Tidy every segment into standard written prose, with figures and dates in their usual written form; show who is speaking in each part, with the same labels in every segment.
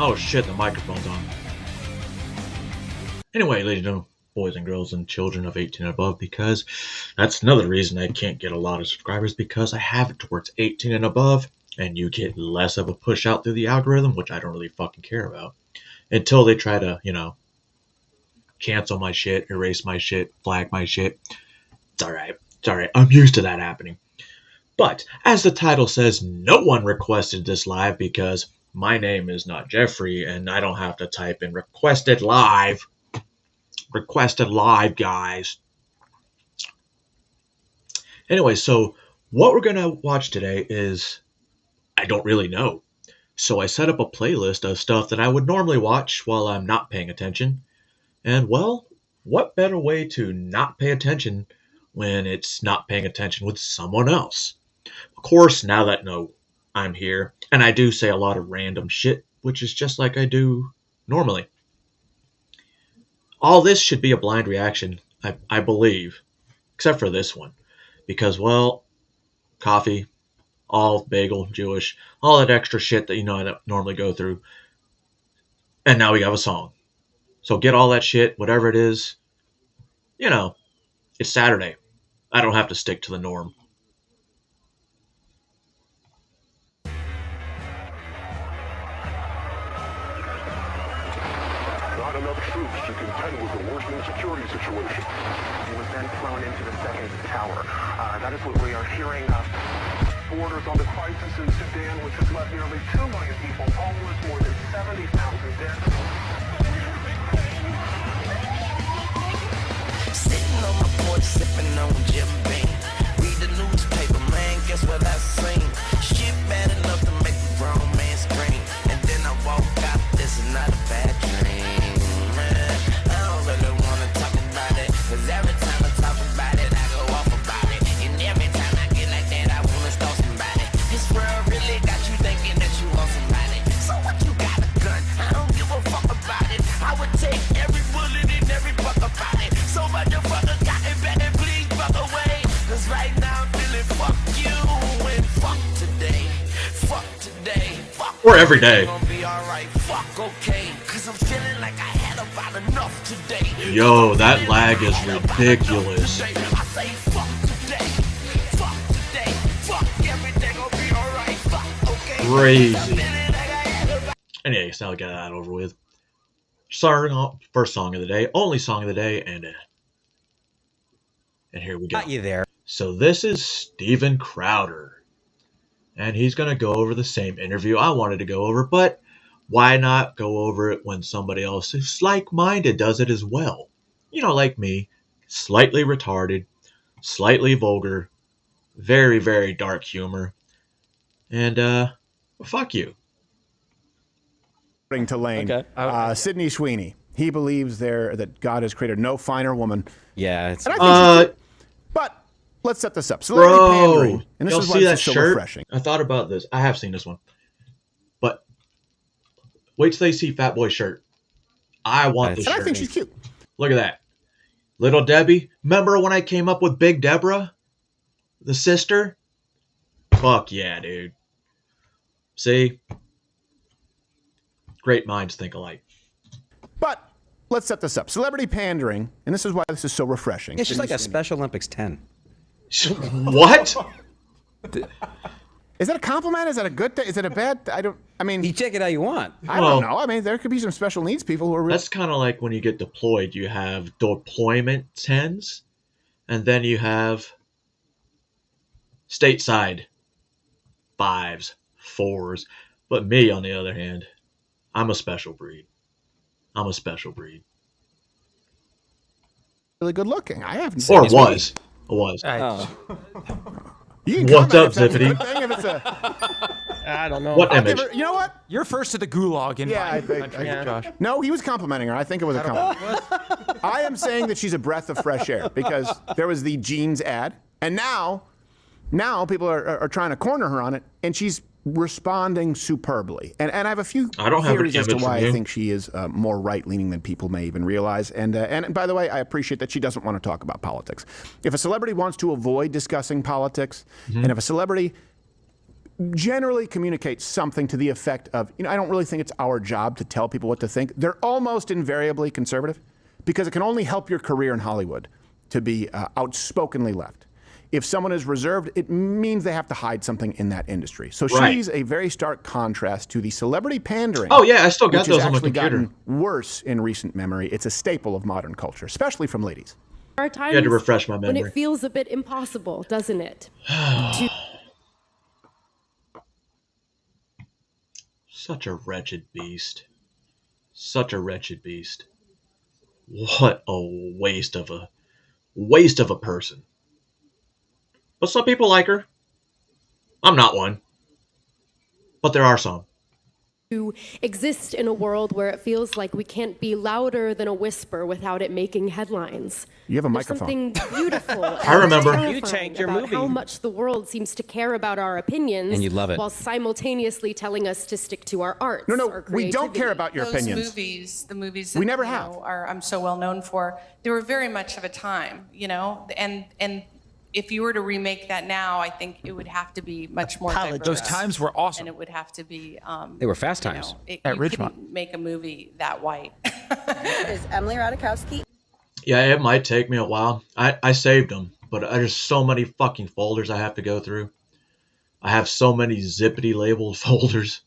Speaker 1: Oh shit, the microphone's on. Anyway, ladies and gentlemen, boys and girls and children of 18 and above, because that's another reason I can't get a lot of subscribers, because I have it towards 18 and above, and you get less of a push out through the algorithm, which I don't really fucking care about. Until they try to, cancel my shit, erase my shit, flag my shit. It's alright. It's alright. I'm used to that happening. But, as the title says, no one requested this live because my name is not Jeffrey, and I don't have to type in requested live. Requested live, guys. Anyway, so what we're going to watch today is, I don't really know. So I set up a playlist of stuff that I would normally watch while I'm not paying attention. And well, what better way to not pay attention when it's not paying attention with someone else? Of course, now that I'm here, and I do say a lot of random shit, which is just like I do normally. All this should be a blind reaction, I believe, except for this one. Because, well, coffee, all bagel, Jewish, all that extra shit that I don't normally go through. And now we have a song. So get all that shit, whatever it is. It's Saturday. I don't have to stick to the norm.
Speaker 2: Not enough troops to contend with the worsening security situation.
Speaker 3: He was then flown into the second tower. That is what we are hearing.
Speaker 2: Borders on the crisis in Sudan, which has left nearly 2 million people homeless, more than 70,000 dead.
Speaker 4: Sitting on my porch, sipping on Jim Beam. Read the newspaper, man, guess what I seen? Shit bad enough to make a grown man scream. And then I walk out, this is not a bad dream, man. I don't really wanna talk about it, cause every time I talk about it, I go off about it. And every time I get like that, I wanna start somebody. This world really got you thinking that you want somebody. So what, you got a gun? I don't give a fuck about it. I would take every bullet and every buck about it. So motherfucker got it better, please fuck away. Cause right now I'm feeling fuck you and fuck today. Fuck today. Fuck
Speaker 1: Or every day.
Speaker 4: gonna be alright. Fuck okay. Cause I'm feeling like I had about enough today.
Speaker 1: Yo, that lag is ridiculous.
Speaker 4: I say fuck today. Fuck today. Fuck everything gonna be alright. Fuck okay.
Speaker 1: Crazy. Anyway, so now we got that over with. First song of the day, only song of the day, and here we go.
Speaker 5: Got you there.
Speaker 1: So this is Steven Crowder, and he's going to go over the same interview I wanted to go over, but why not go over it when somebody else who's like-minded does it as well? Like me, slightly retarded, slightly vulgar, very, very dark humor, and fuck you.
Speaker 6: To Lane,
Speaker 5: Okay.
Speaker 6: Sydney Sweeney. He believes that God has created no finer woman.
Speaker 5: Yeah, it's
Speaker 6: And I think but let's set this up. Celebrity pandering. And this
Speaker 1: y'all
Speaker 6: is why
Speaker 1: see that
Speaker 6: this is so
Speaker 1: shirt?
Speaker 6: refreshing.
Speaker 1: I thought about this. I have seen this one. But wait till they see Fat Boy's shirt. I want this
Speaker 6: And
Speaker 1: shirt.
Speaker 6: I think she's cute.
Speaker 1: Look at that. Little Debbie. Remember when I came up with Big Deborah? The sister? Fuck yeah, dude. See? Great minds think alike.
Speaker 6: But let's set this up. Celebrity pandering. And this is why this is so refreshing.
Speaker 5: it's just
Speaker 6: Sydney
Speaker 5: like a
Speaker 6: Sweeney.
Speaker 5: Special Olympics 10.
Speaker 1: What?
Speaker 6: Is that a compliment? Is that a good thing? Is it a bad?
Speaker 5: You take it how you want.
Speaker 6: I don't know. I mean, there could be some special needs people who are really.
Speaker 1: That's kind of like when you get deployed. You have deployment 10s, and then you have stateside 5s, 4s. But me, on the other hand, I'm a special breed. I'm a special breed.
Speaker 6: really good looking. I haven't
Speaker 1: Or
Speaker 6: seen
Speaker 1: was. Was.
Speaker 6: You can
Speaker 1: What's
Speaker 6: comment
Speaker 1: up,
Speaker 6: if that's a
Speaker 1: Zippity?
Speaker 6: good thing, if it's a-
Speaker 7: I don't know.
Speaker 1: What
Speaker 6: I'll give
Speaker 1: image?
Speaker 6: her- you know what?
Speaker 7: You're first to the gulag in
Speaker 6: Yeah,
Speaker 7: my
Speaker 6: I think-
Speaker 7: country,
Speaker 6: I-
Speaker 7: Josh.
Speaker 6: No, he was complimenting her. I think it was a compliment. I am saying that she's a breath of fresh air because there was the jeans ad, and now people are trying to corner her on it, and she's responding superbly. And I have a few
Speaker 1: I don't have an
Speaker 6: theories as to
Speaker 1: image
Speaker 6: why
Speaker 1: from
Speaker 6: I
Speaker 1: you.
Speaker 6: think she is more right-leaning than people may even realize. And by the way, I appreciate that she doesn't want to talk about politics. If a celebrity wants to avoid discussing politics, and if a celebrity generally communicate something to the effect of, I don't really think it's our job to tell people what to think. They're almost invariably conservative because it can only help your career in Hollywood to be outspokenly left. If someone is reserved, it means they have to hide something in that industry. So she's a very stark contrast to the celebrity pandering.
Speaker 1: Oh, yeah, I still got
Speaker 6: which
Speaker 1: those
Speaker 6: has
Speaker 1: on my
Speaker 6: actually
Speaker 1: computer.
Speaker 6: gotten worse in recent memory. It's a staple of modern culture, especially from ladies.
Speaker 8: There are times
Speaker 1: You had to refresh my
Speaker 8: when
Speaker 1: memory.
Speaker 8: it feels a bit impossible, doesn't it?
Speaker 1: Such a wretched beast. Such a wretched beast. What a waste of a person. But some people like her. I'm not one. But there are some.
Speaker 8: To exist in a world where it feels like we can't be louder than a whisper without it making headlines.
Speaker 6: You have a
Speaker 8: There's
Speaker 6: microphone.
Speaker 8: something beautiful
Speaker 1: I remember.
Speaker 8: and
Speaker 5: You
Speaker 8: terrifying
Speaker 5: tanked your
Speaker 8: about
Speaker 5: movie.
Speaker 8: how much the world seems to care about our opinions,
Speaker 5: And you love it.
Speaker 8: while simultaneously telling us to stick to our arts.
Speaker 6: No,
Speaker 8: our
Speaker 6: we don't care
Speaker 8: creativity.
Speaker 6: about your
Speaker 9: Those
Speaker 6: opinions.
Speaker 9: movies, the movies that
Speaker 6: We never
Speaker 9: you
Speaker 6: have.
Speaker 9: know, I'm so well known for, they were very much of a time, and if you were to remake that now, I think it would have to be much more diverse.
Speaker 7: Those times were awesome.
Speaker 9: And it would have to be.
Speaker 5: They were fast times.
Speaker 7: At
Speaker 9: you
Speaker 7: Ridgemont.
Speaker 9: couldn't make a movie that white.
Speaker 10: Is Emily Ratajkowski.
Speaker 1: Yeah, it might take me a while. I saved them, but there's so many fucking folders I have to go through. I have so many zippity labeled folders.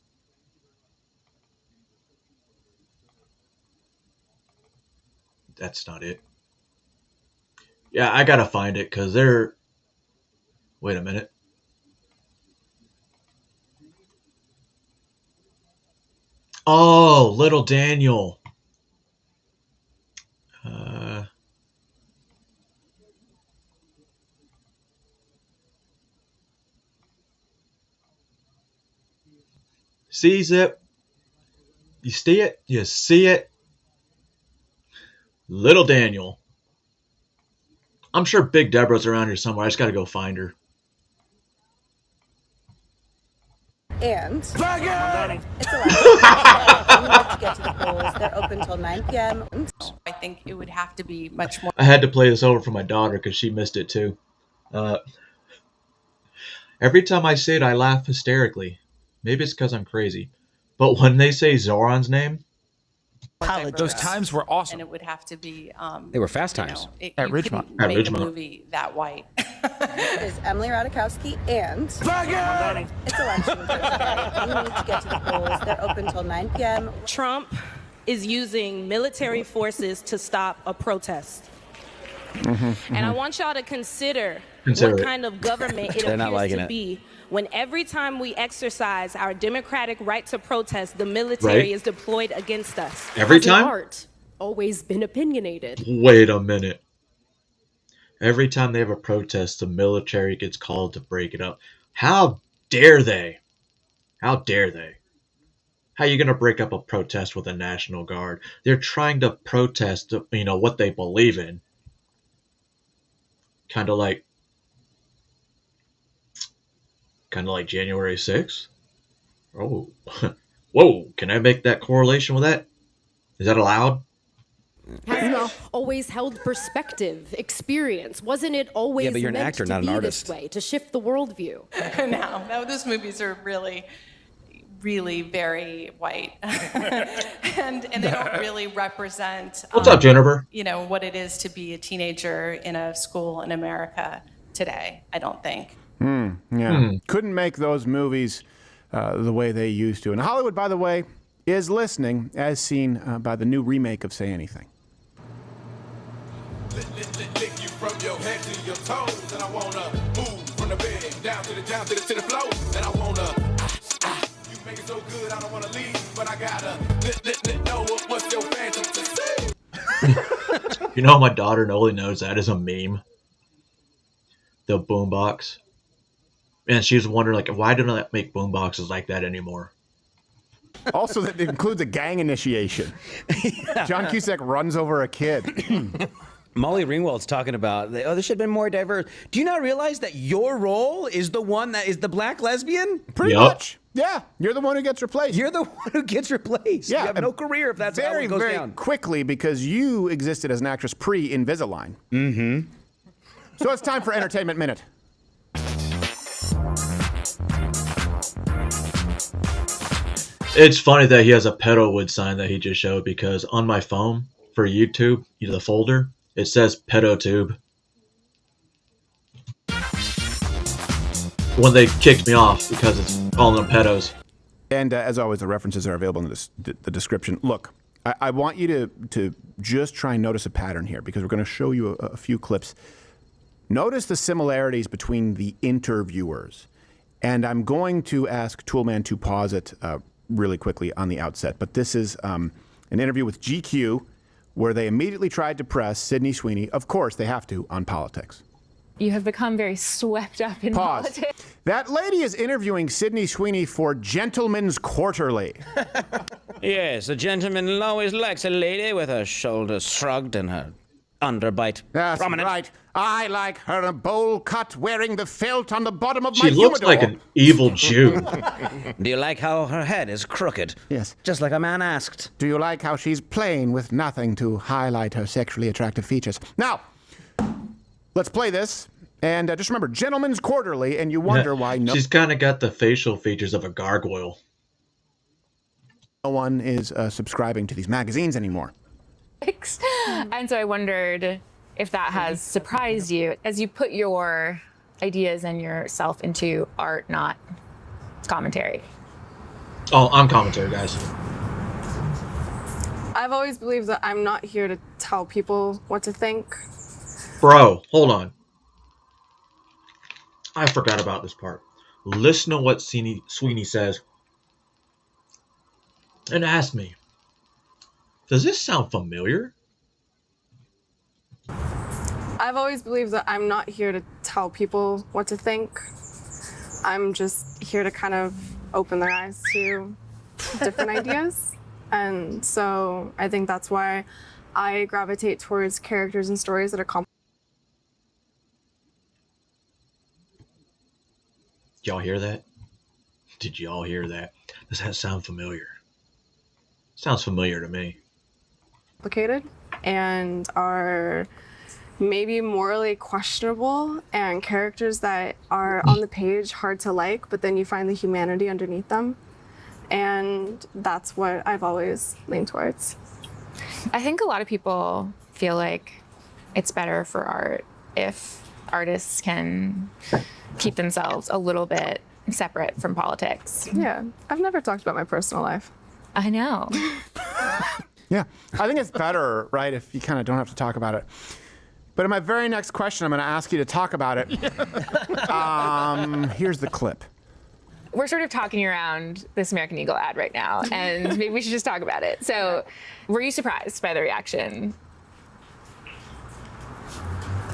Speaker 1: That's not it. Yeah, I gotta find it because they're... Wait a minute. Oh, Little Daniel. See, Zip? You see it? You see it? Little Daniel. I'm sure Big Deborah's around here somewhere. I just gotta go find her.
Speaker 10: And it's 11. You have to get to the polls. They're open till 9 p.m.
Speaker 9: I think it would have to be much more.
Speaker 1: I had to play this over for my daughter because she missed it too. Every time I say it, I laugh hysterically. Maybe it's because I'm crazy. But when they say Zoran's name,
Speaker 7: Those times were awesome.
Speaker 9: And it would have to be.
Speaker 5: They were fast times.
Speaker 7: At
Speaker 9: you
Speaker 7: Ridgemont.
Speaker 9: couldn't
Speaker 1: At
Speaker 9: make
Speaker 1: Ridgemont.
Speaker 9: a movie that white.
Speaker 10: Is Emily Ratajkowski. And it's election Thursday. You need to get to the polls. They're open till 9 p.m.
Speaker 11: Trump is using military forces to stop a protest. And I want y'all to consider
Speaker 1: Consider
Speaker 11: what
Speaker 1: it.
Speaker 11: kind of government it
Speaker 5: They're not
Speaker 11: appears
Speaker 5: liking
Speaker 11: to
Speaker 5: it.
Speaker 11: be when every time we exercise our democratic right to protest, the military
Speaker 1: Right.
Speaker 11: is deployed against us.
Speaker 1: every
Speaker 8: Hasn't
Speaker 1: time?
Speaker 8: art always been opinionated?
Speaker 1: Wait a minute. Every time they have a protest, the military gets called to break it up. How dare they? How dare they? How are you going to break up a protest with a National Guard? They're trying to protest, what they believe in. Kind of like January 6th. Oh, whoa! Can I make that correlation with that? Is that allowed?
Speaker 8: Has it always held perspective, experience? Wasn't it always
Speaker 5: but you're an
Speaker 8: meant
Speaker 5: actor,
Speaker 8: to
Speaker 5: not an
Speaker 8: be
Speaker 5: artist.
Speaker 8: this way, to shift the worldview?
Speaker 9: No, those movies are really, really very white, and they don't really represent.
Speaker 1: What's up, Jennifer?
Speaker 9: What it is to be a teenager in a school in America today. I don't think.
Speaker 6: Yeah. Couldn't make those movies the way they used to. And Hollywood, by the way, is listening, as seen by the new remake of Say Anything.
Speaker 4: Lick you from your head to your toes, and I wanna move from the bed down to the floor, and I wanna you make it so good I don't wanna leave, but I gotta know what's your fantasy.
Speaker 1: My daughter only knows that as a meme. The boombox. And she was wondering, why don't I make boomboxes like that anymore?
Speaker 6: Also, that includes a gang initiation. John Cusack runs over a kid.
Speaker 5: Molly Ringwald's talking about, there should have been more diverse. Do you not realize that your role is the one that is the black lesbian?
Speaker 6: Pretty much. Yeah, you're the one who gets replaced.
Speaker 5: You're the one who gets replaced.
Speaker 6: Yeah,
Speaker 5: you have no career if that's how
Speaker 6: very,
Speaker 5: it goes
Speaker 6: very
Speaker 5: down.
Speaker 6: quickly because you existed as an actress pre-Invisalign. Mm-hmm. So it's time for Entertainment Minute.
Speaker 1: It's funny that he has a Pedalwood sign that he just showed because on my phone for YouTube, the folder, it says PedoTube. When they kicked me off because it's calling them pedos.
Speaker 6: And as always, the references are available in the description. Look, I want you to just try and notice a pattern here because we're going to show you a few clips. Notice the similarities between the interviewers. And I'm going to ask Toolman to pause it really quickly on the outset. But this is an interview with GQ where they immediately tried to press Sydney Sweeney. Of course, they have to on politics.
Speaker 12: You have become very swept up in politics.
Speaker 6: That lady is interviewing Sydney Sweeney for Gentleman's Quarterly.
Speaker 5: Yes, a gentleman always likes a lady with her shoulders shrugged and her underbite prominent.
Speaker 6: Right. I like her bowl cut wearing the felt on the bottom of my
Speaker 1: She looks
Speaker 6: humidor.
Speaker 1: like an evil Jew.
Speaker 5: Do you like how her head is crooked?
Speaker 6: Yes.
Speaker 5: Just like a man asked.
Speaker 6: Do you like how she's plain with nothing to highlight her sexually attractive features? Now, let's play this. And just remember, Gentleman's Quarterly, and you wonder why
Speaker 1: She's kind of got the facial features of a gargoyle.
Speaker 6: No one is subscribing to these magazines anymore.
Speaker 12: And so I wondered if that has surprised you as you put your ideas and yourself into art, not commentary.
Speaker 1: Oh, I'm commentary, guys.
Speaker 13: I've always believed that I'm not here to tell people what to think.
Speaker 1: Bro, hold on. I forgot about this part. Listen to what Sweeney says. And ask me, does this sound familiar?
Speaker 13: I've always believed that I'm not here to tell people what to think. I'm just here to kind of open their eyes to different ideas. And so I think that's why I gravitate towards characters and stories that are complex.
Speaker 1: Y'all hear that? Did y'all hear that? Does that sound familiar? Sounds familiar to me.
Speaker 13: Complicated and are maybe morally questionable, and characters that are on the page hard to like, but then you find the humanity underneath them. And that's what I've always leaned towards.
Speaker 12: I think a lot of people feel like it's better for art if artists can keep themselves a little bit separate from politics.
Speaker 13: Yeah, I've never talked about my personal life.
Speaker 12: I know.
Speaker 6: Yeah, I think it's better, right, if you kind of don't have to talk about it. But in my very next question, I'm going to ask you to talk about it. Here's the clip.
Speaker 12: We're sort of talking around this American Eagle ad right now, and maybe we should just talk about it. So, were you surprised by the reaction?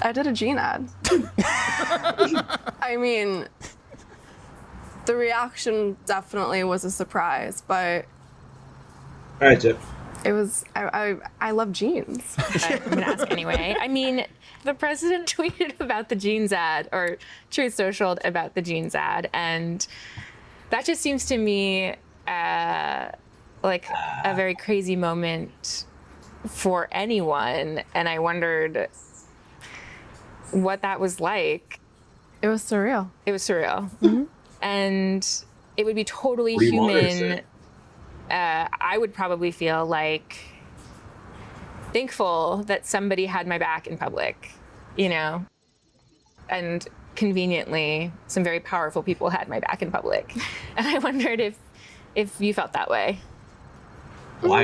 Speaker 13: I did a Gene ad. I mean, the reaction definitely was a surprise, but
Speaker 1: All right, Tip.
Speaker 13: it was, I love jeans.
Speaker 12: I'm going to ask anyway. I mean, the president tweeted about the jeans ad, or Truth Socialed about the jeans ad, and that just seems to me like a very crazy moment for anyone, and I wondered what that was like.
Speaker 13: It was surreal.
Speaker 12: It was surreal. Mm-hmm. And it would be totally
Speaker 1: What do you want her to
Speaker 12: human.
Speaker 1: say?
Speaker 12: I would probably feel like thankful that somebody had my back in public, you know? And conveniently, some very powerful people had my back in public. And I wondered if you felt that way.
Speaker 1: Why?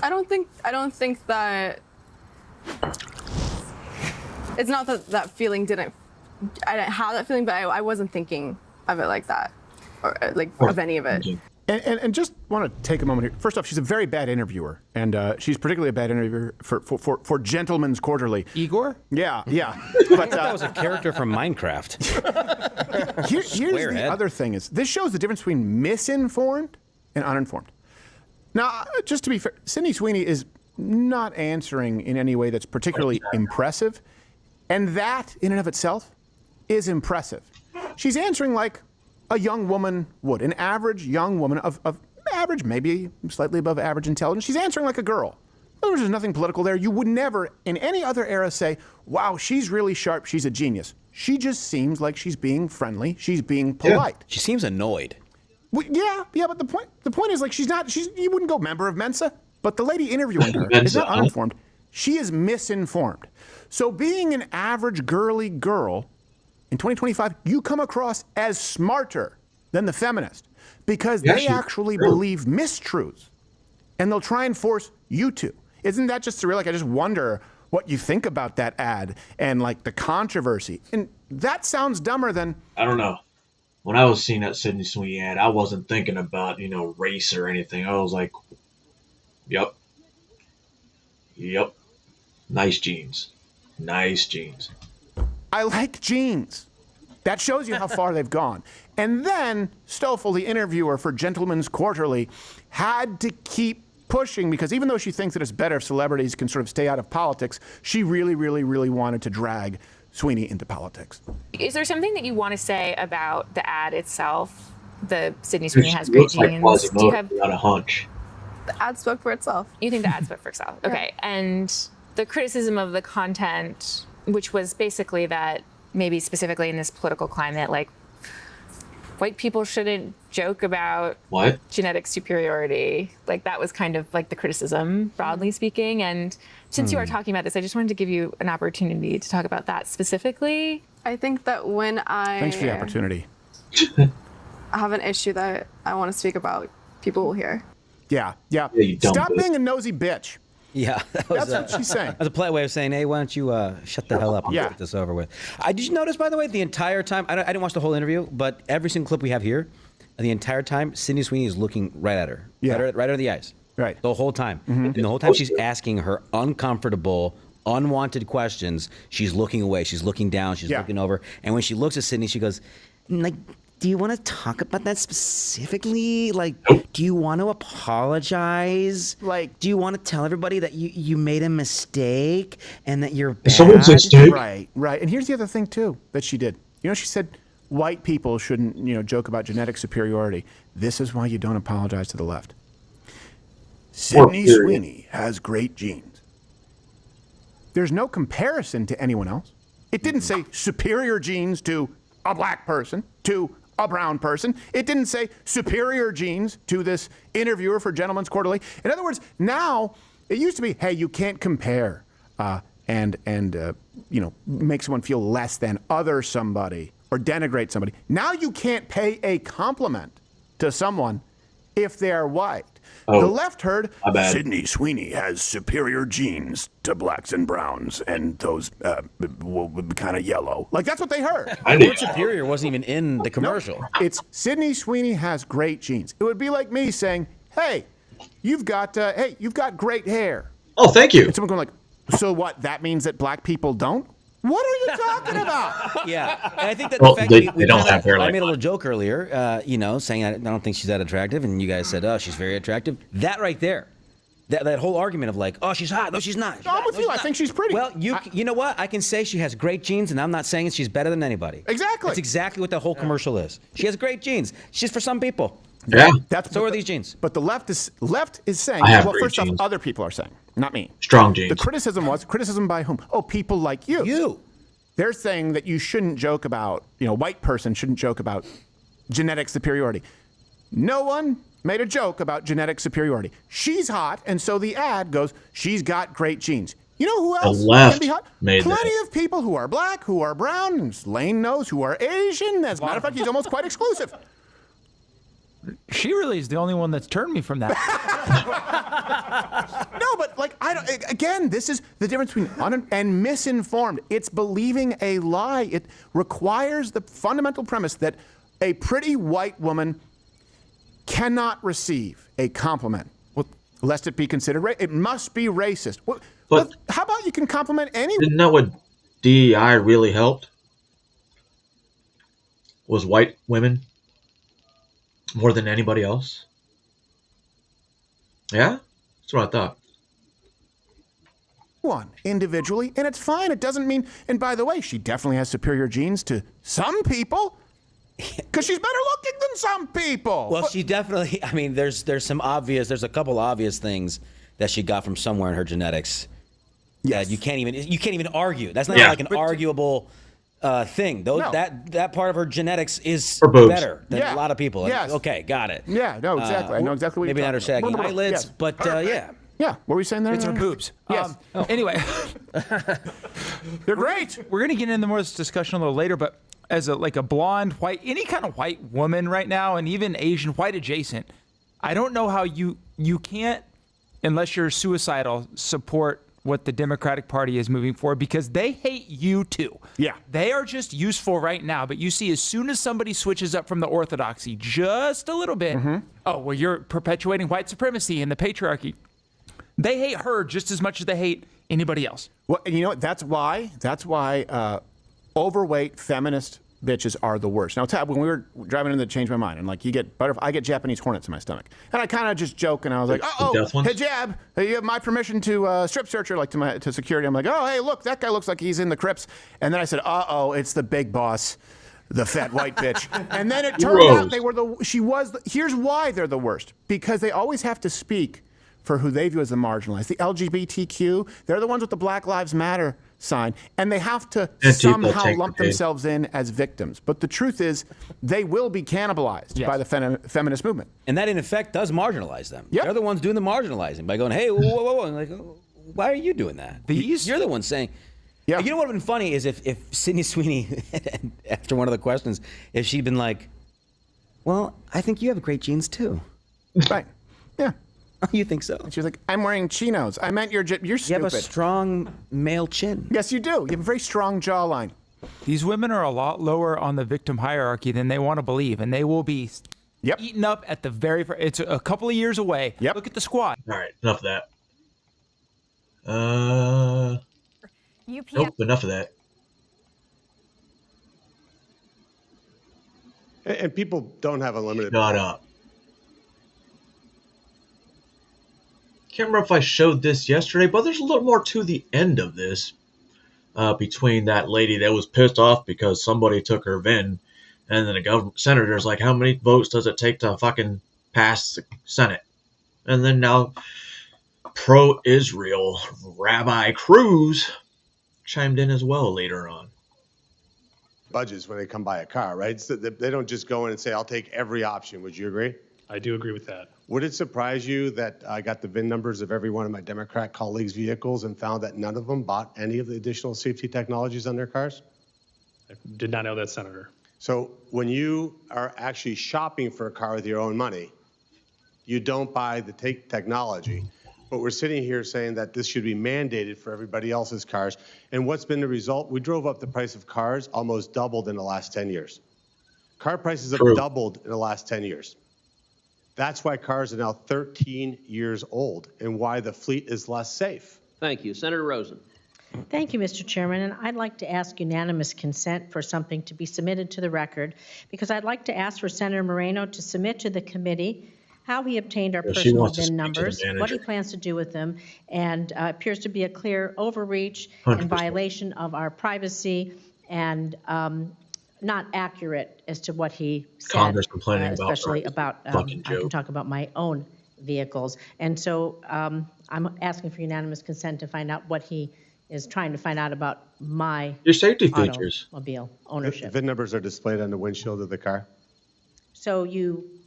Speaker 13: I don't think that, it's not that that feeling I didn't have that feeling, but I wasn't thinking of it like that, or like of any of it.
Speaker 6: And just want to take a moment here. First off, she's a very bad interviewer, and she's particularly a bad interviewer for Gentleman's Quarterly.
Speaker 7: Igor?
Speaker 6: Yeah.
Speaker 5: But that was a character from Minecraft.
Speaker 6: Here's the other thing is, this shows the difference between misinformed and uninformed. Now, just to be fair, Sydney Sweeney is not answering in any way that's particularly impressive, and that in and of itself is impressive. She's answering like a young woman would, an average young woman of average, maybe slightly above average intelligence. She's answering like a girl. In other words, there's nothing political there. You would never, in any other era, say, wow, she's really sharp, she's a genius. She just seems like she's being friendly. She's being polite.
Speaker 5: She seems annoyed.
Speaker 6: Well, yeah, but the point is, like, you wouldn't go member of Mensa, but the lady interviewing her is not uninformed. She is misinformed. So being an average girly girl in 2025, you come across as smarter than the feminist because they actually believe mistruths, and they'll try and force you to. Isn't that just surreal? Like, I just wonder what you think about that ad and, like, the controversy. And that sounds dumber than...
Speaker 1: I don't know. When I was seeing that Sydney Sweeney ad, I wasn't thinking about, race or anything. I was like, yep. Nice jeans.
Speaker 6: I like jeans. That shows you how far they've gone. And then Stoffel, the interviewer for Gentleman's Quarterly, had to keep pushing because even though she thinks that it's better if celebrities can sort of stay out of politics, she really, really, really wanted to drag Sweeney into politics.
Speaker 12: Is there something that you want to say about the ad itself? The Sydney Sweeney has great jeans. Do you have
Speaker 1: a hunch?
Speaker 13: The ad spoke for itself.
Speaker 12: You think the ad spoke for itself? Okay. And the criticism of the content, which was basically that maybe specifically in this political climate, like white people shouldn't joke about genetic superiority. Like that was kind of like the criticism, broadly speaking. And since you are talking about this, I just wanted to give you an opportunity to talk about that specifically.
Speaker 13: I think that when
Speaker 6: Thanks for the opportunity.
Speaker 13: I have an issue that I want to speak about, people will hear.
Speaker 6: Yeah. Stop being a nosy bitch.
Speaker 5: Yeah,
Speaker 6: that's what she's saying.
Speaker 5: That's a polite way of saying, hey, why don't you shut the hell up and get this over with. Did you notice, by the way, the entire time, I didn't watch the whole interview, but every single clip we have here, the entire time, Sydney Sweeney is looking right at her. Yeah. Right her the eyes.
Speaker 6: Right.
Speaker 5: The whole time. Mm-hmm. And the whole time she's asking her uncomfortable, unwanted questions, she's looking away, she's looking down, she's looking over. And when she looks at Sydney, she goes, like, do you want to talk about that specifically? Like, do you want to apologize? Like, do you want to tell everybody that you made a mistake and that you're bad?
Speaker 1: Someone's mistake.
Speaker 6: Right. And here's the other thing, too, that she did. She said white people shouldn't, joke about genetic superiority. This is why you don't apologize to the left. Sydney Sweeney has great genes. There's no comparison to anyone else. It didn't say superior genes to a black person, to a brown person. It didn't say superior genes to this interviewer for Gentleman's Quarterly. In other words, now it used to be, hey, you can't compare and make someone feel less than other somebody or denigrate somebody. Now you can't pay a compliment to someone if they're white. The left heard Sydney Sweeney has superior genes to blacks and browns, and those kind of yellow. Like, that's what they heard.
Speaker 5: The word superior wasn't even in the commercial.
Speaker 6: No, it's Sydney Sweeney has great genes. It would be like me saying, hey, you've got great hair.
Speaker 1: Oh, thank you.
Speaker 6: And someone going like, so what, that means that black people don't? What are you talking about?
Speaker 5: Yeah, and I think that the fact that we
Speaker 1: don't have hair like
Speaker 5: I made a little joke earlier, saying I don't think she's that attractive, and you guys said, oh, she's very attractive. That right there, that whole argument of like, oh, she's hot, no, she's not.
Speaker 6: I'm with you. I think she's pretty.
Speaker 5: Well, you know what? I can say she has great genes, and I'm not saying she's better than anybody.
Speaker 6: Exactly.
Speaker 5: That's exactly what the whole commercial is. She has great genes. She's for some people.
Speaker 1: Yeah.
Speaker 5: So are these genes.
Speaker 6: But the left is saying, well, first off, other people are saying, not me.
Speaker 1: Strong genes.
Speaker 6: The criticism by whom? Oh, people like you.
Speaker 5: You.
Speaker 6: They're saying that you shouldn't joke about, white person shouldn't joke about genetic superiority. No one made a joke about genetic superiority. She's hot, and so the ad goes, she's got great genes. You know who else can be hot? Plenty of people who are black, who are brown, and Lane knows, who are Asian. As a matter of fact, he's almost quite exclusive.
Speaker 7: She really is the only one that's turned me from that.
Speaker 6: No, but again, this is the difference between and misinformed. It's believing a lie. It requires the fundamental premise that a pretty white woman cannot receive a compliment, lest it be considered it must be racist. But how about you can compliment anyone?
Speaker 1: Isn't that what DEI really helped? Was white women more than anybody else? Yeah? That's what I thought.
Speaker 6: One individually, and it's fine. It doesn't mean, and by the way, she definitely has superior genes to some people because she's better looking than some people.
Speaker 5: Well, she definitely, there's a couple obvious things that she got from somewhere in her genetics. Yeah, you can't even argue. That's not like an arguable thing. Though
Speaker 6: No.
Speaker 5: that part of her genetics is
Speaker 1: Her boobs.
Speaker 5: better than
Speaker 6: Yeah.
Speaker 5: a lot of people. And-
Speaker 6: Yes.
Speaker 5: Okay, got it.
Speaker 6: Yeah, no, exactly. I know exactly what
Speaker 5: maybe
Speaker 6: you're
Speaker 5: not her
Speaker 6: talking
Speaker 5: sagging
Speaker 6: about.
Speaker 5: eyelids,
Speaker 6: Yes.
Speaker 5: but yeah.
Speaker 6: Yeah, what were you saying there?
Speaker 7: It's her boobs.
Speaker 6: Yes.
Speaker 7: Anyway,
Speaker 6: They're great.
Speaker 7: we're gonna get into more of this discussion a little later, but as a blonde, white, any kind of white woman right now, and even Asian, white adjacent, I don't know how you can't, unless you're suicidal, support what the Democratic Party is moving forward, because they hate you too.
Speaker 6: Yeah.
Speaker 7: They are just useful right now, but you see, as soon as somebody switches up from the orthodoxy just a little bit, oh, well, you're perpetuating white supremacy and the patriarchy. They hate her just as much as they hate anybody else.
Speaker 6: Well, and you know what? That's why overweight feminist bitches are the worst. Now, Tab, when we were driving in, that changed my mind. And like, I get Japanese hornets in my stomach, and I kind of just joke, and I was like, "Oh,
Speaker 1: death ones?
Speaker 6: hijab, you have my permission to strip search her, like to security." I'm like, "Oh, hey, look, that guy looks like he's in the Crips." And then I said, "Uh-oh, it's the big boss, the fat white bitch." And then it turned out they were here's why they're the worst, because they always have to speak for who they view as the marginalized. The LGBTQ, they're the ones with the Black Lives Matter sign, and they have to somehow lump themselves in as victims. But the truth is, they will be cannibalized by the feminist movement.
Speaker 5: And that, in effect, does marginalize them.
Speaker 6: Yep.
Speaker 5: They're the ones doing the marginalizing by going, hey, whoa. And like, oh, why are you doing that? You're the one saying.
Speaker 6: Yeah.
Speaker 5: You know what would have been funny is if Sydney Sweeney, after one of the questions, if she'd been like, well, I think you have great genes too.
Speaker 6: Right. Yeah.
Speaker 5: You think so?
Speaker 6: And she was like, I'm wearing chinos. I meant you're stupid.
Speaker 5: You have a strong male chin.
Speaker 6: Yes, you do. You have a very strong jawline.
Speaker 7: These women are a lot lower on the victim hierarchy than they want to believe, and they will be eaten up at the very first. It's a couple of years away.
Speaker 6: Yep.
Speaker 7: Look at the squad.
Speaker 1: All right, enough of that. Nope, enough of that.
Speaker 14: And people don't have unlimited.
Speaker 1: Shut up. Can't remember if I showed this yesterday, but there's a little more to the end of this between that lady that was pissed off because somebody took her VIN, and then a senator's like, how many votes does it take to fucking pass the Senate? And then now pro-Israel Rabbi Cruz chimed in as well later on.
Speaker 14: Budgets when they come buy a car, right? So they don't just go in and say, I'll take every option. Would you agree?
Speaker 15: I do agree with that.
Speaker 14: Would it surprise you that I got the VIN numbers of every one of my Democrat colleagues' vehicles and found that none of them bought any of the additional safety technologies on their cars?
Speaker 15: I did not know that, Senator.
Speaker 14: So when you are actually shopping for a car with your own money, you don't buy the technology. But we're sitting here saying that this should be mandated for everybody else's cars. And what's been the result? We drove up the price of cars, almost doubled in the last 10 years. Car prices have doubled in the last 10 years. That's why cars are now 13 years old and why the fleet is less safe.
Speaker 16: Thank you. Senator Rosen.
Speaker 17: Thank you, Mr. Chairman. And I'd like to ask unanimous consent for something to be submitted to the record, because I'd like to ask for Senator Moreno to submit to the committee how he obtained our personal VIN numbers, what he plans to do with them, and appears to be a clear overreach
Speaker 1: 100%.
Speaker 17: and violation of our privacy, and not accurate as to what he said,
Speaker 1: Congress complaining about
Speaker 17: especially about, I
Speaker 1: fucking
Speaker 17: can
Speaker 1: joke.
Speaker 17: talk about my own vehicles. And so I'm asking for unanimous consent to find out what he is trying to find out about my
Speaker 1: Your safety features.
Speaker 17: automobile ownership.
Speaker 14: VIN numbers are displayed on the windshield of the car.
Speaker 17: So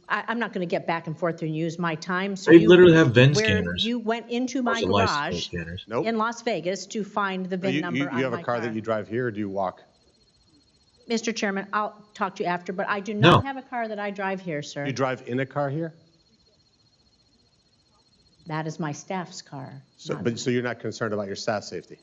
Speaker 17: I'm not going to get back and forth and use my time. So
Speaker 1: They
Speaker 17: you
Speaker 1: literally have VIN
Speaker 17: where
Speaker 1: scanners.
Speaker 17: You went into my
Speaker 1: Those are license plate
Speaker 17: garage
Speaker 1: scanners.
Speaker 14: Nope.
Speaker 17: in Las Vegas to find the VIN number on
Speaker 14: You have
Speaker 17: my
Speaker 14: a car that you drive here, or do you walk?
Speaker 17: Mr. Chairman, I'll talk to you after, but I do not
Speaker 14: No.
Speaker 17: have a car that I drive here, sir.
Speaker 14: You drive in a car here?
Speaker 17: That is my staff's car.
Speaker 14: So you're not concerned about your staff safety?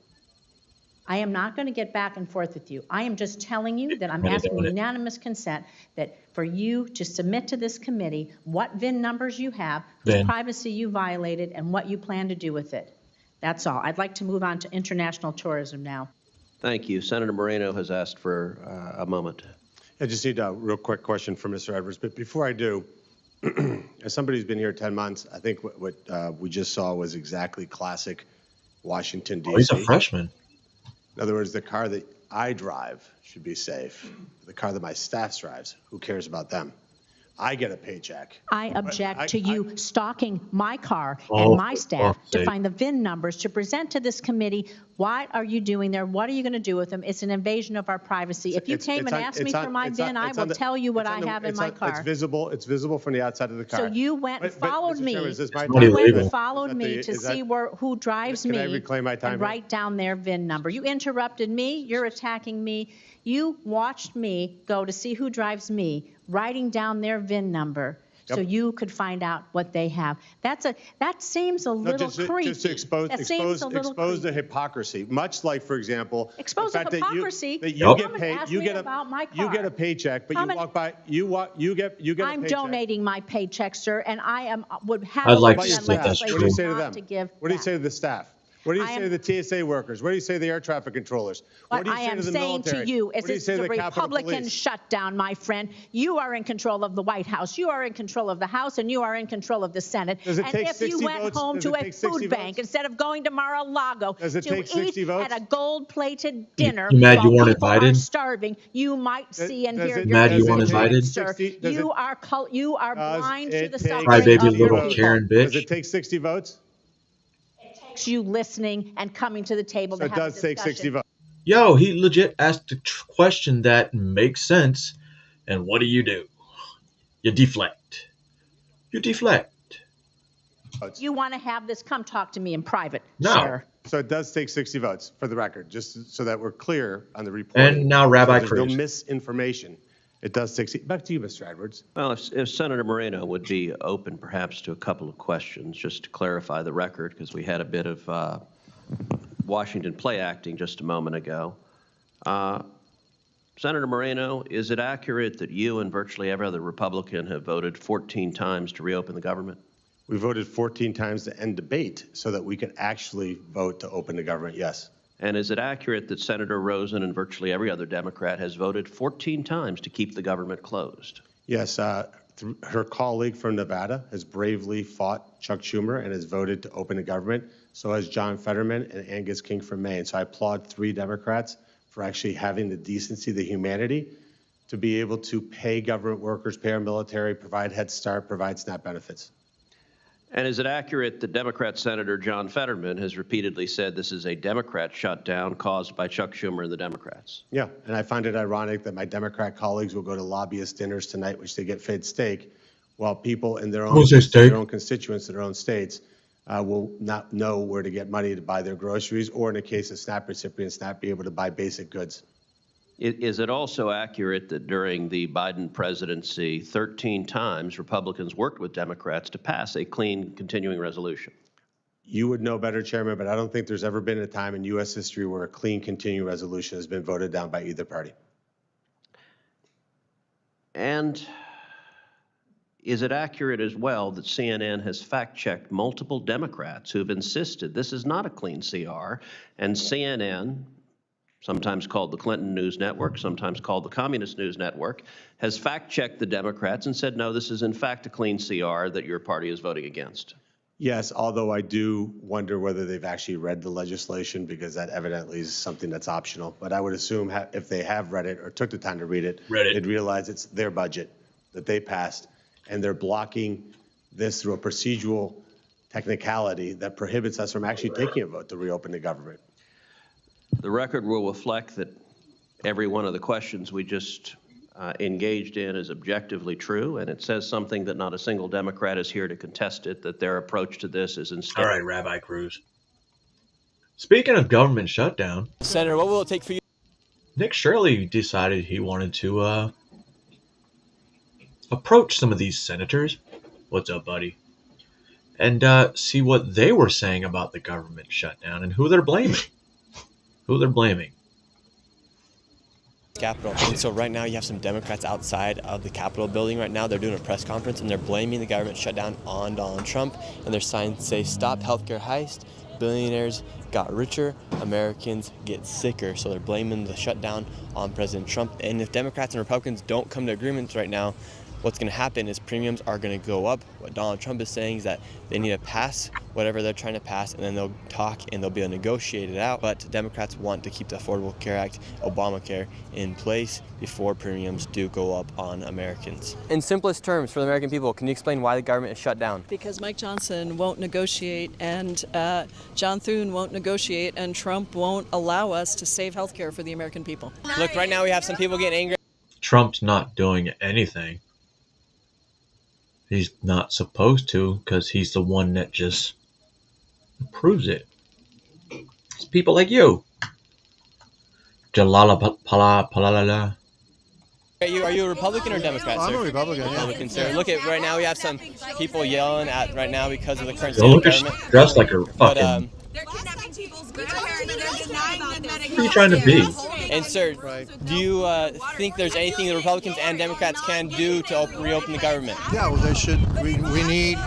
Speaker 17: I am not going to get back and forth with you. I am just telling you that I'm
Speaker 14: Right,
Speaker 17: asking
Speaker 14: own it.
Speaker 17: unanimous consent that for you to submit to this committee what VIN numbers you have, whose
Speaker 14: VIN.
Speaker 17: privacy you violated, and what you plan to do with it. That's all. I'd like to move on to international tourism now.
Speaker 16: Thank you. Senator Moreno has asked for a moment.
Speaker 14: I just need a real quick question for Mr. Edwards. But before I do, as somebody who's been here 10 months, I think what we just saw was exactly classic Washington, D.C.
Speaker 1: Oh, he's a freshman.
Speaker 14: In other words, the car that I drive should be safe. The car that my staff drives, who cares about them? I get a paycheck.
Speaker 17: I object to you stalking my car
Speaker 14: Oh,
Speaker 17: and my staff
Speaker 14: for
Speaker 17: to
Speaker 14: sake.
Speaker 17: find the VIN numbers to present to this committee What are you doing there? What are you going to do with them? It's an invasion of our privacy. If you came and asked me for my VIN, I will tell you what I have in my car.
Speaker 14: It's visible from the outside of the car.
Speaker 17: So you went and followed me.
Speaker 14: You
Speaker 17: went and followed me to see who drives me
Speaker 14: Can I reclaim my time
Speaker 17: and
Speaker 14: here?
Speaker 17: write down their VIN number. You interrupted me. You're attacking me. You watched me go to see who drives me, writing down their VIN number. So you could find out what they have. That seems a little creepy.
Speaker 14: Just to expose the hypocrisy. Much like, for example,
Speaker 17: expose the hypocrisy.
Speaker 14: That you get
Speaker 17: Come
Speaker 14: paid.
Speaker 17: and ask
Speaker 14: You
Speaker 17: me
Speaker 14: get
Speaker 17: about my
Speaker 14: you
Speaker 17: car.
Speaker 14: get a paycheck, but you walk by. You get a paycheck.
Speaker 17: I'm donating my paycheck, sir, and I would have
Speaker 1: I'd like
Speaker 17: to
Speaker 1: to say that's true.
Speaker 14: What do you say to them?
Speaker 17: to give
Speaker 14: What do you say to the staff? What do you say to the TSA workers? What do you say to the air traffic controllers?
Speaker 17: What
Speaker 14: do you
Speaker 17: I
Speaker 14: say
Speaker 17: am
Speaker 14: to the
Speaker 17: saying
Speaker 14: military?
Speaker 17: to you
Speaker 14: What
Speaker 17: is
Speaker 14: do you
Speaker 17: this
Speaker 14: say
Speaker 17: is
Speaker 14: to
Speaker 17: a
Speaker 14: the Capitol
Speaker 17: Republican
Speaker 14: Police?
Speaker 17: shutdown, my friend. You are in control of the White House. You are in control of the House, and you are in control of the Senate.
Speaker 14: Does it
Speaker 17: and
Speaker 14: take
Speaker 17: if you
Speaker 14: 60
Speaker 17: went
Speaker 14: votes?
Speaker 17: home
Speaker 14: Does
Speaker 17: to
Speaker 14: it
Speaker 17: a
Speaker 14: take 60
Speaker 17: food bank instead of going to Mar-a-Lago
Speaker 14: Does it
Speaker 17: to
Speaker 14: take 60
Speaker 17: eat
Speaker 14: votes?
Speaker 17: at a gold-plated dinner
Speaker 1: You mad you
Speaker 17: while
Speaker 1: weren't
Speaker 17: people are
Speaker 1: invited?
Speaker 17: starving, you might see and hear your
Speaker 1: Mad you weren't
Speaker 17: message,
Speaker 1: invited?
Speaker 17: sir. You are blind to the suffering
Speaker 1: Crybaby
Speaker 17: of your
Speaker 1: little
Speaker 17: people.
Speaker 1: Karen bitch.
Speaker 14: Does it take 60 votes?
Speaker 17: You listening and coming to the table
Speaker 14: So
Speaker 17: to
Speaker 14: it
Speaker 17: have a
Speaker 14: does take
Speaker 17: discussion.
Speaker 14: 60 votes.
Speaker 1: Yo, he legit asked a question that makes sense. And what do? You deflect. You deflect.
Speaker 17: You want to have this? Come talk to me in private,
Speaker 1: No.
Speaker 17: sir.
Speaker 14: So it does take 60 votes, for the record, just so that we're clear on the report.
Speaker 1: And now Rabbi
Speaker 14: there's no
Speaker 1: Cruz.
Speaker 14: misinformation. It does take. Back to you, Mr. Edwards.
Speaker 16: Well, if Senator Moreno would be open perhaps to a couple of questions, just to clarify the record, because we had a bit of Washington play acting just a moment ago. Senator Moreno, is it accurate that you and virtually every other Republican have voted 14 times to reopen the government?
Speaker 14: We voted 14 times to end debate so that we could actually vote to open the government, yes.
Speaker 16: And is it accurate that Senator Rosen and virtually every other Democrat has voted 14 times to keep the government closed?
Speaker 14: Yes, her colleague from Nevada has bravely fought Chuck Schumer and has voted to open the government. So has John Fetterman and Angus King from Maine. So I applaud 3 Democrats for actually having the decency, the humanity, to be able to pay government workers, pay our military, provide Head Start, provide SNAP benefits.
Speaker 16: And is it accurate that Democrat Senator John Fetterman has repeatedly said this is a Democrat shutdown caused by Chuck Schumer and the Democrats?
Speaker 14: Yeah, and I find it ironic that my Democrat colleagues will go to lobbyist dinners tonight, which they get fed steak, while people in their own constituents in their own states will not know where to get money to buy their groceries, or in the case of SNAP recipients, not be able to buy basic goods.
Speaker 16: Is it also accurate that during the Biden presidency, 13 times Republicans worked with Democrats to pass a clean continuing resolution?
Speaker 14: You would know better, Chairman, but I don't think there's ever been a time in U.S. history where a clean continuing resolution has been voted down by either party.
Speaker 16: And is it accurate as well that CNN has fact-checked multiple Democrats who have insisted this is not a clean CR, and CNN, sometimes called the Clinton News Network, sometimes called the Communist News Network, has fact-checked the Democrats and said, no, this is in fact a clean CR that your party is voting against?
Speaker 14: Yes, although I do wonder whether they've actually read the legislation, because that evidently is something that's optional. But I would assume if they have read it or took the time to read it, they'd realize it's their budget that they passed, and they're blocking this through a procedural technicality that prohibits us from actually taking a vote to reopen the government.
Speaker 16: The record will reflect that every one of the questions we just engaged in is objectively true, and it says something that not a single Democrat is here to contest it, that their approach to this is instead.
Speaker 1: All right, Rabbi Cruz. Speaking of government shutdown,
Speaker 18: Senator, what will it take for you?
Speaker 1: Nick Shirley decided he wanted to approach some of these senators. What's up, buddy? And see what they were saying about the government shutdown and who they're blaming.
Speaker 18: Capitol. And so right now you have some Democrats outside of the Capitol building right now. They're doing a press conference and they're blaming the government shutdown on Donald Trump. And their signs say, "Stop healthcare heist. Billionaires got richer. Americans get sicker." So they're blaming the shutdown on President Trump. And if Democrats and Republicans don't come to agreements right now, what's going to happen is premiums are going to go up. What Donald Trump is saying is that they need to pass whatever they're trying to pass, and then they'll talk and they'll be able to negotiate it out. But Democrats want to keep the Affordable Care Act, Obamacare, in place before premiums do go up on Americans. In simplest terms for the American people, can you explain why the government is shut down?
Speaker 19: Because Mike Johnson won't negotiate, and John Thune won't negotiate, and Trump won't allow us to save health care for the American people.
Speaker 18: Look, right now we have some people getting angry.
Speaker 1: Trump's not doing anything. He's not supposed to, because he's the one that just approves it. It's people like you. Jalalapalala.
Speaker 18: Are you a Republican or Democrat, sir?
Speaker 20: I'm a Republican, yeah.
Speaker 18: Republican, sir. Look at right now we have some people yelling at right now because of the current
Speaker 1: Yo,
Speaker 18: state of
Speaker 1: look at
Speaker 18: government.
Speaker 1: dressed like a fucking. What are you trying to be?
Speaker 18: And sir, do you think there's anything the Republicans and Democrats can do to reopen the government?
Speaker 20: Yeah, well, they should. We need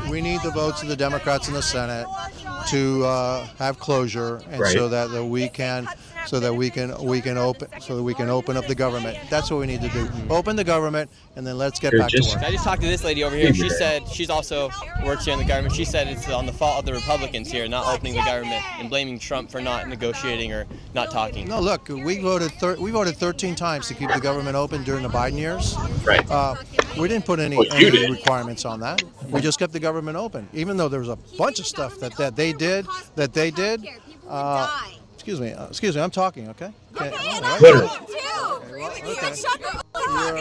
Speaker 20: the votes of the Democrats in the Senate to have closure, and
Speaker 1: Right.
Speaker 20: so that we can open up the government. That's what we need to do. Open the government, and then let's get back to work.
Speaker 18: I just talked to this lady over here. She said she's also works here in the government. She said it's on the fault of the Republicans here not opening the government and blaming Trump for not negotiating or not talking.
Speaker 20: No, look, we voted 13 times to keep the government open during the Biden years.
Speaker 1: Right.
Speaker 20: We didn't put any requirements on that. We just kept the government open, even though there was a bunch of stuff that they did. Excuse me, I'm talking, okay?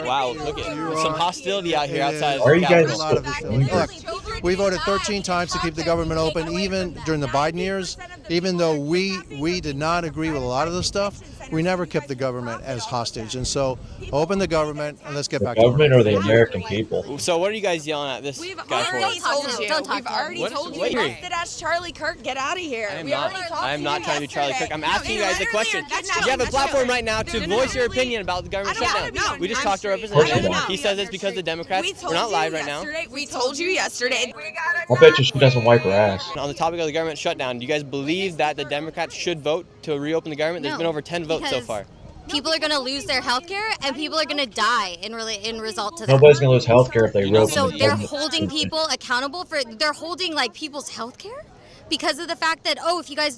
Speaker 18: Wow, look at some hostility out here outside of
Speaker 20: Are
Speaker 18: the
Speaker 20: you
Speaker 18: Capitol.
Speaker 20: guys Look, we voted 13 times to keep the government open, even during the Biden years. Even though we did not agree with a lot of the stuff, we never kept the government as hostage. And so, open the government and let's get back to work.
Speaker 1: Government or the American people?
Speaker 18: So what are you guys yelling at this guy for?
Speaker 10: We've already told you.
Speaker 18: What?
Speaker 10: Busted ass Charlie Kirk, get out of here.
Speaker 18: I am not trying to be Charlie Kirk. I'm asking you guys a question. You have a platform right now to voice your opinion about the government shutdown. We just talked to our representative. He says it's because the Democrats. We're not live right now.
Speaker 10: We told you yesterday.
Speaker 1: I'll bet you she doesn't wipe her ass.
Speaker 18: On the topic of the government shutdown, do you guys believe that the Democrats should vote to reopen the government? There's been over 10 votes so far.
Speaker 21: People are going to lose their health care, and people are going to die in result to that.
Speaker 1: Nobody's gonna lose health care if they reopen
Speaker 21: So
Speaker 1: the
Speaker 21: they're
Speaker 1: government.
Speaker 21: holding people accountable for. They're holding like people's health care because of the fact that if you guys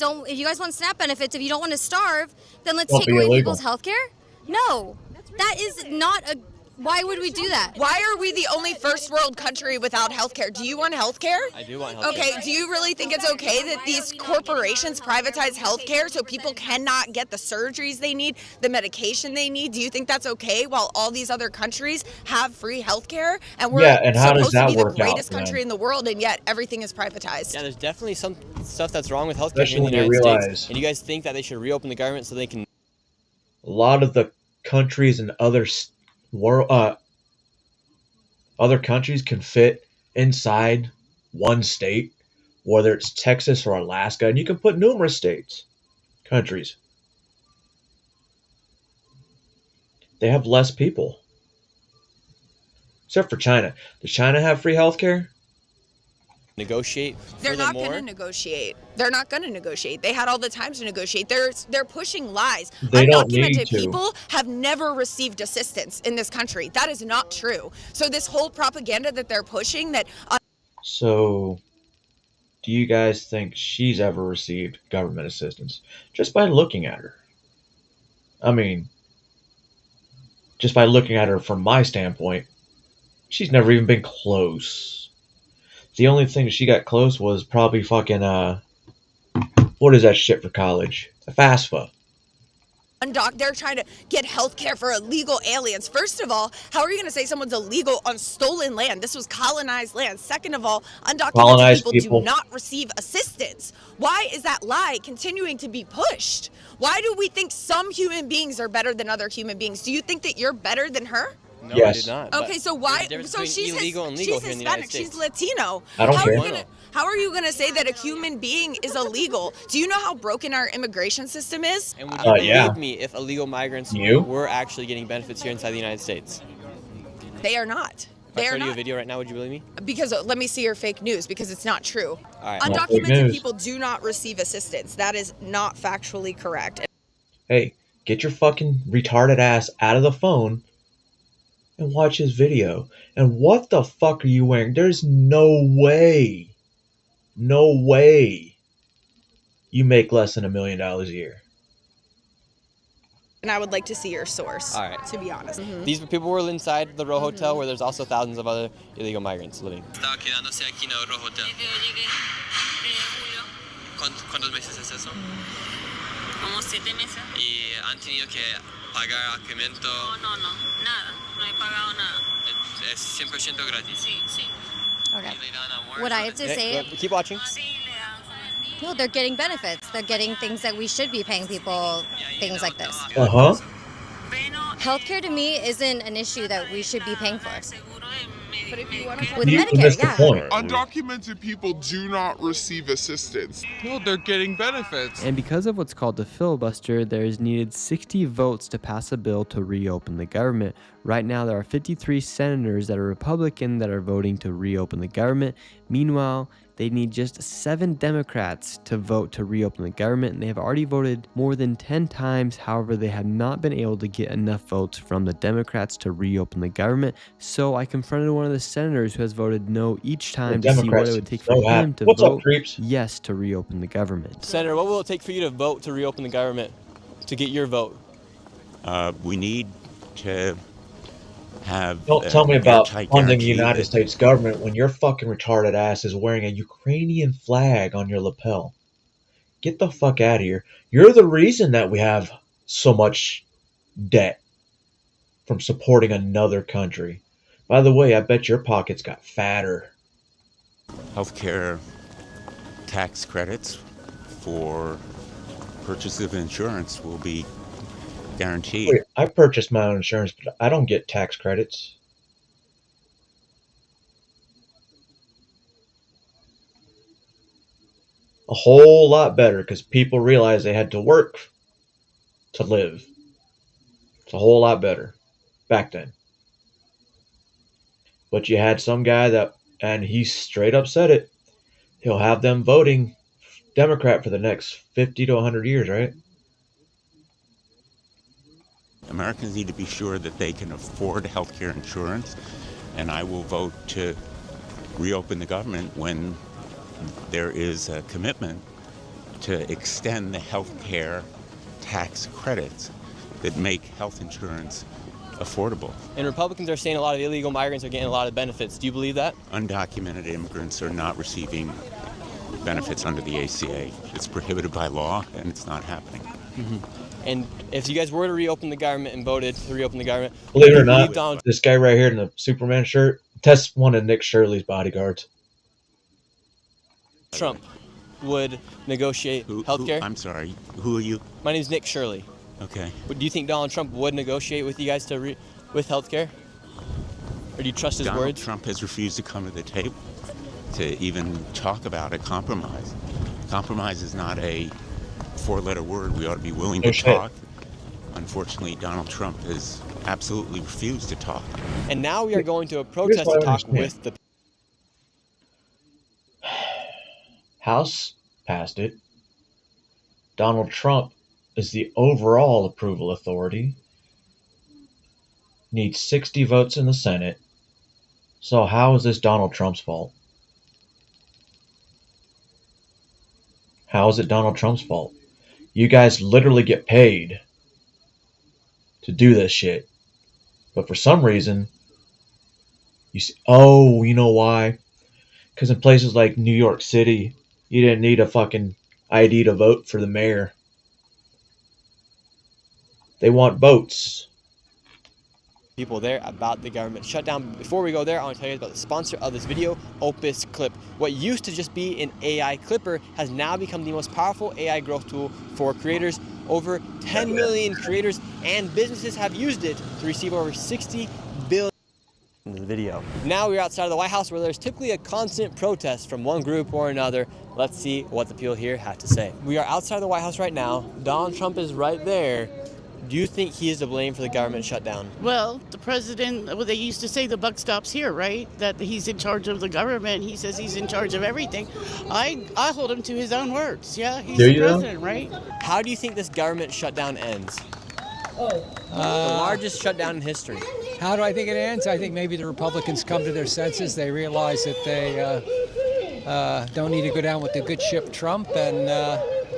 Speaker 21: want SNAP benefits, if you don't want to starve, then let's
Speaker 1: Won't
Speaker 21: take
Speaker 1: be
Speaker 21: away
Speaker 1: illegal.
Speaker 21: people's health care. No, that is not a. Why would we do that?
Speaker 10: Why are we the only first world country without health care? Do you want health care?
Speaker 18: I do want health care.
Speaker 10: Okay, do you really think it's okay that these corporations privatize health care so people cannot get the surgeries they need, the medication they need? Do you think that's okay while all these other countries have free health care? And we're
Speaker 1: and how does
Speaker 10: supposed to
Speaker 1: that
Speaker 10: be the
Speaker 1: work out,
Speaker 10: greatest
Speaker 1: man?
Speaker 10: country in the world, and yet everything is privatized.
Speaker 18: Yeah, there's definitely some stuff that's wrong with healthcare here in the
Speaker 1: Especially when you
Speaker 18: United States.
Speaker 1: realize-
Speaker 18: And you guys think that they should reopen the government so they can.
Speaker 1: A lot of the countries and other countries can fit inside one state, whether it's Texas or Alaska, and you can put numerous countries. They have less people. Except for China. Does China have free healthcare?
Speaker 18: Negotiate.
Speaker 10: They're not going
Speaker 18: Furthermore,
Speaker 10: to negotiate. They're not going to negotiate. They had all the time to negotiate. They're pushing lies.
Speaker 1: They don't need
Speaker 10: Undocumented
Speaker 1: to.
Speaker 10: people have never received assistance in this country. That is not true. So this whole propaganda that they're pushing that
Speaker 1: So, do you guys think she's ever received government assistance? Just by looking at her. I mean, just by looking at her from my standpoint, she's never even been close. The only thing she got close was probably fucking, what is that shit for college? A FAFSA.
Speaker 10: they're trying to get health care for illegal aliens. First of all, how are you going to say someone's illegal on stolen land? This was colonized land. Second of all, undocumented
Speaker 1: Colonized
Speaker 10: people
Speaker 1: people.
Speaker 10: do not receive assistance. Why is that lie continuing to be pushed? Why do we think some human beings are better than other human beings? Do you think that you're better than her?
Speaker 18: no,
Speaker 1: Yes.
Speaker 18: I did not. but
Speaker 10: Okay, so why?
Speaker 18: there's a difference
Speaker 10: So
Speaker 18: between
Speaker 10: she's
Speaker 18: illegal and legal
Speaker 10: she's
Speaker 18: here in the United
Speaker 10: Hispanic. She's
Speaker 18: States.
Speaker 10: Latino.
Speaker 1: I don't
Speaker 10: how
Speaker 1: care.
Speaker 10: Are you gonna, how are you going to say that a human being is illegal? Do you know how broken our immigration system is?
Speaker 18: And would you believe
Speaker 1: yeah.
Speaker 18: me if illegal migrants
Speaker 1: You?
Speaker 18: were actually getting benefits here inside the United States?
Speaker 10: They are not.
Speaker 18: If
Speaker 10: They
Speaker 18: I
Speaker 10: are
Speaker 18: showed you a
Speaker 10: not.
Speaker 18: video right now, would you believe me?
Speaker 10: Because let me see your fake news, because it's not true.
Speaker 18: All right.
Speaker 1: Not fake
Speaker 10: Undocumented
Speaker 1: news.
Speaker 10: people do not receive assistance. That is not factually correct.
Speaker 1: Hey, get your fucking retarded ass out of the phone and watch his video. And what the fuck are you wearing? There's no way No way you make less than $1 million a year.
Speaker 3: And I would like to see your source,
Speaker 18: All right.
Speaker 3: to be honest.
Speaker 18: These people were inside the Row Hotel, where there's also thousands of other illegal migrants living.
Speaker 22: Estaba quedándose aquí en el Row Hotel. ¿Cuántos meses es eso?
Speaker 23: Como 7 meses.
Speaker 22: ¿Y han tenido que pagar alojamiento?
Speaker 23: No, nada. No he pagado nada.
Speaker 22: Es 100% gratis.
Speaker 23: Sí, sí.
Speaker 21: Okay. What I have to say,
Speaker 18: Keep watching.
Speaker 21: well, they're getting benefits. They're getting things that we should be paying people, things like this.
Speaker 1: Uh-huh.
Speaker 21: Healthcare to me isn't an issue that we should be paying for.
Speaker 3: But if you want to
Speaker 21: With Medicare, yeah.
Speaker 24: Undocumented people do not receive assistance. No, they're getting benefits.
Speaker 18: And because of what's called the filibuster, there is needed 60 votes to pass a bill to reopen the government. Right now, there are 53 senators that are Republican that are voting to reopen the government. Meanwhile, they need just 7 Democrats to vote to reopen the government, and they have already voted more than 10 times. However, they have not been able to get enough votes from the Democrats to reopen the government. So I confronted one of the senators who has voted no each time to see what it would take for him to vote yes to reopen the government. Senator, what will it take for you to vote to reopen the government, to get your vote?
Speaker 25: We need to have.
Speaker 1: Don't tell me about funding the United States government when your fucking retarded ass is wearing a Ukrainian flag on your lapel. Get the fuck out of here. You're the reason that we have so much debt from supporting another country. By the way, I bet your pockets got fatter.
Speaker 25: Healthcare tax credits for purchase of insurance will be guaranteed.
Speaker 1: Wait, I purchased my own insurance, but I don't get tax credits. A whole lot better because people realized they had to work to live. It's a whole lot better back then. But you had some guy that, and he straight up said it, he'll have them voting Democrat for the next 50 to 100 years, right?
Speaker 25: Americans need to be sure that they can afford health care insurance, and I will vote to reopen the government when there is a commitment to extend the health care tax credits that make health insurance affordable.
Speaker 18: And Republicans are saying a lot of illegal migrants are getting a lot of benefits. Do you believe that?
Speaker 25: Undocumented immigrants are not receiving benefits under the ACA. It's prohibited by law, and it's not happening.
Speaker 18: And if you guys were to reopen the government and voted to reopen the government,
Speaker 1: believe it or not, this guy right here in the Superman shirt, that's one of Nick Shirley's bodyguards.
Speaker 18: Trump would negotiate health care?
Speaker 25: I'm sorry, who are you?
Speaker 18: My name is Nick Shirley.
Speaker 25: Okay.
Speaker 18: But do you think Donald Trump would negotiate with you guys with health care? Or do you trust his
Speaker 25: Donald
Speaker 18: words?
Speaker 25: Trump has refused to come to the table to even talk about a compromise. Compromise is not a 4-letter word. We ought to be willing to talk. Unfortunately, Donald Trump has absolutely refused to talk.
Speaker 18: And now we are going to a protest to talk with the
Speaker 1: House passed it. Donald Trump is the overall approval authority. Needs 60 votes in the Senate. So how is this Donald Trump's fault? How is it Donald Trump's fault? You guys literally get paid to do this shit. But for some reason, you see, oh, you know why? Because in places like New York City, you didn't need a fucking ID to vote for the mayor. They want votes.
Speaker 18: people there about the government shutdown. Before we go there, I want to tell you about the sponsor of this video, Opus Clip. What used to just be an AI clipper has now become the most powerful AI growth tool for creators. Over 10 million creators and businesses have used it to receive over $60 billion in the video. Now we're outside of the White House where there's typically a constant protest from one group or another. Let's see what the people here have to say. We are outside of the White House right now. Donald Trump is right there. Do you think he is to blame for the government shutdown?
Speaker 26: Well, the president, well, they used to say the buck stops here, right? That he's in charge of the government. He says he's in charge of everything. I hold him to his own words. Yeah, he's the president, right?
Speaker 18: How do you think this government shutdown ends? The largest shutdown in history.
Speaker 27: How do I think it ends? I think maybe the Republicans come to their senses. They realize that
Speaker 2: don't need to go down with the good ship Trump, and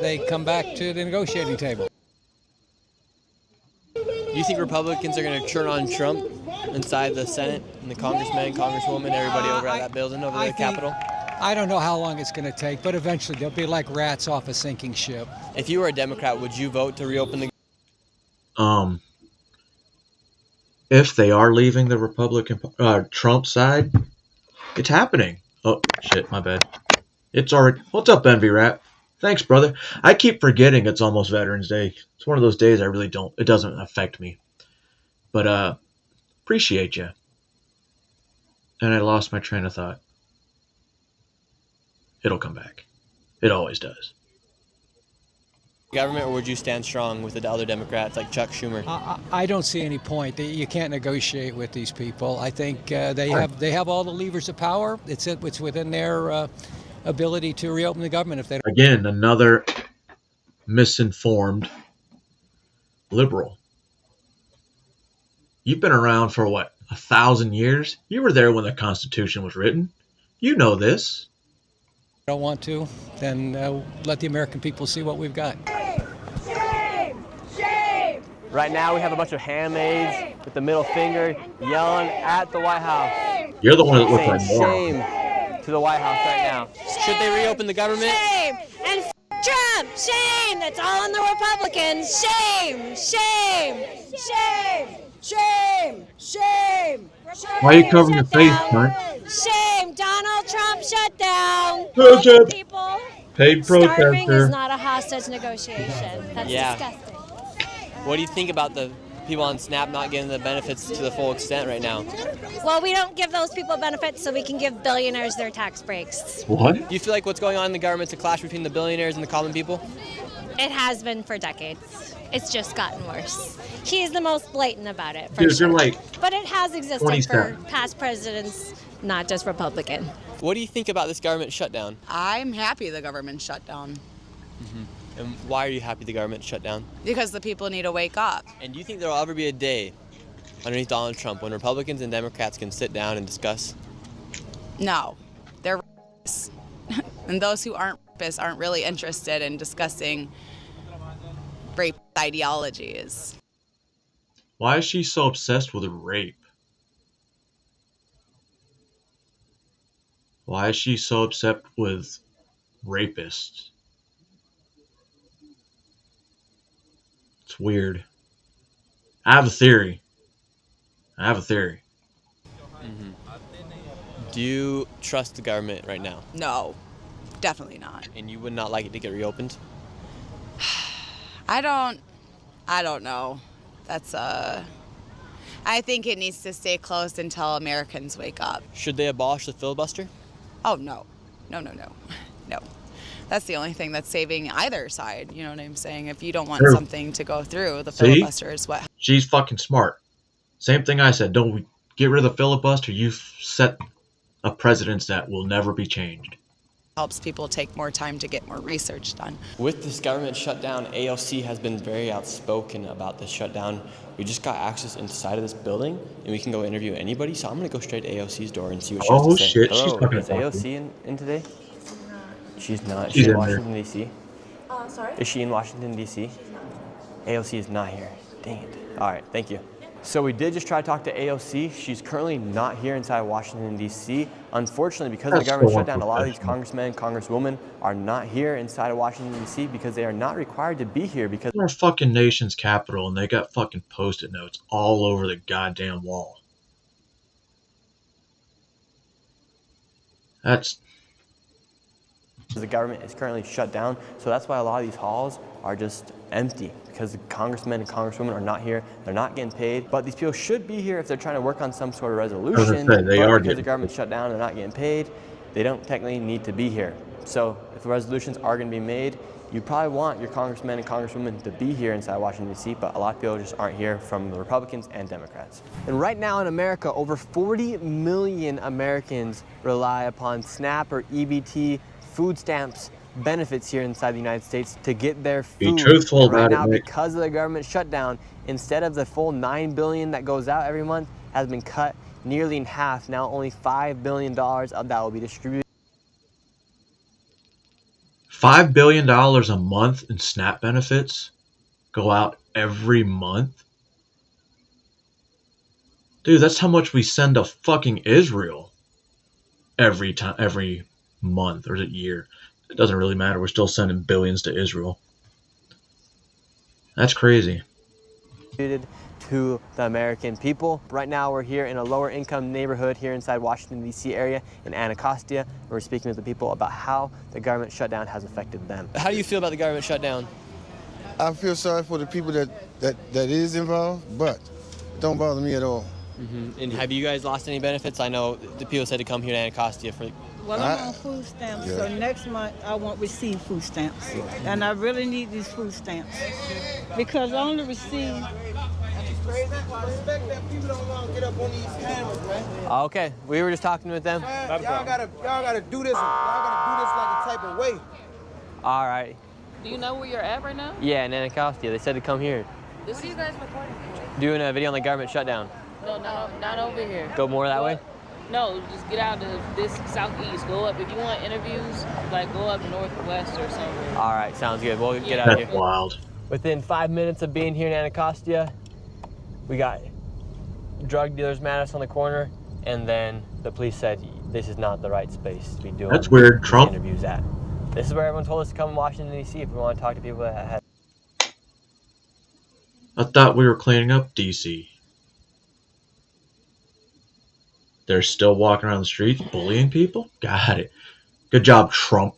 Speaker 2: they come back to the negotiating table.
Speaker 18: Do you think Republicans are going to turn on Trump inside the Senate and the congressmen, congresswomen, everybody over at that building over the Capitol?
Speaker 2: I don't know how long it's going to take, but eventually they'll be like rats off a sinking ship.
Speaker 18: If you were a Democrat, would you vote to reopen the...
Speaker 1: If they are leaving the Republican Trump side, it's happening. Oh shit, my bad. It's already. What's up, Envy Rat? Thanks, brother. I keep forgetting it's almost Veterans Day. It's one of those days I really don't. It doesn't affect me. But appreciate you. And I lost my train of thought. It'll come back. It always does.
Speaker 18: Government, or would you stand strong with the other Democrats like Chuck Schumer?
Speaker 2: I don't see any point. You can't negotiate with these people. I think they have all the levers of power. It's within their ability to reopen the government if they don't.
Speaker 1: Again, another misinformed liberal. You've been around for what, 1,000 years? You were there when the Constitution was written. You know this.
Speaker 2: Don't want to, then let the American people see what we've got.
Speaker 18: Shame! Shame! Right now we have a bunch of handmaids with the middle finger yelling at the White House.
Speaker 1: You're the one that looks like
Speaker 18: shame to the White House right now. Should they reopen the government?
Speaker 21: Shame! And Trump! Shame! That's all on the Republicans. Shame! Shame! Shame! Shame! Shame!
Speaker 1: Why are you covering your face, man?
Speaker 21: Shame! Donald Trump shut down.
Speaker 1: People. Paid protester.
Speaker 21: Starving is not a hostage negotiation. That's disgusting.
Speaker 18: What do you think about the people on SNAP not getting the benefits to the full extent right now?
Speaker 21: Well, we don't give those people benefits so we can give billionaires their tax breaks.
Speaker 1: What?
Speaker 18: Do you feel like what's going on in the government's a clash between the billionaires and the common people?
Speaker 21: It has been for decades. It's just gotten worse. He's the most blatant about it, for
Speaker 1: Dude,
Speaker 21: sure.
Speaker 1: you're like
Speaker 21: But it has existed for past presidents, not just Republican.
Speaker 18: What do you think about this government shutdown?
Speaker 4: I'm happy the government shut down.
Speaker 18: And why are you happy the government shut down?
Speaker 4: Because the people need to wake up.
Speaker 18: And do you think there will ever be a day underneath Donald Trump when Republicans and Democrats can sit down and discuss?
Speaker 4: No, they're rapists. And those who aren't rapists aren't really interested in discussing rape ideologies.
Speaker 1: Why is she so obsessed with rape? Why is she so upset with rapists? It's weird. I have a theory.
Speaker 18: Do you trust the government right now?
Speaker 4: No, definitely not.
Speaker 18: And you would not like it to get reopened?
Speaker 4: I don't know. I think it needs to stay closed until Americans wake up.
Speaker 18: Should they abolish the filibuster?
Speaker 4: Oh, no. No. That's the only thing that's saving either side. You know what I'm saying? If you don't want something to go through, the filibuster is what.
Speaker 1: She's fucking smart. Same thing I said. Don't we get rid of the filibuster? You've set a precedence that will never be changed.
Speaker 4: Helps people take more time to get more research done.
Speaker 18: With this government shutdown, AOC has been very outspoken about this shutdown. We just got access inside of this building, and we can go interview anybody. So I'm going to go straight to AOC's door and see what she has to say.
Speaker 1: Shit,
Speaker 18: Hello,
Speaker 1: she's fucking
Speaker 18: is AOC in today? She's not.
Speaker 1: She's
Speaker 18: She's in
Speaker 1: in
Speaker 18: Washington, D.C.
Speaker 21: Sorry?
Speaker 18: Is she in Washington, D.C.? AOC is not here. Dang it. All right, thank you. So we did just try to talk to AOC. She's currently not here inside Washington, D.C. Unfortunately, because of the government shutdown, a lot of these congressmen, congresswomen are not here inside of Washington, D.C. because they are not required to be here because
Speaker 1: Our fucking nation's capital, and they got fucking post-it notes all over the goddamn wall. That's...
Speaker 18: the government is currently shut down. So that's why a lot of these halls are just empty because the congressmen and congresswomen are not here. They're not getting paid. But these people should be here if they're trying to work on some sort of resolution.
Speaker 1: They are
Speaker 18: because the government's shut down, they're not getting paid. They don't technically need to be here. So if the resolutions are going to be made, you probably want your congressmen and congresswomen to be here inside Washington, D.C., but a lot of people just aren't here from the Republicans and Democrats. And right now in America, over 40 million Americans rely upon SNAP or EBT, food stamps, benefits here inside the United States to get their food.
Speaker 1: Be truthful
Speaker 18: right
Speaker 1: about
Speaker 18: now,
Speaker 1: it, Nick.
Speaker 18: because of the government shutdown, instead of the full $9 billion that goes out every month, has been cut nearly in half. Now only $5 billion of that will be distributed.
Speaker 1: $5 billion a month in SNAP benefits go out every month. Dude, that's how much we send to fucking Israel every month or year. It doesn't really matter. We're still sending billions to Israel. That's crazy.
Speaker 18: To the American people. Right now we're here in a lower income neighborhood here inside Washington, D.C. area in Anacostia. We're speaking with the people about how the government shutdown has affected them. How do you feel about the government shutdown?
Speaker 5: I feel sorry for the people that is involved, but don't bother me at all.
Speaker 18: And have you guys lost any benefits? I know the people said to come here to Anacostia for...
Speaker 8: Well, I'm on food stamps, so next month I won't receive food stamps. And I really need these food stamps because I only receive...
Speaker 18: Okay, we were just talking with them.
Speaker 5: Y'all gotta do this. Y'all gotta do this like a type of way.
Speaker 18: All right.
Speaker 9: Do you know where you're at right now?
Speaker 18: Yeah, in Anacostia. They said to come here.
Speaker 9: What are you guys recording?
Speaker 18: Doing a video on the government shutdown.
Speaker 9: No, not over here.
Speaker 18: Go more that way?
Speaker 9: No, just get out of this southeast. Go up. If you want interviews, like go up northwest or something.
Speaker 18: All right, sounds good. We'll get out of here.
Speaker 1: That's wild.
Speaker 18: Within 5 minutes of being here in Anacostia, we got drug dealers mad at us on the corner, and then the police said this is not the right space to be doing.
Speaker 1: That's weird. Trump
Speaker 18: interviews at. This is where everyone told us to come to Washington, D.C. if we want to talk to people that had.
Speaker 1: I thought we were cleaning up D.C. They're still walking around the streets bullying people? Got it. Good job, Trump.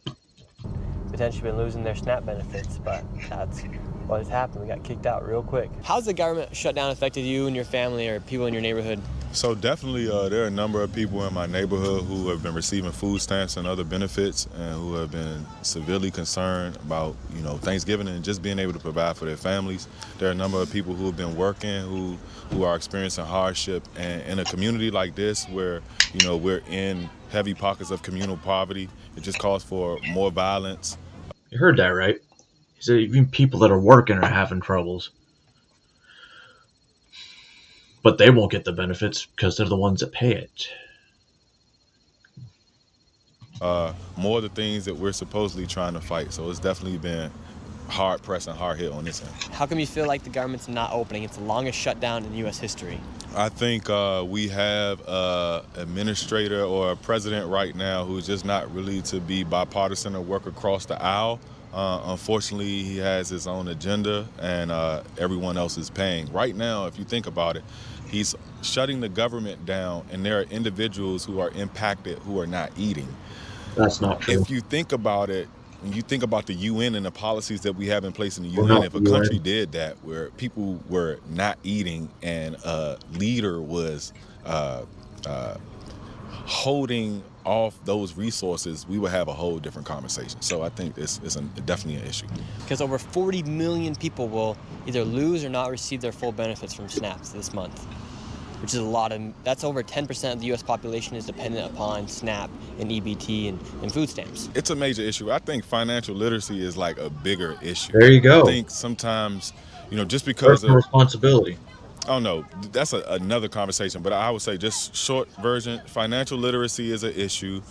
Speaker 18: Potentially been losing their SNAP benefits, but that's what has happened. We got kicked out real quick. How's the government shutdown affected you and your family or people in your neighborhood?
Speaker 11: So definitely there are a number of people in my neighborhood who have been receiving food stamps and other benefits and who have been severely concerned about, Thanksgiving and just being able to provide for their families. There are a number of people who have been working who are experiencing hardship, and in a community like this where, we're in heavy pockets of communal poverty, it just calls for more violence.
Speaker 1: You heard that, right? He said even people that are working are having troubles. But they won't get the benefits because they're the ones that pay it.
Speaker 11: More of the things that we're supposedly trying to fight. So it's definitely been hard pressed and hard hit on this end.
Speaker 18: How come you feel like the government's not opening? It's the longest shutdown in U.S. history.
Speaker 11: I think we have an administrator or a president right now who's just not really to be bipartisan or work across the aisle. Unfortunately, he has his own agenda, and everyone else is paying. Right now, if you think about it, he's shutting the government down, and there are individuals who are impacted who are not eating.
Speaker 1: That's not true.
Speaker 11: If you think about it, when you think about the UN and the policies that we have in place in the UN, if a country did that where people were not eating and a leader was holding off those resources, we would have a whole different conversation. So I think it's definitely an issue.
Speaker 18: Because over 40 million people will either lose or not receive their full benefits from SNAPs this month, which is a lot of, that's over 10% of the U.S. population is dependent upon SNAP and EBT and food stamps.
Speaker 11: It's a major issue. I think financial literacy is like a bigger issue.
Speaker 1: There you go.
Speaker 11: I think sometimes, just because
Speaker 1: of responsibility.
Speaker 11: Oh no, that's another conversation, but I would say just short version, financial literacy is an issue,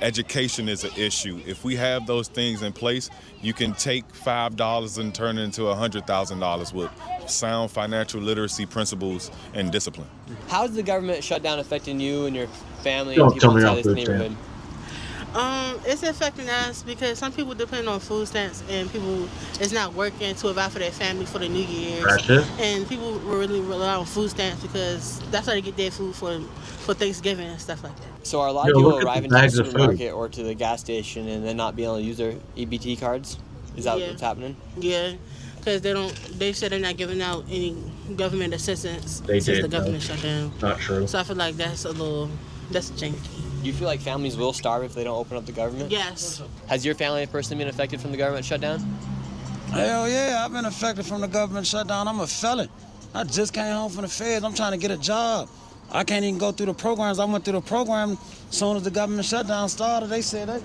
Speaker 11: education is an issue. If we have those things in place, you can take $5 and turn it into $100,000 with sound financial literacy principles and discipline.
Speaker 18: How's the government shutdown affecting you and your family
Speaker 1: Don't
Speaker 18: and people
Speaker 1: tell me
Speaker 18: inside this neighborhood?
Speaker 26: It's affecting us because some people depend on food stamps and people is not working to provide for their family for the New Year's. And people really rely on food stamps because that's how they get their food for Thanksgiving and stuff like that.
Speaker 18: So are a lot of people arriving to the supermarket or to the gas station and then not being able to use their EBT cards? Is that what's happening?
Speaker 26: Yeah, because they said they're not giving out any government assistance since the government shut down.
Speaker 1: Not true.
Speaker 26: So I feel like that's a change.
Speaker 18: Do you feel like families will starve if they don't open up the government?
Speaker 26: Yes.
Speaker 18: Has your family personally been affected from the government shutdown?
Speaker 12: Hell yeah, I've been affected from the government shutdown. I'm a felon. I just came home from the feds. I'm trying to get a job. I can't even go through the programs. I went through the program as soon as the government shutdown started. They said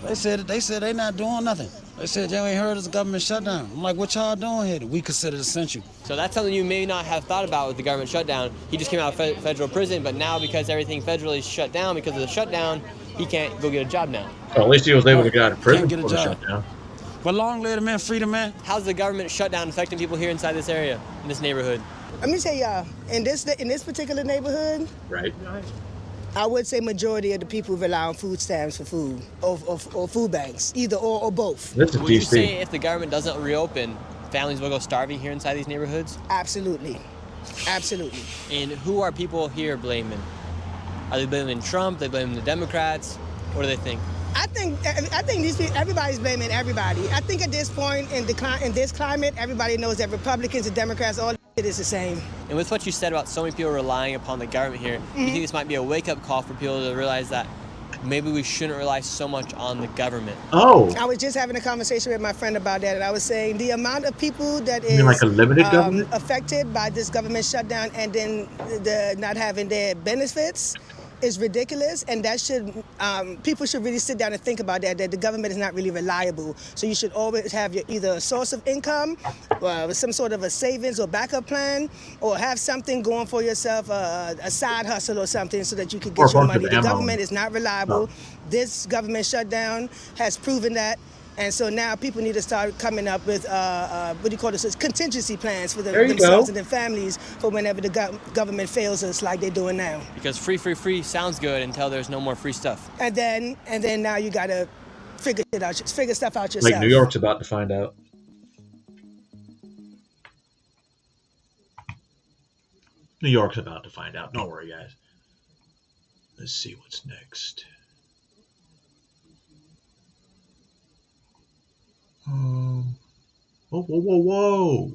Speaker 12: they're not doing nothing. They said, y'all ain't heard of the government shutdown. I'm like, what y'all doing here? We consider it essential.
Speaker 18: So that's something you may not have thought about with the government shutdown. He just came out of federal prison, but now because everything federally is shut down because of the shutdown, he can't go get a job now.
Speaker 1: Well, at least he was able to get out of prison
Speaker 12: Can't get a
Speaker 1: before the
Speaker 12: job.
Speaker 1: shutdown.
Speaker 12: But long live the man, freedom, man.
Speaker 18: How's the government shutdown affecting people here inside this area, in this neighborhood?
Speaker 6: Let me tell y'all, in this particular neighborhood,
Speaker 1: Right.
Speaker 6: I would say majority of the people rely on food stamps for food, or food banks, either or both.
Speaker 1: This is
Speaker 18: Would you
Speaker 1: DC.
Speaker 18: say if the government doesn't reopen, families will go starving here inside these neighborhoods?
Speaker 6: Absolutely. Absolutely.
Speaker 18: And who are people here blaming? Are they blaming Trump? Are they blaming the Democrats? What do they think?
Speaker 6: I think these people, everybody's blaming everybody. I think at this point in this climate, everybody knows that Republicans and Democrats, all it is the same.
Speaker 18: And with what you said about so many people relying upon the government here, do you think this might be a wake-up call for people to realize that maybe we shouldn't rely so much on the government?
Speaker 1: Oh.
Speaker 6: I was just having a conversation with my friend about that, and I was saying the amount of people that
Speaker 1: You mean like a limited government?
Speaker 6: affected by this government shutdown and then the not having their benefits is ridiculous, and that should people should really sit down and think about that the government is not really reliable. So you should always have either a source of income, some sort of a savings or backup plan, or have something going for yourself, a side hustle or something, so that you can
Speaker 1: Or a
Speaker 6: get your
Speaker 1: bunch of
Speaker 6: money. The
Speaker 1: ammo.
Speaker 6: government is not reliable.
Speaker 1: No.
Speaker 6: This government shutdown has proven that. And so now people need to start coming up with, contingency plans for
Speaker 1: There you
Speaker 6: themselves
Speaker 1: go.
Speaker 6: and their families for whenever the government fails us like they're doing now.
Speaker 18: Because free sounds good until there's no more free stuff.
Speaker 6: And then now you gotta figure stuff out yourself.
Speaker 1: Like New York's about to find out. New York's about to find out. Don't worry, guys. Let's see what's next. Whoa.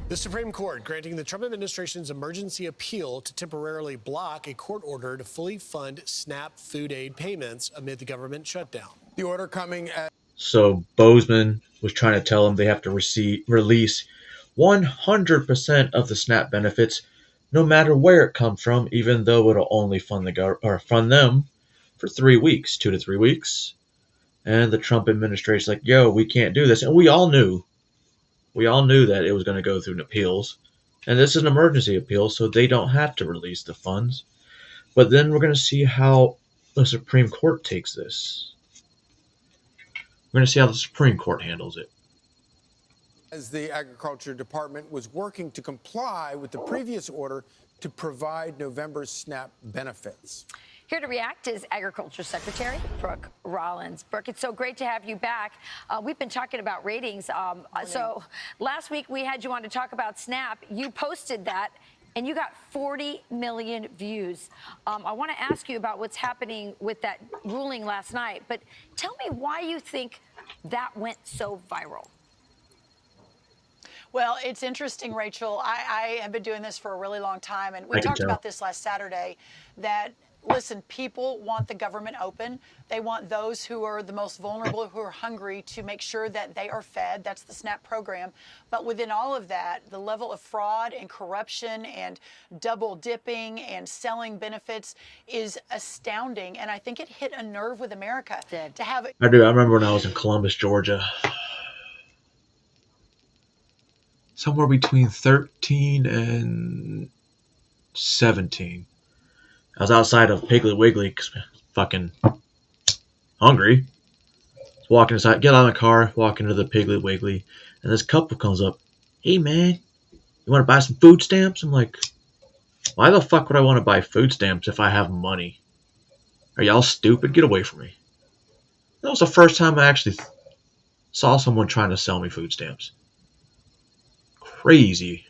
Speaker 7: The Supreme Court granting the Trump administration's emergency appeal to temporarily block a court order to fully fund SNAP food aid payments amid the government shutdown. The order coming as
Speaker 1: So Bozeman was trying to tell them they have to release 100% of the SNAP benefits, no matter where it comes from, even though it'll only fund them for 3 weeks, 2 to 3 weeks. And the Trump administration's like, yo, we can't do this. And we all knew that it was going to go through an appeals. And this is an emergency appeal, so they don't have to release the funds. But then we're going to see how the Supreme Court takes this. We're going to see how the Supreme Court handles it.
Speaker 13: As the Agriculture Department was working to comply with the previous order to provide November's SNAP benefits.
Speaker 14: Here to react is Agriculture Secretary Brooke Rollins. Brooke, it's so great to have you back. We've been talking about ratings. So last week we had you on to talk about SNAP. You posted that, and you got 40 million views. I want to ask you about what's happening with that ruling last night, but tell me why you think that went so viral.
Speaker 15: Well, it's interesting, Rachel. I have been doing this for a really long time, and we talked about this last Saturday, that, listen, people want the government open. They want those who are the most vulnerable, who are hungry, to make sure that they are fed. That's the SNAP program. But within all of that, the level of fraud and corruption and double dipping and selling benefits is astounding. And I think it hit a nerve with America to have it.
Speaker 1: I do. I remember when I was in Columbus, Georgia. Somewhere between 13 and 17. I was outside of Piggly Wiggly because I'm fucking hungry. Walking inside, get out of the car, walk into the Piggly Wiggly, and this couple comes up. Hey man, you want to buy some food stamps? I'm like, why the fuck would I want to buy food stamps if I have money? Are y'all stupid? Get away from me. That was the first time I actually saw someone trying to sell me food stamps. Crazy.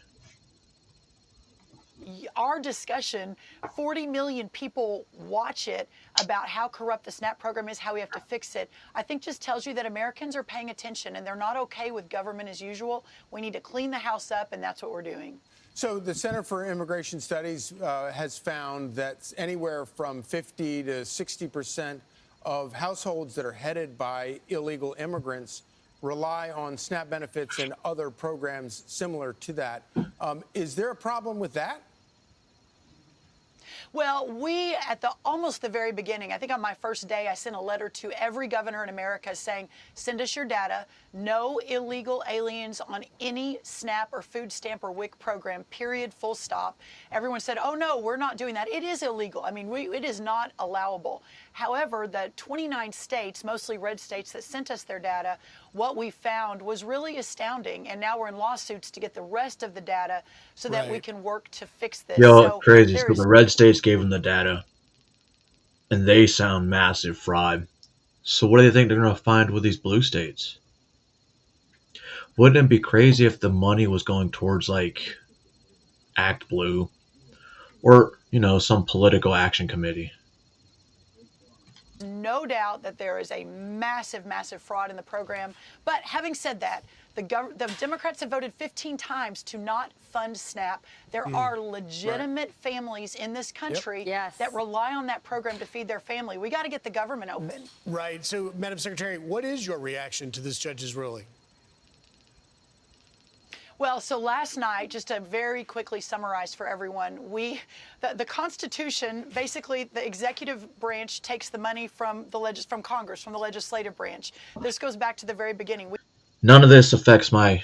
Speaker 15: Our discussion, 40 million people watch it, about how corrupt the SNAP program is, how we have to fix it. I think just tells you that Americans are paying attention and they're not okay with government as usual. We need to clean the house up, and that's what we're doing.
Speaker 13: So the Center for Immigration Studies has found that anywhere from 50 to 60% of households that are headed by illegal immigrants rely on SNAP benefits and other programs similar to that. Is there a problem with that?
Speaker 15: Well, we, at almost the very beginning, I think on my first day, I sent a letter to every governor in America saying, send us your data. No illegal aliens on any SNAP or food stamp or WIC program, period, full stop. Everyone said, oh, no, we're not doing that. It is illegal. I mean, it is not allowable. However, the 29 states, mostly red states, that sent us their data, what we found was really astounding. And now we're in lawsuits to get the rest of the data so that we can work to fix this.
Speaker 1: Yo,
Speaker 15: So
Speaker 1: crazy. So the red states gave them the data, and they sound massive fraud. So what do they think they're going to find with these blue states? Wouldn't it be crazy if the money was going towards, like, Act Blue or, you know, some political action committee?
Speaker 15: No doubt that there is a massive, massive fraud in the program. But having said that, the Democrats have voted 15 times to not fund SNAP. There are legitimate families in this country that rely on that program to feed their family. We got to get the government open.
Speaker 7: Right. So, Madam Secretary, what is your reaction to this judge's ruling?
Speaker 15: Well, so last night, just to very quickly summarize for everyone, the Constitution, basically the executive branch takes the money from Congress, from the legislative branch. This goes back to the very beginning.
Speaker 1: None of this affects my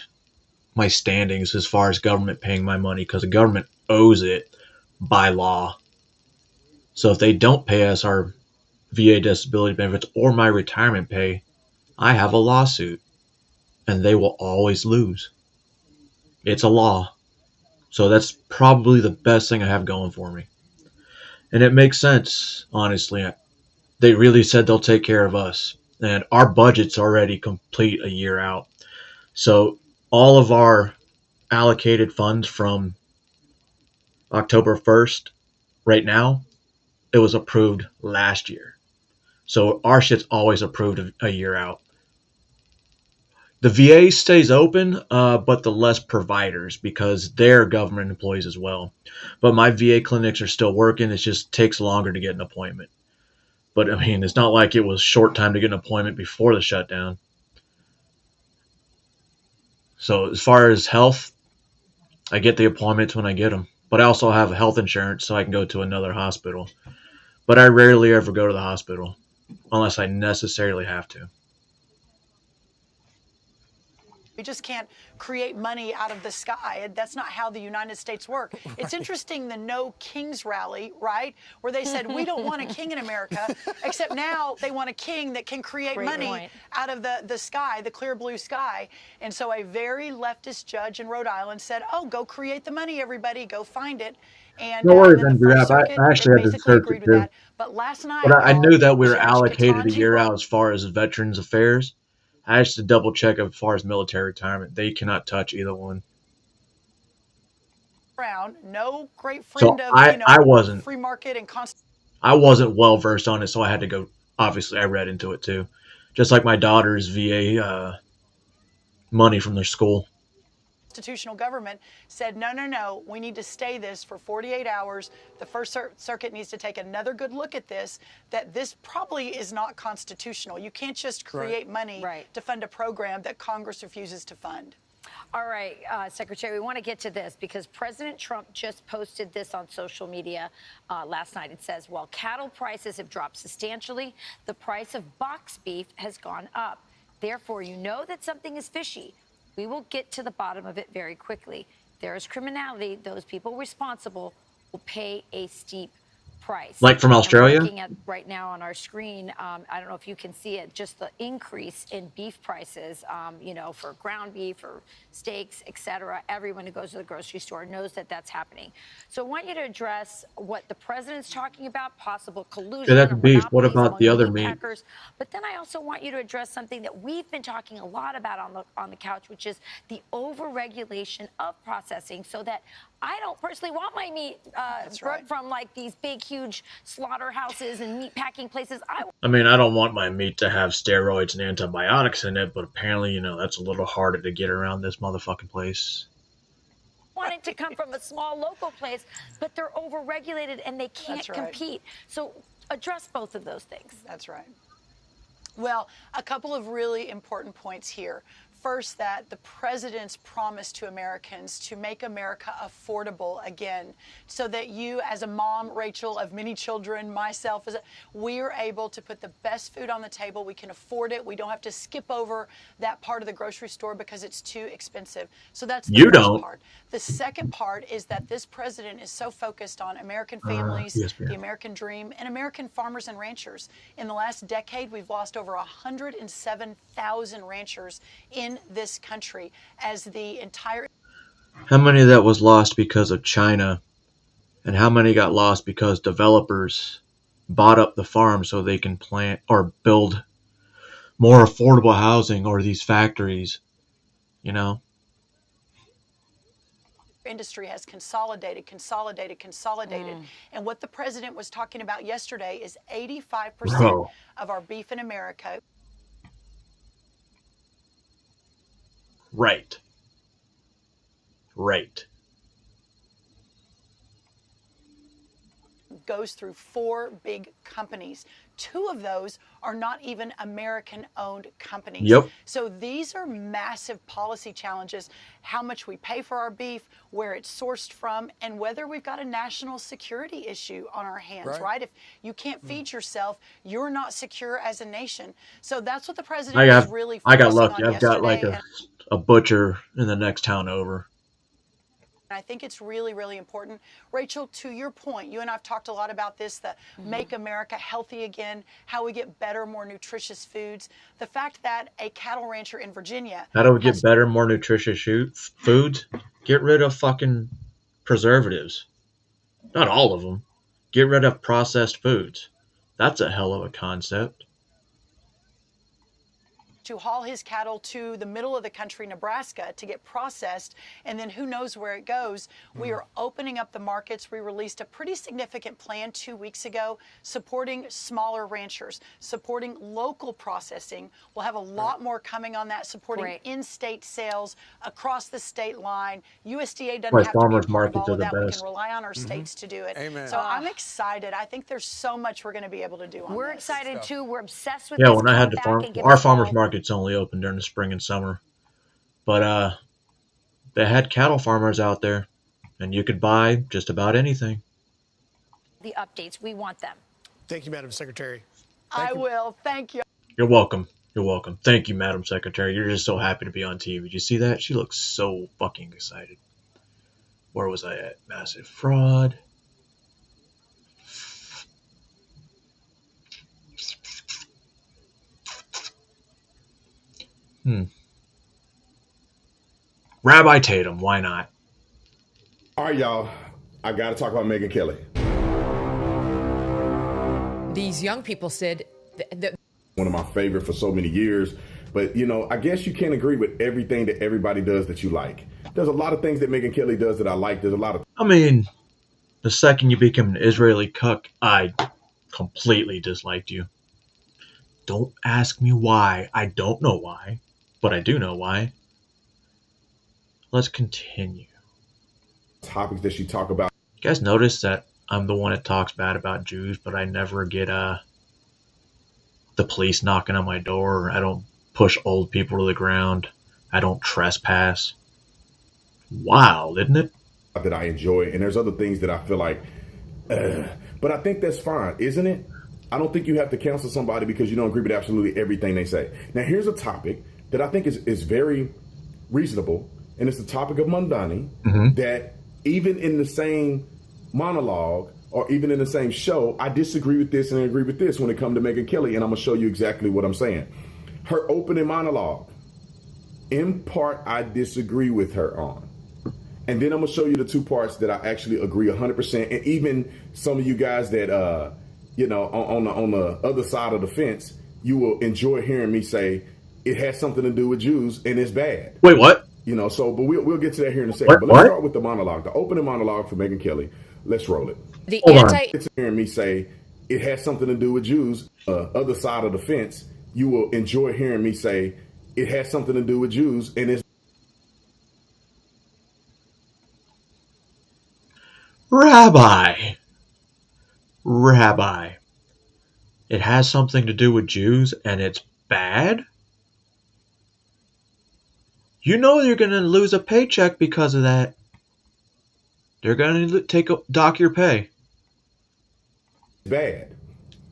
Speaker 1: standings as far as government paying my money, because the government owes it by law. So if they don't pay us our VA disability benefits or my retirement pay, I have a lawsuit, and they will always lose. It's a law. So that's probably the best thing I have going for me. And it makes sense, honestly. They really said they'll take care of us. And our budget's already complete a year out. So all of our allocated funds from October 1st, right now, it was approved last year. So our shit's always approved a year out. The VA stays open, but the less providers, because they're government employees as well. But my VA clinics are still working. It just takes longer to get an appointment. But, I mean, it's not like it was short time to get an appointment before the shutdown. So as far as health, I get the appointments when I get them. But I also have health insurance, so I can go to another hospital. But I rarely ever go to the hospital, unless I necessarily have to.
Speaker 15: We just can't create money out of the sky. That's not how the United States work. Right. It's interesting, the No Kings rally, right? Where they said, we don't want a king in America, except now they want a king that can create money out of the sky, the clear blue sky. And so a very leftist judge in Rhode Island said, oh, go create the money, everybody, go find it. And,
Speaker 1: no worries, Andrew. I actually had to search it too.
Speaker 15: But last night,
Speaker 1: but I knew that we were allocated a year out as far as Veterans Affairs. I had to double check as far as military retirement. They cannot touch either one.
Speaker 15: No great friend of
Speaker 1: I wasn't
Speaker 15: free market and
Speaker 1: I wasn't well versed on it, so I had to go. Obviously, I read into it too, just like my daughter's VA money from their school.
Speaker 15: Constitutional government said, no, we need to stay this for 48 hours. The First Circuit needs to take another good look at this, that this probably is not constitutional. You can't just create money to fund a program that Congress refuses to fund.
Speaker 14: All right, Secretary, we want to get to this because President Trump just posted this on social media last night. It says, while cattle prices have dropped substantially, the price of box beef has gone up. Therefore, you know that something is fishy. We will get to the bottom of it very quickly. There is criminality. Those people responsible will pay a steep price.
Speaker 1: Like from Australia?
Speaker 14: We're looking at right now on our screen, I don't know if you can see it, just the increase in beef prices, for ground beef or steaks, et cetera. Everyone who goes to the grocery store knows that that's happening. So I want you to address what the president's talking about, possible collusion.
Speaker 1: Yeah, that's beef. What about the other meat?
Speaker 14: Packers. But then I also want you to address something that we've been talking a lot about on the couch, which is the over-regulation of processing, so that I don't personally want my meat brought from like these big, huge slaughterhouses and meat packing places.
Speaker 1: I mean, I don't want my meat to have steroids and antibiotics in it, but apparently, that's a little harder to get around this motherfucking place.
Speaker 14: Want it to come from a small local place, but they're over-regulated and they can't compete. So address both of those things.
Speaker 15: That's right. Well, a couple of really important points here. first that the president's promise to Americans to make America affordable again, so that you, as a mom, Rachel, of many children, myself, we are able to put the best food on the table. We can afford it. We don't have to skip over that part of the grocery store because it's too expensive. So that's the first part. The second part is that this president is so focused on American families, the American dream, and American farmers and ranchers. In the last decade, we've lost over 107,000 ranchers in this country as the entire...
Speaker 1: How many of that was lost because of China? And how many got lost because developers bought up the farm so they can plant or build more affordable housing or these factories, you know?
Speaker 15: Industry has consolidated. And what the president was talking about yesterday is 85% of our beef in America.
Speaker 1: Right.
Speaker 15: Goes through 4 big companies. 2 of those are not even American-owned companies.
Speaker 1: Yep.
Speaker 15: So these are massive policy challenges. How much we pay for our beef, where it's sourced from, and whether we've got a national security issue on our hands, right? If you can't feed yourself, you're not secure as a nation. So that's what the president is really focusing on yesterday.
Speaker 1: I've got like a butcher in the next town over.
Speaker 15: I think it's really, really important. Rachel, to your point, you and I have talked a lot about this, the Make America Healthy Again, how we get better, more nutritious foods. The fact that a cattle rancher in Virginia...
Speaker 1: How do we get better, more nutritious foods? Get rid of fucking preservatives. Not all of them. Get rid of processed foods. That's a hell of a concept.
Speaker 15: To haul his cattle to the middle of the country, Nebraska, to get processed, and then who knows where it goes. We are opening up the markets. We released a pretty significant plan 2 weeks ago, supporting smaller ranchers, supporting local processing. We'll have a lot more coming on that, supporting in-state sales across the state line. USDA doesn't have to be a part of all of that. We can rely on our states to do it.
Speaker 13: Amen.
Speaker 15: So I'm excited. I think there's so much we're going to be able to do on
Speaker 14: We're
Speaker 15: this.
Speaker 14: excited too. We're obsessed with
Speaker 1: Yeah,
Speaker 14: this.
Speaker 1: when I had to farm, our farmers market's only open during the spring and summer, but they had cattle farmers out there, and you could buy just about anything.
Speaker 14: The updates, we want them.
Speaker 7: Thank you, Madam Secretary.
Speaker 15: I will. Thank you.
Speaker 1: You're welcome. You're welcome. Thank you, Madam Secretary. You're just so happy to be on TV. Did you see that? She looks so fucking excited. Where was I at? Massive fraud. Rabbi Tatum, why not?
Speaker 10: All right, y'all. I got to talk about Megyn Kelly.
Speaker 16: These young people said that
Speaker 10: one of my favorite for so many years. But, you know, I guess you can't agree with everything that everybody does that you like. There's a lot of things that Megyn Kelly does that I like. There's a lot of...
Speaker 1: I mean, the second you become an Israeli cuck, I completely disliked you. Don't ask me why. I don't know why, but I do know why. Let's continue.
Speaker 10: Topics that she talk about.
Speaker 1: You guys notice that I'm the one that talks bad about Jews, but I never get the police knocking on my door. I don't push old people to the ground. I don't trespass. Wow, isn't it?
Speaker 10: That I enjoy, and there's other things that I feel like, but I think that's fine, isn't it? I don't think you have to cancel somebody because you don't agree with absolutely everything they say. Now, here's a topic that I think is very reasonable, and it's the topic of Mondani, that even in the same monologue or even in the same show, I disagree with this and I agree with this when it comes to Megyn Kelly, and I'm going to show you exactly what I'm saying. Her opening monologue, in part, I disagree with her on. And then I'm going to show you the 2 parts that I actually agree 100%. And even some of you guys that, you know, on the other side of the fence, you will enjoy hearing me say it has something to do with Jews and it's bad.
Speaker 1: Wait, what?
Speaker 10: You know, so, but we'll get to that here in a second. But let's start with the monologue, the opening monologue for Megyn Kelly. Let's roll it.
Speaker 16: the
Speaker 10: Hearing me say it has something to do with Jews, other side of the fence, you will enjoy hearing me say it has something to do with Jews and it's
Speaker 1: Rabbi, it has something to do with Jews and it's bad? You know you're going to lose a paycheck because of that. They're going to dock your pay.
Speaker 10: Bad.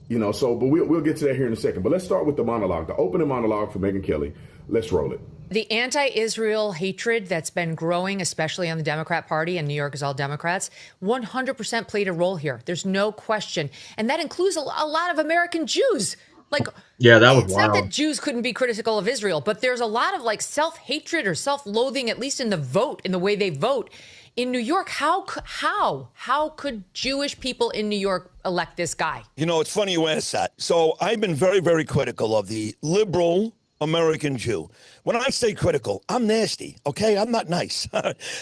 Speaker 10: You know, so, but we'll get to that here in a second. But let's start with the monologue, the opening monologue for Megyn Kelly. Let's roll it.
Speaker 16: The anti-Israel hatred that's been growing, especially on the Democrat Party, and New York is all Democrats, 100% played a role here. There's no question. And that includes a lot of American Jews. Like,
Speaker 1: yeah, that was
Speaker 16: it's
Speaker 1: wild.
Speaker 16: Not that Jews couldn't be critical of Israel, but there's a lot of like self-hatred or self-loathing, at least in the vote, in the way they vote. In New York, how could Jewish people in New York elect this guy?
Speaker 3: You know, it's funny you ask that. So I've been very, very critical of the liberal American Jew. When I say critical, I'm nasty, okay? I'm not nice.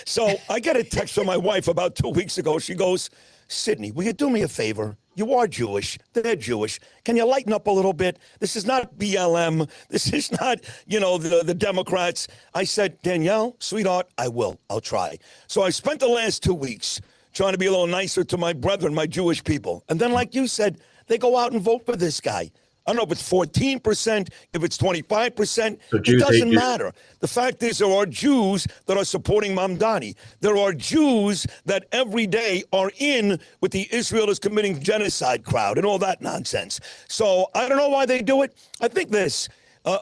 Speaker 3: So I got a text from my wife about 2 weeks ago. She goes, Sydney, will you do me a favor? You are Jewish. They're Jewish. Can you lighten up a little bit? This is not BLM. This is not, the Democrats. I said, Danielle, sweetheart, I will. I'll try. So I spent the last 2 weeks trying to be a little nicer to my brethren, my Jewish people. And then, like you said, they go out and vote for this guy. I don't know if it's 14%, if it's 25%, it doesn't matter. The fact is there are Jews that are supporting Mamdani. There are Jews that every day are in with the Israel is committing genocide crowd and all that nonsense. So I don't know why they do it. I think this.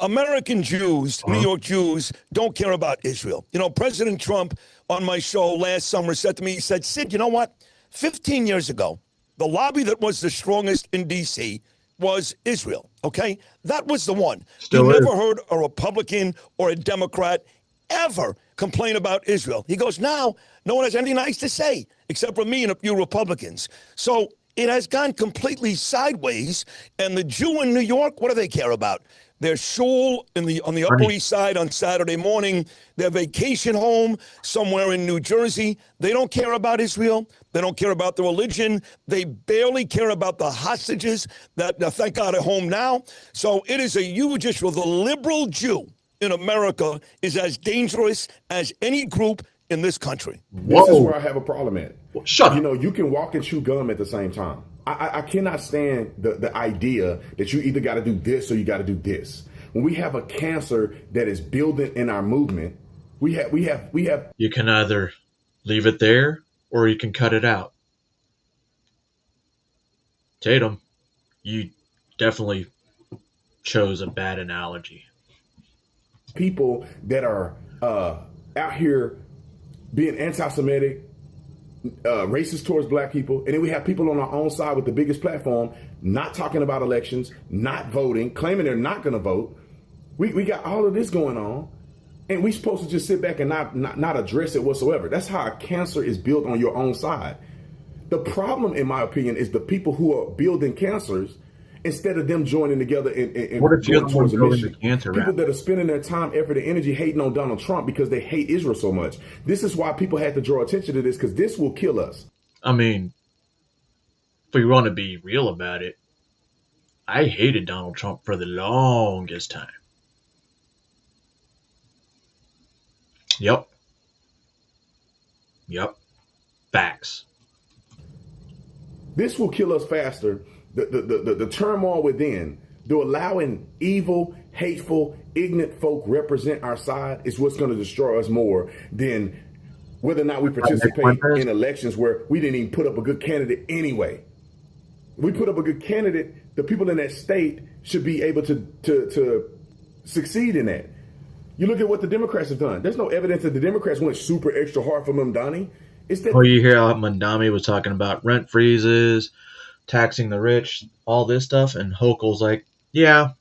Speaker 3: American Jews, New York Jews, don't care about Israel. You know, President Trump on my show last summer said to me, he said, Sid, you know what? 15 years ago, the lobby that was the strongest in D.C. was Israel, okay? That was the one. You never heard a Republican or a Democrat ever complain about Israel. He goes, now, no one has anything nice to say except for me and a few Republicans. So it has gone completely sideways. And the Jew in New York, what do they care about? Their shul on the Upper East Side on Saturday morning, their vacation home somewhere in New Jersey. They don't care about Israel. They don't care about the religion. They barely care about the hostages that, thank God, are home now. So it is a huge issue. The liberal Jew in America is as dangerous as any group in this country.
Speaker 10: This is where I have a problem at.
Speaker 1: Shut up.
Speaker 10: You know, you can walk and chew gum at the same time. I cannot stand the idea that you either got to do this or you got to do this. When we have a cancer that is building in our movement, we have.
Speaker 1: You can either leave it there or you can cut it out. Tatum, you definitely chose a bad analogy.
Speaker 10: People that are out here being anti-Semitic, racist towards black people, and then we have people on our own side with the biggest platform not talking about elections, not voting, claiming they're not going to vote. We got all of this going on, and we're supposed to just sit back and not address it whatsoever. That's how a cancer is built on your own side. The problem, in my opinion, is the people who are building cancers instead of them joining together and going towards a mission. People that are spending their time, effort, and energy hating on Donald Trump because they hate Israel so much. This is why people had to draw attention to this, because this will kill us.
Speaker 1: I mean, if we want to be real about it, I hated Donald Trump for the longest time. Yep. Facts.
Speaker 10: This will kill us faster. The turmoil within, they're allowing evil, hateful, ignorant folk represent our side is what's going to destroy us more than whether or not we participate in elections where we didn't even put up a good candidate anyway. We put up a good candidate, the people in that state should be able to succeed in that. You look at what the Democrats have done. There's no evidence that the Democrats went super extra hard for Mamdani. It's that
Speaker 1: you hear how Mamdani was talking about rent freezes, taxing the rich, all this stuff, and Hochul's like, yeah,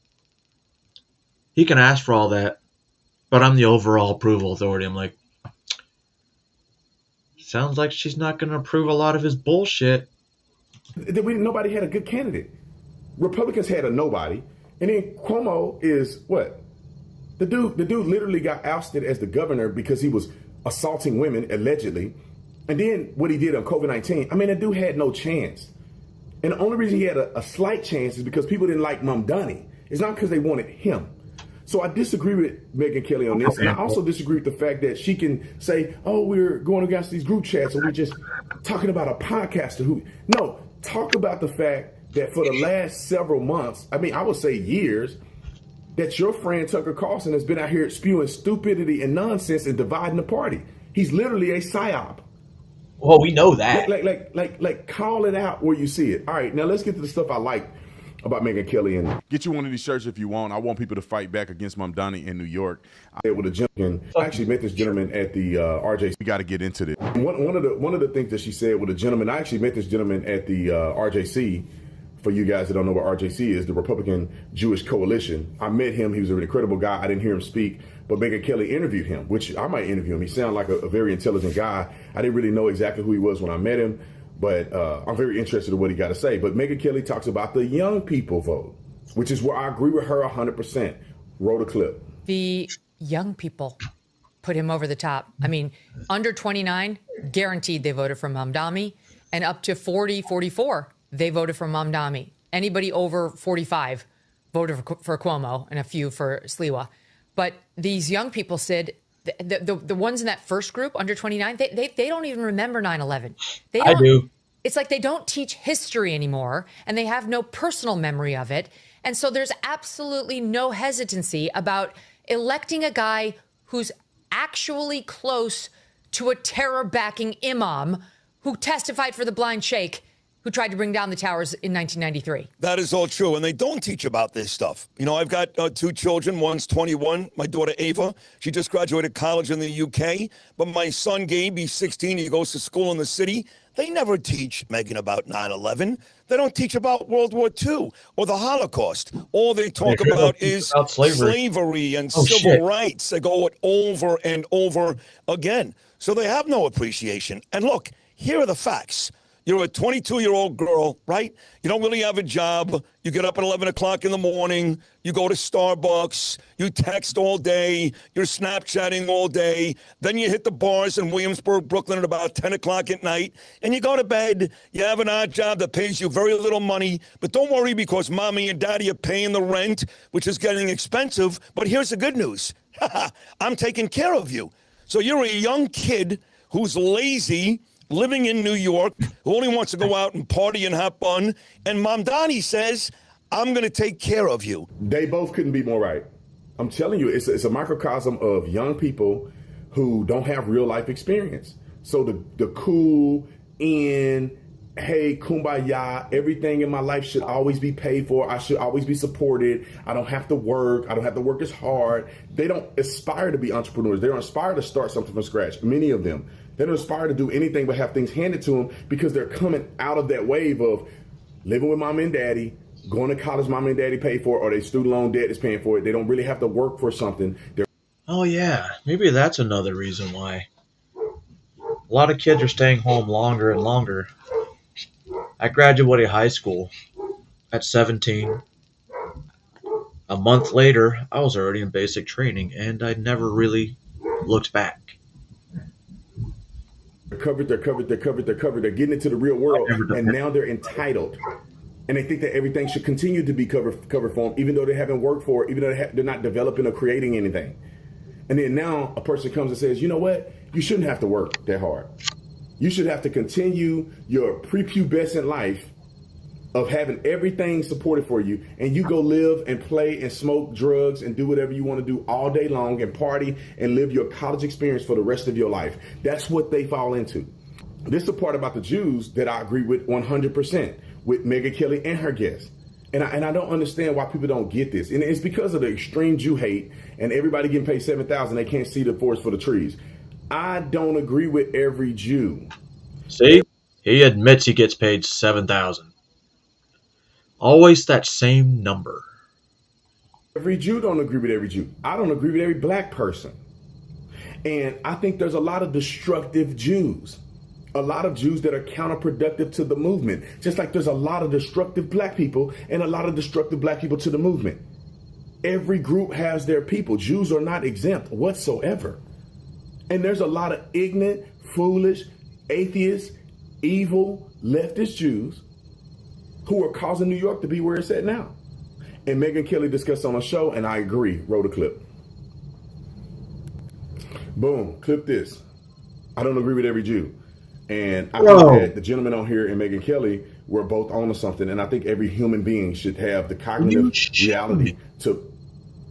Speaker 1: he can ask for all that, but I'm the overall approval authority. I'm like, sounds like she's not going to approve a lot of his bullshit.
Speaker 10: Nobody had a good candidate. Republicans had a nobody, and then Cuomo is what? The dude literally got ousted as the governor because he was assaulting women, allegedly. And then what he did on COVID-19, I mean, the dude had no chance. And the only reason he had a slight chance is because people didn't like Mamdani. It's not because they wanted him. So I disagree with Megyn Kelly on this. And I also disagree with the fact that she can say, oh, we're going against these group chats and we're just talking about a podcaster who... No, talk about the fact that for the last several months, I mean, I would say years, that your friend Tucker Carlson has been out here spewing stupidity and nonsense and dividing the party. He's literally a psyop.
Speaker 1: Well, we know that.
Speaker 10: Like, call it out where you see it. All right, now let's get to the stuff I like about Megyn Kelly. And
Speaker 17: get you one of these shirts if you want. I want people to fight back against Mamdani in New York.
Speaker 10: With a gentleman, I actually met this gentleman at the RJC.
Speaker 17: We got to get into this.
Speaker 10: One of the things that she said with a gentleman, I actually met this gentleman at the RJC. For you guys that don't know what RJC is, the Republican Jewish Coalition. I met him. He was an incredible guy. I didn't hear him speak, but Megyn Kelly interviewed him, which I might interview him. He sounded like a very intelligent guy. I didn't really know exactly who he was when I met him, but I'm very interested in what he got to say. But Megyn Kelly talks about the young people vote, which is where I agree with her 100%. Roll the clip.
Speaker 16: The young people put him over the top. I mean, under 29, guaranteed they voted for Mamdani, and up to 40, 44. They voted for Mamdani. Anybody over 45 voted for Cuomo and a few for Sliwa. But these young people said, the ones in that first group, under 29, they don't even remember 9/11.
Speaker 1: I do.
Speaker 16: It's like they don't teach history anymore, and they have no personal memory of it. And so there's absolutely no hesitancy about electing a guy who's actually close to a terror-backing imam who testified for the blind sheikh who tried to bring down the towers in 1993.
Speaker 3: That is all true, and they don't teach about this stuff. You know, I've got 2 children. One's 21, my daughter Ava. She just graduated college in the UK. But my son Gabe, he's 16. He goes to school in the city. They never teach, Megyn, about 9/11. They don't teach about World War II or the Holocaust. All they talk about is slavery and civil rights. They go it over and over again. So they have no appreciation. And look, here are the facts. You're a 22-year-old girl, right? You don't really have a job. You get up at 11 o'clock in the morning. You go to Starbucks. You text all day. You're Snapchatting all day. Then you hit the bars in Williamsburg, Brooklyn at about 10 o'clock at night. And you go to bed. You have an odd job that pays you very little money. But don't worry, because mommy and daddy are paying the rent, which is getting expensive. But here's the good news. I'm taking care of you. So you're a young kid who's lazy, living in New York, who only wants to go out and party and have fun. And Mamdani says, I'm going to take care of you.
Speaker 10: They both couldn't be more right. I'm telling you, it's a microcosm of young people who don't have real life experience. So the cool in, hey, kumbaya, everything in my life should always be paid for. I should always be supported. I don't have to work. I don't have to work as hard. They don't aspire to be entrepreneurs. They don't aspire to start something from scratch, many of them. They don't aspire to do anything but have things handed to them because they're coming out of that wave of living with mom and daddy, going to college mom and daddy pay for it, or their student loan debt is paying for it. They don't really have to work for something.
Speaker 1: Oh, yeah. Maybe that's another reason why. A lot of kids are staying home longer and longer. I graduated high school at 17. A month later, I was already in basic training, and I never really looked back.
Speaker 10: They're covered. They're getting into the real world, and now they're entitled. And they think that everything should continue to be covered for them, even though they haven't worked for it, even though they're not developing or creating anything. And then now a person comes and says, you know what? You shouldn't have to work that hard. You should have to continue your prepubescent life of having everything supported for you, and you go live and play and smoke drugs and do whatever you want to do all day long and party and live your college experience for the rest of your life. That's what they fall into. This is the part about the Jews that I agree with 100% with Megyn Kelly and her guests. And I don't understand why people don't get this. And it's because of the extreme Jew hate and everybody getting paid $7,000, they can't see the forest for the trees. I don't agree with every Jew.
Speaker 1: See? He admits he gets paid $7,000. Always that same number.
Speaker 10: Every Jew don't agree with every Jew. I don't agree with every black person. And I think there's a lot of destructive Jews. A lot of Jews that are counterproductive to the movement. Just like there's a lot of destructive black people and a lot of destructive black people to the movement. Every group has their people. Jews are not exempt whatsoever. And there's a lot of ignorant, foolish, atheist, evil, leftist Jews who are causing New York to be where it's at now. And Megyn Kelly discussed on a show, and I agree. Roll the clip. Boom, clip this. I don't agree with every Jew. And I think that the gentleman on here and Megyn Kelly were both on to something. And I think every human being should have the cognitive reality to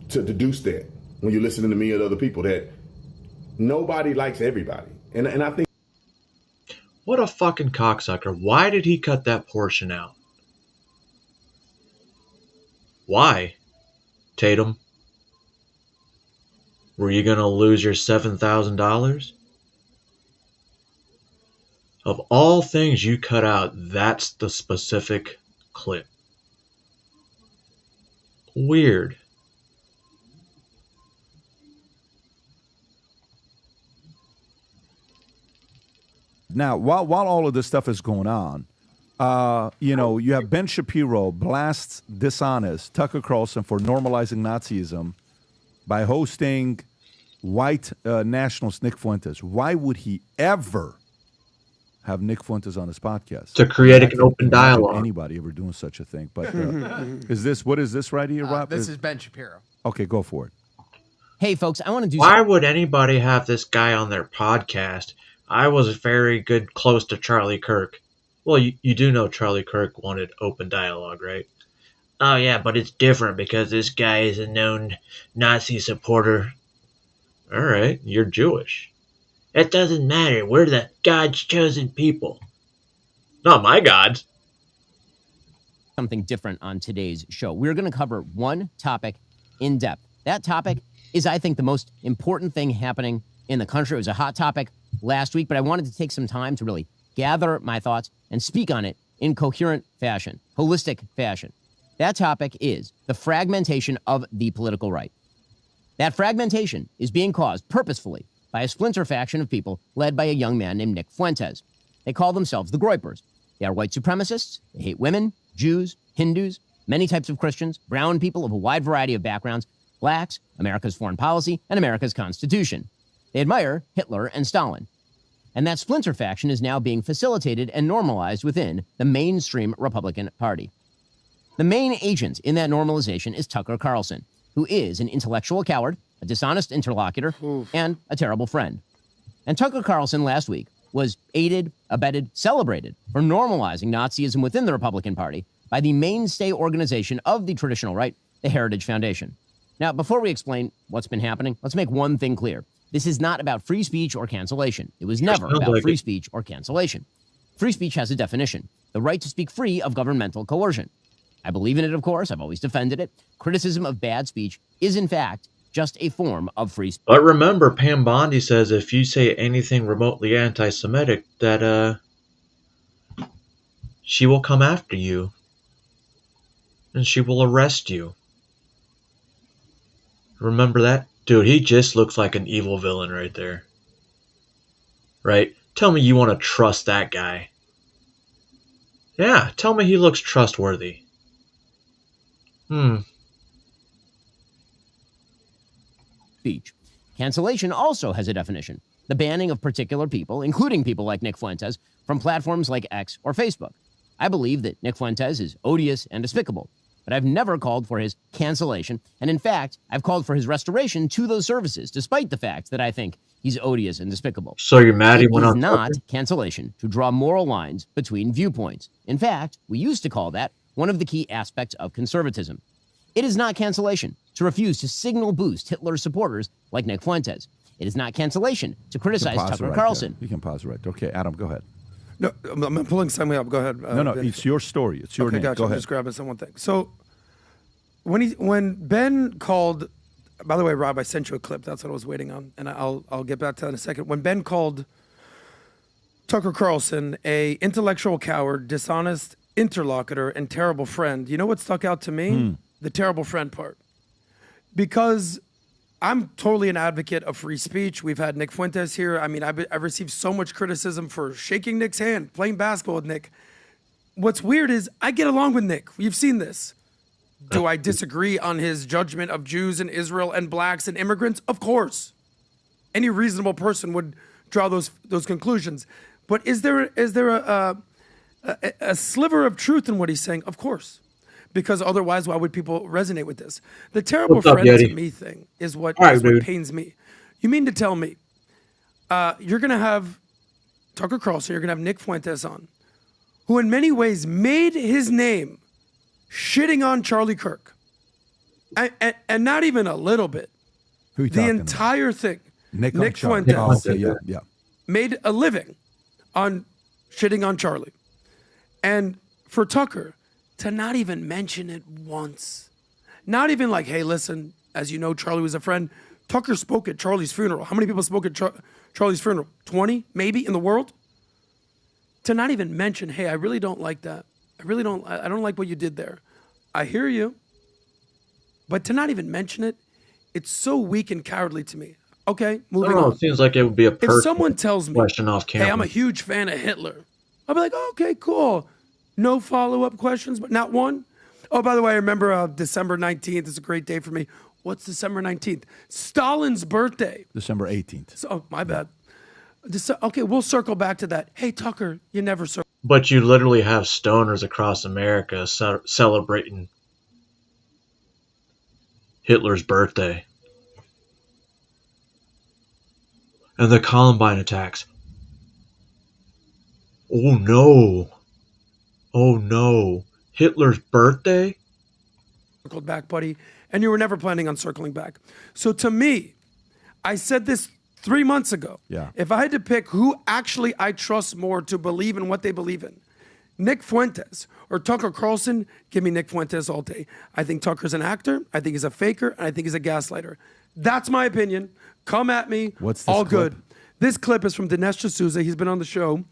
Speaker 10: to deduce that when you're listening to me and other people, that nobody likes everybody. And I think.
Speaker 1: What a fucking cocksucker. Why did he cut that portion out? Why, Tatum? Were you going to lose your $7,000? Of all things you cut out, that's the specific clip. Weird.
Speaker 19: Now, while all of this stuff is going on, you have Ben Shapiro blasts dishonest Tucker Carlson for normalizing Nazism by hosting white nationalist Nick Fuentes. Why would he ever have Nick Fuentes on his podcast?
Speaker 1: To create an open dialogue.
Speaker 19: Anybody ever doing such a thing? But what is this right here, Rob?
Speaker 20: This is Ben Shapiro.
Speaker 19: Okay, go for it.
Speaker 22: Hey, folks, I want to do.
Speaker 1: Why would anybody have this guy on their podcast? I was very close to Charlie Kirk. Well, you do know Charlie Kirk wanted open dialogue, right? Oh, yeah, but it's different because this guy is a known Nazi supporter. All right, you're Jewish. It doesn't matter. We're the God's chosen people. Not my gods.
Speaker 22: Something different on today's show. We're going to cover one topic in depth. That topic is, I think, the most important thing happening in the country. It was a hot topic last week, but I wanted to take some time to really gather my thoughts and speak on it in coherent fashion, holistic fashion. That topic is the fragmentation of the political right. That fragmentation is being caused purposefully by a splinter faction of people led by a young man named Nick Fuentes. They call themselves the Groypers. They are white supremacists. They hate women, Jews, Hindus, many types of Christians, brown people of a wide variety of backgrounds, blacks, America's foreign policy, and America's Constitution. They admire Hitler and Stalin. And that splinter faction is now being facilitated and normalized within the mainstream Republican Party. The main agent in that normalization is Tucker Carlson, who is an intellectual coward, a dishonest interlocutor, and a terrible friend. And Tucker Carlson last week was aided, abetted, celebrated for normalizing Nazism within the Republican Party by the mainstay organization of the traditional right, the Heritage Foundation. Now, before we explain what's been happening, let's make one thing clear. This is not about free speech or cancellation. It was never about free speech or cancellation. Free speech has a definition, the right to speak free of governmental coercion. I believe in it, of course. I've always defended it. Criticism of bad speech is, in fact, just a form of free speech.
Speaker 1: But remember, Pam Bondi says if you say anything remotely anti-Semitic, that she will come after you. And she will arrest you. Remember that? Dude, he just looks like an evil villain right there. Right? Tell me you want to trust that guy. Yeah, tell me he looks trustworthy.
Speaker 22: Speech. Cancellation also has a definition. The banning of particular people, including people like Nick Fuentes, from platforms like X or Facebook. I believe that Nick Fuentes is odious and despicable, but I've never called for his cancellation, and in fact, I've called for his restoration to those services, despite the fact that I think he's odious and despicable.
Speaker 1: So you're mad he went on
Speaker 22: not cancellation to draw moral lines between viewpoints. In fact, we used to call that one of the key aspects of conservatism. It is not cancellation to refuse to signal boost Hitler's supporters like Nick Fuentes. It is not cancellation to criticize Tucker Carlson.
Speaker 19: You can pause it right there. Okay, Adam, go ahead.
Speaker 23: No, I'm pulling something up. Go ahead.
Speaker 19: No, it's your story. It's your name.
Speaker 23: Gotcha.
Speaker 19: Go ahead.
Speaker 23: I'm just grabbing someone thing. So when Ben called, by the way, Rob, I sent you a clip. That's what I was waiting on, and I'll get back to that in a second. When Ben called Tucker Carlson a intellectual coward, dishonest interlocutor, and terrible friend, you know what stuck out to me? The terrible friend part. Because I'm totally an advocate of free speech. We've had Nick Fuentes here. I mean, I've received so much criticism for shaking Nick's hand, playing basketball with Nick. What's weird is I get along with Nick. You've seen this. Do I disagree on his judgment of Jews and Israel and blacks and immigrants? Of course. Any reasonable person would draw those conclusions. But is there a sliver of truth in what he's saying? Of course. Because otherwise, why would people resonate with this? The terrible friend to me thing is what pains me. You mean to tell me you're going to have Tucker Carlson, you're going to have Nick Fuentes on, who in many ways made his name shitting on Charlie Kirk, And not even a little bit.
Speaker 19: Who you
Speaker 23: The
Speaker 19: talking
Speaker 23: entire thing.
Speaker 19: Nick
Speaker 23: Fuentes
Speaker 19: Oh, okay, yeah.
Speaker 23: made a living on shitting on Charlie. And for Tucker to not even mention it once, not even like, hey, listen, as you know, Charlie was a friend. Tucker spoke at Charlie's funeral. How many people spoke at Charlie's funeral? 20, maybe, in the world? To not even mention, hey, I really don't like that. I don't like what you did there. I hear you. But to not even mention it, it's so weak and cowardly to me. Okay, moving on.
Speaker 1: It seems like it would be a
Speaker 23: If
Speaker 1: perfect
Speaker 23: someone tells me,
Speaker 1: question off camera.
Speaker 23: hey, I'm a huge fan of Hitler, I'll be like, oh, okay, cool. No follow-up questions, but not one. Oh, by the way, I remember December 19th is a great day for me. What's December 19th? Stalin's birthday.
Speaker 19: December 18th.
Speaker 23: So, oh, my bad. Okay, we'll circle back to that. Hey, Tucker, you never circle.
Speaker 1: But you literally have stoners across America celebrating Hitler's birthday. And the Columbine attacks. Oh no. Oh no. Hitler's birthday?
Speaker 23: Circled back, buddy, and you were never planning on circling back. So to me, I said this 3 months ago.
Speaker 19: Yeah.
Speaker 23: If I had to pick who actually I trust more to believe in what they believe in, Nick Fuentes or Tucker Carlson, give me Nick Fuentes all day. I think Tucker's an actor. I think he's a faker. And I think he's a gaslighter. That's my opinion. Come at me.
Speaker 19: What's this
Speaker 23: all
Speaker 19: clip?
Speaker 23: good. This clip is from Dinesh D'Souza. He's been on the show.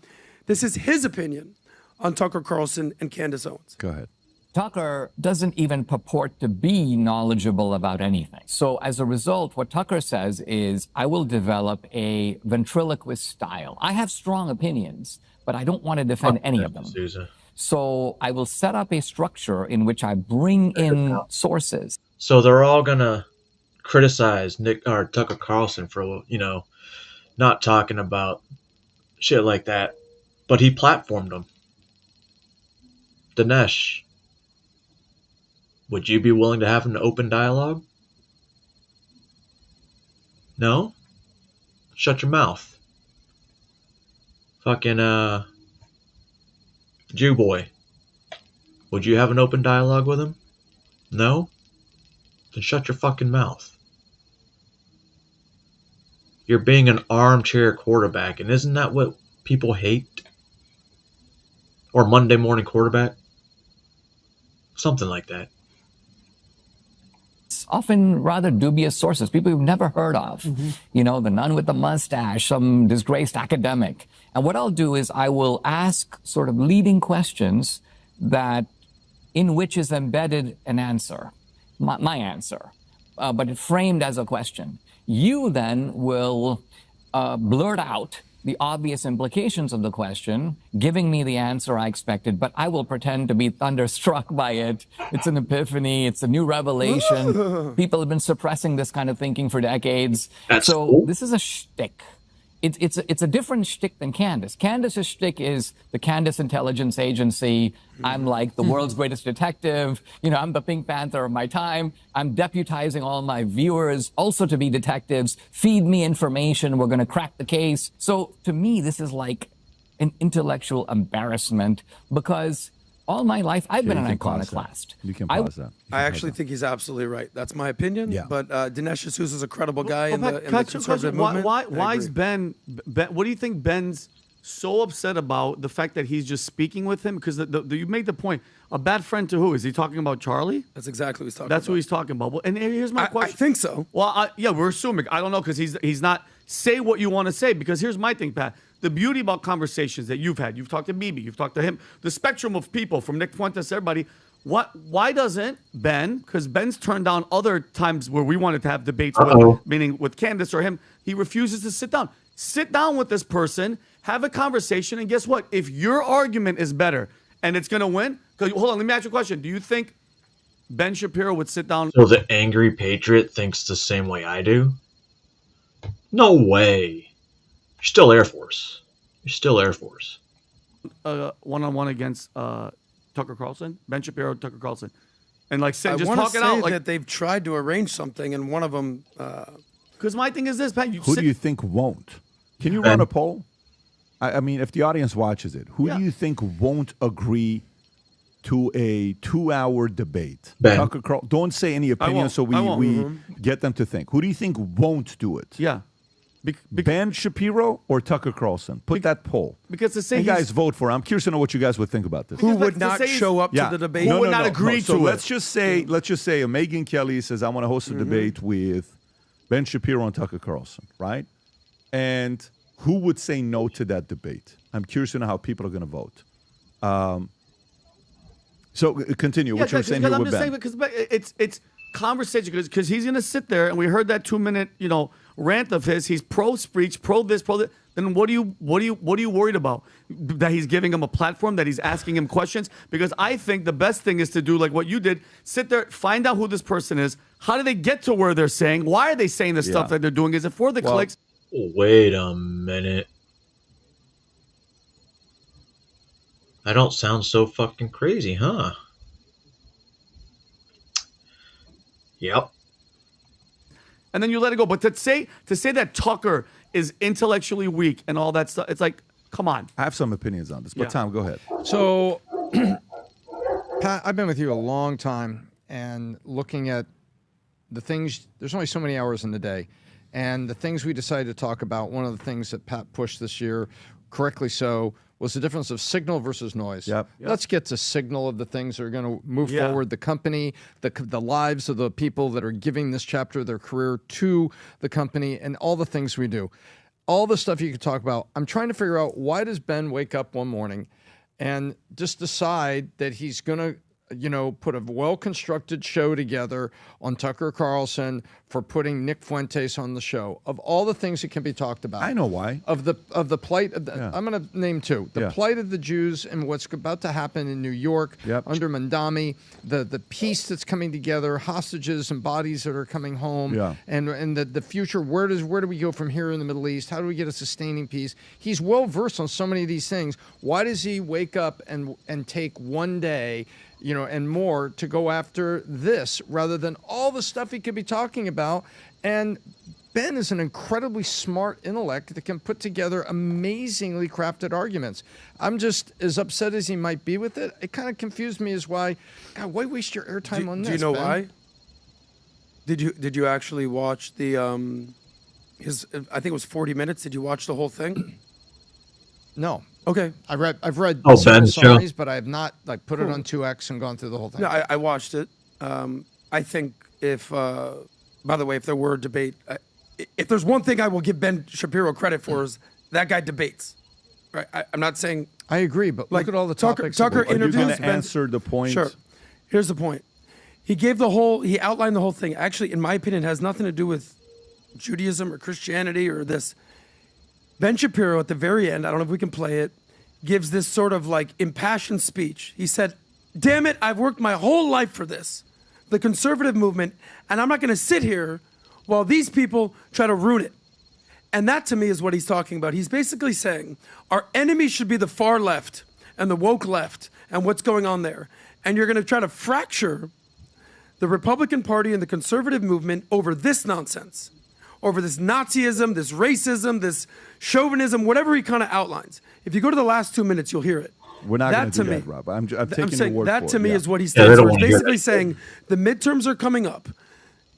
Speaker 23: This is his opinion on Tucker Carlson and Candace Owens.
Speaker 19: Go ahead.
Speaker 2: Tucker doesn't even purport to be knowledgeable about anything. So as a result, what Tucker says is, I will develop a ventriloquist style. I have strong opinions, but I don't want to defend any of them. So I will set up a structure in which I bring in sources.
Speaker 1: So they're all gonna criticize Nick or Tucker Carlson for, not talking about shit like that. But he platformed them. Dinesh, would you be willing to have an open dialogue? No? Shut your mouth. Fucking, Jew boy. Would you have an open dialogue with him? No? Then shut your fucking mouth. You're being an armchair quarterback, and isn't that what people hate? Or Monday morning quarterback? Something like that.
Speaker 2: Often rather dubious sources, people you've never heard of. The nun with the mustache, some disgraced academic. And what I'll do is I will ask sort of leading questions in which is embedded an answer, my answer, but it framed as a question. You then will blurt out the obvious implications of the question, giving me the answer I expected, but I will pretend to be thunderstruck by it. It's an epiphany. It's a new revelation. People have been suppressing this kind of thinking for decades. This is a shtick. It's a different shtick than Candace. Candace's shtick is the Candace Intelligence Agency. I'm like the world's greatest detective. I'm the Pink Panther of my time. I'm deputizing all my viewers also to be detectives. Feed me information. We're going to crack the case. So to me, this is like an intellectual embarrassment because all my life I've been an iconoclast.
Speaker 19: You can pause that.
Speaker 23: I actually think he's absolutely right. That's my opinion.
Speaker 19: Yeah.
Speaker 23: But Dinesh D'Souza is a credible guy in
Speaker 4: Pat,
Speaker 23: the conservative movement.
Speaker 4: Why is Ben? What do you think Ben's so upset about the fact that he's just speaking with him? Because you made the point. A bad friend to who? Is he talking about Charlie?
Speaker 23: That's exactly what he's talking
Speaker 4: That's
Speaker 23: about.
Speaker 4: who he's talking about. Well, and here's my question.
Speaker 23: I think so.
Speaker 4: Well, yeah, we're assuming. I don't know because he's not. Say what you want to say because here's my thing, Pat. The beauty about conversations that you've had, you've talked to Bibi, you've talked to him, the spectrum of people from Nick Fuentes, everybody. Why doesn't Ben? Because Ben's turned down other times where we wanted to have debates, meaning with Candace or him. He refuses to sit down. Sit down with this person, have a conversation, and guess what? If your argument is better and it's going to win, because hold on, let me ask you a question. Do you think Ben Shapiro would sit down?
Speaker 1: So the angry patriot thinks the same way I do? No way. You're still Air Force. You're still Air Force.
Speaker 4: One-on-one against Tucker Carlson, Ben Shapiro, Tucker Carlson, and like
Speaker 23: I
Speaker 4: just
Speaker 23: want to
Speaker 4: talking
Speaker 23: say
Speaker 4: out like
Speaker 23: that they've tried to arrange something, and one of them.
Speaker 4: Because my thing is this, Pat.
Speaker 19: Who do you think won't? Can you run a poll? I mean, if the audience watches it, who do you think won't agree to a 2-hour debate?
Speaker 1: Ben.
Speaker 19: Tucker Carlson, don't say any opinion
Speaker 4: won't.
Speaker 19: so we
Speaker 4: I won't.
Speaker 19: get them to think. Who do you think won't do it?
Speaker 4: Yeah.
Speaker 19: Ben Shapiro or Tucker Carlson? Put that poll.
Speaker 4: Because to say
Speaker 19: you
Speaker 4: he's-
Speaker 19: guys vote for. I'm curious to know what you guys would think about this.
Speaker 23: Who
Speaker 4: Because, like,
Speaker 23: would
Speaker 4: to
Speaker 23: not
Speaker 4: say he's-
Speaker 23: show up to the debate?
Speaker 4: Who would not agree
Speaker 19: so
Speaker 4: to it?
Speaker 19: let's just say Megyn Kelly says I want to host a debate with Ben Shapiro and Tucker Carlson, right? And who would say no to that debate? I'm curious to know how people are going to vote. So continue. What you were saying here
Speaker 4: I'm
Speaker 19: with
Speaker 4: just
Speaker 19: Ben.
Speaker 4: saying because it's conversation because he's going to sit there and we heard that 2-minute rant of his. He's pro speech, pro this, pro that. Then what are you worried about? That he's giving him a platform, that he's asking him questions? Because I think the best thing is to do like what you did: sit there, find out who this person is. How do they get to where they're saying? Why are they saying the stuff that they're doing? Is it for the clicks?
Speaker 1: Wait a minute. I don't sound so fucking crazy, huh? Yep.
Speaker 4: And then you let it go. But to say that Tucker is intellectually weak and all that stuff, it's like, come on.
Speaker 19: I have some opinions on this, but Tom, go ahead.
Speaker 5: So, Pat, I've been with you a long time, and looking at the things, there's only so many hours in the day, and the things we decided to talk about, one of the things that Pat pushed this year, correctly so, was the difference of signal versus noise.
Speaker 19: Yep.
Speaker 5: Let's get to signal of the things that are going to move
Speaker 4: Yeah.
Speaker 5: forward the company, the lives of the people that are giving this chapter of their career to the company, and all the things we do. All the stuff you could talk about. I'm trying to figure out, why does Ben wake up one morning and just decide that he's going to, put a well-constructed show together on Tucker Carlson for putting Nick Fuentes on the show? Of all the things that can be talked about,
Speaker 19: I know why.
Speaker 5: Of the plight of the, I'm going to name two: the
Speaker 19: Yeah.
Speaker 5: plight of the Jews and what's about to happen in New York under Mandami, the peace that's coming together, hostages and bodies that are coming home,
Speaker 19: Yeah.
Speaker 5: and the future. Where do we go from here in the Middle East? How do we get a sustaining peace? He's well versed on so many of these things. Why does he wake up and take one day, and more to go after this rather than all the stuff he could be talking about? And Ben is an incredibly smart intellect that can put together amazingly crafted arguments. I'm just as upset as he might be with it. It kind of confused me as why waste your airtime on this?
Speaker 23: Do you know
Speaker 5: Ben?
Speaker 23: why? Did you actually watch the his? I think it was 40 minutes. Did you watch the whole thing?
Speaker 5: No.
Speaker 23: Okay.
Speaker 5: I've read
Speaker 1: Oh,
Speaker 5: several
Speaker 1: Ben's show.
Speaker 5: summaries, but I have not put it
Speaker 23: Cool.
Speaker 5: on 2X and gone through the whole thing.
Speaker 23: No, I watched it. I think if, by the way, if there were a debate, if there's one thing I will give Ben Shapiro credit for is that guy debates. Right? I'm not saying
Speaker 5: I agree, but
Speaker 23: like
Speaker 5: look at all the
Speaker 23: Tucker,
Speaker 5: topics.
Speaker 23: Tucker
Speaker 19: Are you
Speaker 23: interviews
Speaker 19: going to
Speaker 23: Ben.
Speaker 19: answer the point?
Speaker 23: Sure. Here's the point. He outlined the whole thing. Actually, in my opinion, it has nothing to do with Judaism or Christianity or this. Ben Shapiro at the very end, I don't know if we can play it, gives this sort of like impassioned speech. He said, "Damn it, I've worked my whole life for this, the conservative movement, and I'm not going to sit here while these people try to ruin it." And that to me is what he's talking about. He's basically saying our enemy should be the far left and the woke left and what's going on there. And you're going to try to fracture the Republican Party and the conservative movement over this nonsense, over this Nazism, this racism, this chauvinism, whatever he kind of outlines. If you go to the last 2 minutes, you'll hear it.
Speaker 19: We're not going to do
Speaker 23: me,
Speaker 19: that, Rob. I'm taking
Speaker 23: saying
Speaker 19: your word
Speaker 23: that
Speaker 19: for
Speaker 23: to
Speaker 19: it.
Speaker 23: me
Speaker 19: Yeah.
Speaker 23: is what he's
Speaker 1: Yeah,
Speaker 23: saying.
Speaker 1: they don't
Speaker 23: So he's
Speaker 1: wanna hear
Speaker 23: basically
Speaker 1: that.
Speaker 23: saying the midterms are coming up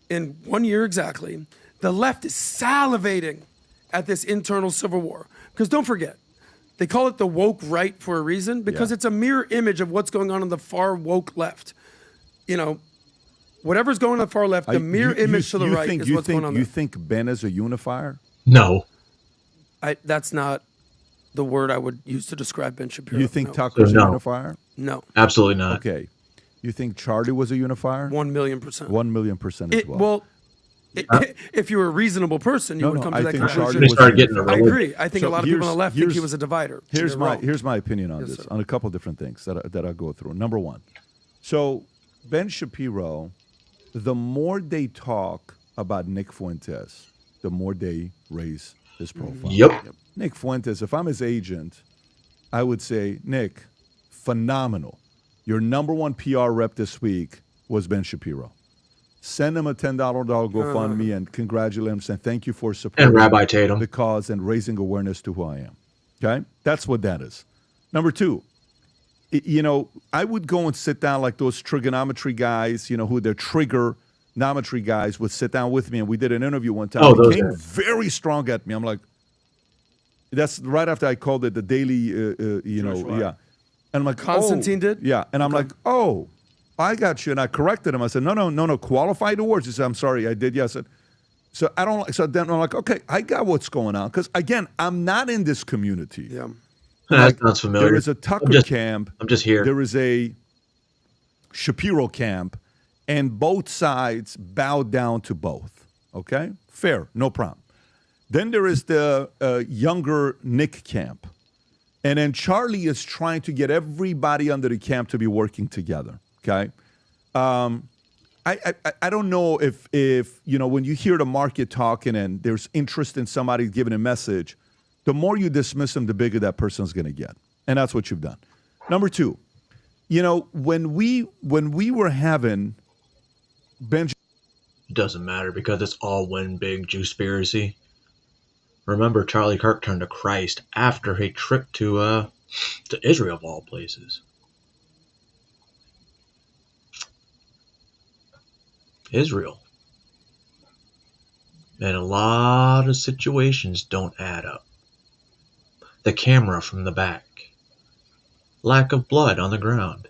Speaker 23: in 1 year exactly. The left is salivating at this internal civil war. Because don't forget, they call it the woke right for a reason, because it's a mirror image of what's going on the far woke left. Whatever's going on the far left, the mirror image to the right is what's going on
Speaker 19: You
Speaker 23: there.
Speaker 19: think Ben is a unifier?
Speaker 1: No.
Speaker 23: That's not the word I would use to describe Ben Shapiro.
Speaker 19: You think
Speaker 23: no.
Speaker 19: Tucker's
Speaker 1: No.
Speaker 19: a unifier?
Speaker 23: No.
Speaker 1: Absolutely not.
Speaker 19: Okay. You think Charlie was a unifier?
Speaker 23: 1,000,000%.
Speaker 19: 1,000,000% as well.
Speaker 23: Well, if you were a reasonable person, you would come to that
Speaker 19: think
Speaker 23: conclusion.
Speaker 19: Charlie
Speaker 1: They
Speaker 19: was
Speaker 1: started
Speaker 19: a
Speaker 1: getting
Speaker 19: unifier.
Speaker 23: I
Speaker 1: really-
Speaker 23: agree. I think a lot of people on the left think he
Speaker 19: here's-
Speaker 23: was a divider.
Speaker 19: Here's
Speaker 23: They're
Speaker 19: my
Speaker 23: wrong.
Speaker 19: here's my opinion on
Speaker 23: Yes,
Speaker 19: this
Speaker 23: sir.
Speaker 19: on a couple different things that I go through. Number one, so Ben Shapiro, the more they talk about Nick Fuentes, the more they raise his profile.
Speaker 1: Yep.
Speaker 19: Nick Fuentes, if I'm his agent, I would say, Nick, phenomenal. Your number one PR rep this week was Ben Shapiro. Send him a $10 GoFundMe and congratulate him, saying thank you for supporting
Speaker 1: And Rabbi Tatum.
Speaker 19: the cause and raising awareness to who I am. Okay? That's what that is. Number two, I would go and sit down like those trigonometry guys, who they're trigonometry guys would sit down with me, and we did an interview one time. He came very strong at me. I'm like, that's right after I called it the daily, yeah. And I'm like,
Speaker 23: Constantine did?
Speaker 19: Yeah. And I'm like, oh, I got you. And I corrected him. I said, no, qualified words. He said, I'm sorry, I did. Yeah. I said, so I don't like, so then I'm like, okay, I got what's going on. Because again, I'm not in this community.
Speaker 23: Yeah.
Speaker 1: That sounds familiar.
Speaker 19: There is a Tucker camp.
Speaker 1: I'm just here.
Speaker 19: There is a Shapiro camp, and both sides bow down to both. Okay? Fair, no problem. Then there is the younger Nick camp. And then Charlie is trying to get everybody under the camp to be working together. Okay? I don't know if when you hear the market talking and there's interest in somebody giving a message, the more you dismiss them, the bigger that person's going to get. And that's what you've done. Number two, when we were having Benjamin.
Speaker 1: It doesn't matter because it's all one big Jewspiracy. Remember, Charlie Kirk turned to Christ after a trip to Israel, of all places. Israel. And a lot of situations don't add up. The camera from the back. Lack of blood on the ground.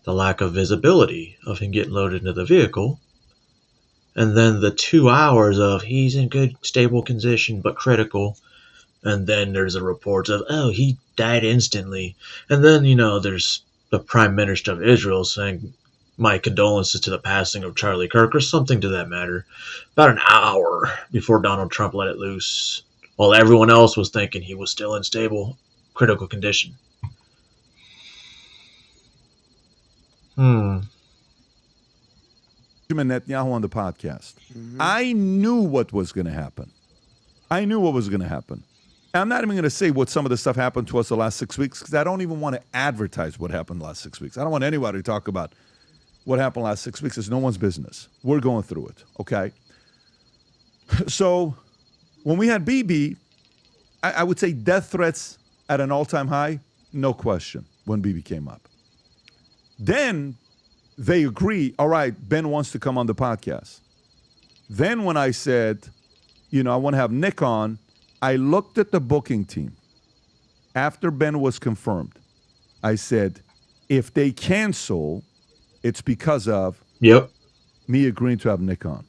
Speaker 1: The lack of visibility of him getting loaded into the vehicle. And then the 2 hours of he's in good, stable condition, but critical. And then there's the reports of, he died instantly. And then, there's the Prime Minister of Israel saying, my condolences to the passing of Charlie Kirk, or something to that matter, about an hour before Donald Trump let it loose, while everyone else was thinking he was still in stable, critical condition.
Speaker 19: Netanyahu on the podcast. I knew what was going to happen. And I'm not even going to say what some of the stuff happened to us the last 6 weeks, because I don't even want to advertise what happened the last 6 weeks. I don't want anybody to talk about what happened last 6 weeks. It's no one's business. We're going through it, okay? So when we had Bibi, I would say death threats at an all-time high, no question, when Bibi came up. Then they agree, all right, Ben wants to come on the podcast. Then when I said, I want to have Nick on, I looked at the booking team. After Ben was confirmed, I said, if they cancel, it's because of me agreeing to have Nick on.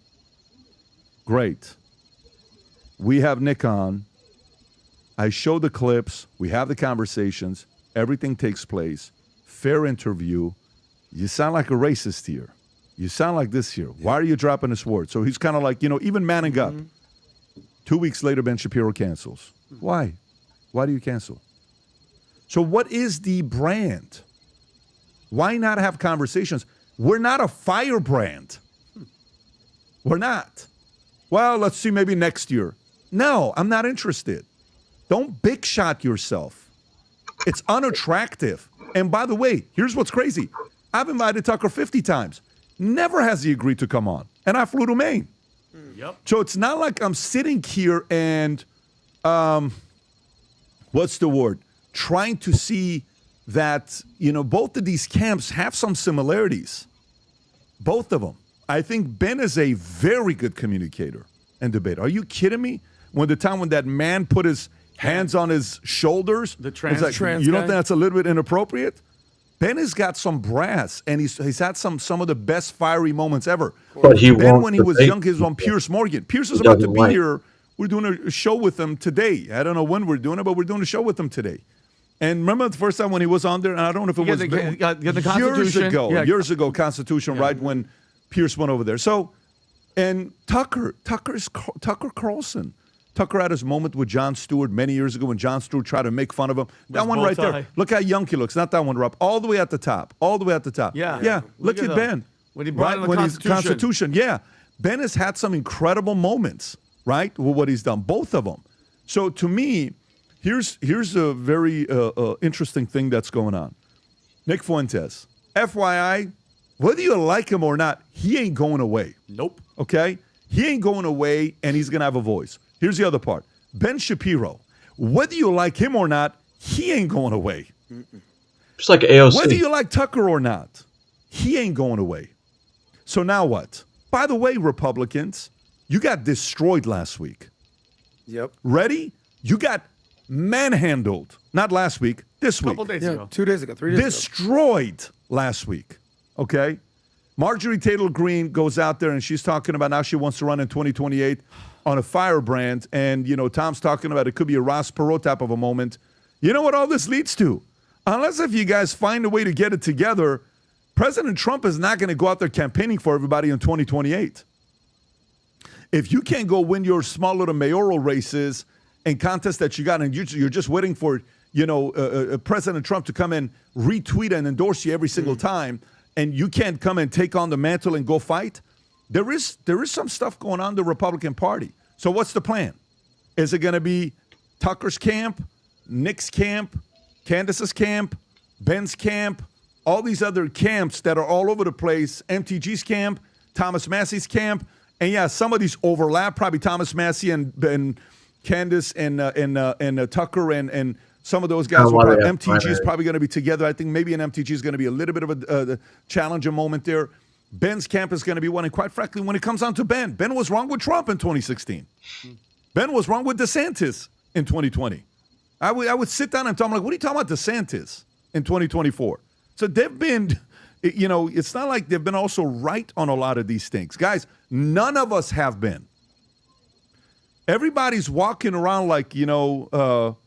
Speaker 19: Great. We have Nick on. I show the clips. We have the conversations. Everything takes place. Fair interview. You sound like a racist here. You sound like this here. Why are you dropping this word? So he's kind of like, even manning up. 2 weeks later, Ben Shapiro cancels. Why? Why do you cancel? So what is the brand? Why not have conversations? We're not a firebrand. We're not. Well, let's see, maybe next year. No, I'm not interested. Don't big shot yourself. It's unattractive. And by the way, here's what's crazy. I've invited Tucker 50 times. Never has he agreed to come on. And I flew to Maine.
Speaker 4: Yep.
Speaker 19: So it's not like I'm sitting here and, what's the word? Trying to see that, both of these camps have some similarities. Both of them. I think Ben is a very good communicator and debater. Are you kidding me? When that man put his hands on his shoulders,
Speaker 4: the trans
Speaker 19: you don't think that's a little bit inappropriate? Ben has got some brass, and he's had some of the best fiery moments ever.
Speaker 1: But
Speaker 19: Ben, when he was young, he was on Piers Morgan. Piers is about to be here. We're doing a show with him today. I don't know when we're doing it, but we're doing a show with him today. And remember the first time when he was on there, and I don't know if it was
Speaker 4: the
Speaker 19: years ago, Constitution, right when Piers went over there. So, and Tucker Carlson. Tucker had his moment with Jon Stewart many years ago when Jon Stewart tried to make fun of him. That one right there. Look how young he looks. Not that one, Rob. All the way at the top. Yeah. Look at Ben.
Speaker 4: When he brought in the
Speaker 19: Constitution. Yeah. Ben has had some incredible moments, right, with what he's done. Both of them. So to me, here's a very interesting thing that's going on. Nick Fuentes. FYI, whether you like him or not, he ain't going away.
Speaker 4: Nope.
Speaker 19: Okay? He ain't going away, and he's going to have a voice. Here's the other part. Ben Shapiro, whether you like him or not, he ain't going away.
Speaker 1: Just like AOC.
Speaker 19: Whether you like Tucker or not, he ain't going away. So now what? By the way, Republicans, you got destroyed last week.
Speaker 23: Yep.
Speaker 19: Ready? You got manhandled. Not last week, this week.
Speaker 4: Couple days ago.
Speaker 23: 2 days ago, 3 days ago.
Speaker 19: Destroyed last week. Okay? Marjorie Taylor Greene goes out there and she's talking about now she wants to run in 2028 on a firebrand. And, you know, Tom's talking about it could be a Ross Perot type of a moment. You know what all this leads to? Unless if you guys find a way to get it together, President Trump is not going to go out there campaigning for everybody in 2028. If you can't go win your small little mayoral races and contests that you got, and you're just waiting for, you know, President Trump to come and retweet and endorse you every single time, and you can't come and take on the mantle and go fight, there is some stuff going on in the Republican Party. So what's the plan? Is it going to be Tucker's camp, Nick's camp, Candace's camp, Ben's camp, all these other camps that are all over the place, MTG's camp, Thomas Massey's camp, and yeah, some of these overlap, probably Thomas Massey and Candace and Tucker and some of those guys. MTG is probably going to be together. I think maybe an MTG is going to be a little bit of a challenging moment there. Ben's camp is going to be one, and quite frankly, when it comes down to Ben was wrong with Trump in 2016. Ben was wrong with DeSantis in 2020. I would sit down and talk, I'm like, what are you talking about DeSantis in 2024? So they've been, you know, it's not like they've been also right on a lot of these things. Guys, none of us have been. Everybody's walking around like, you know,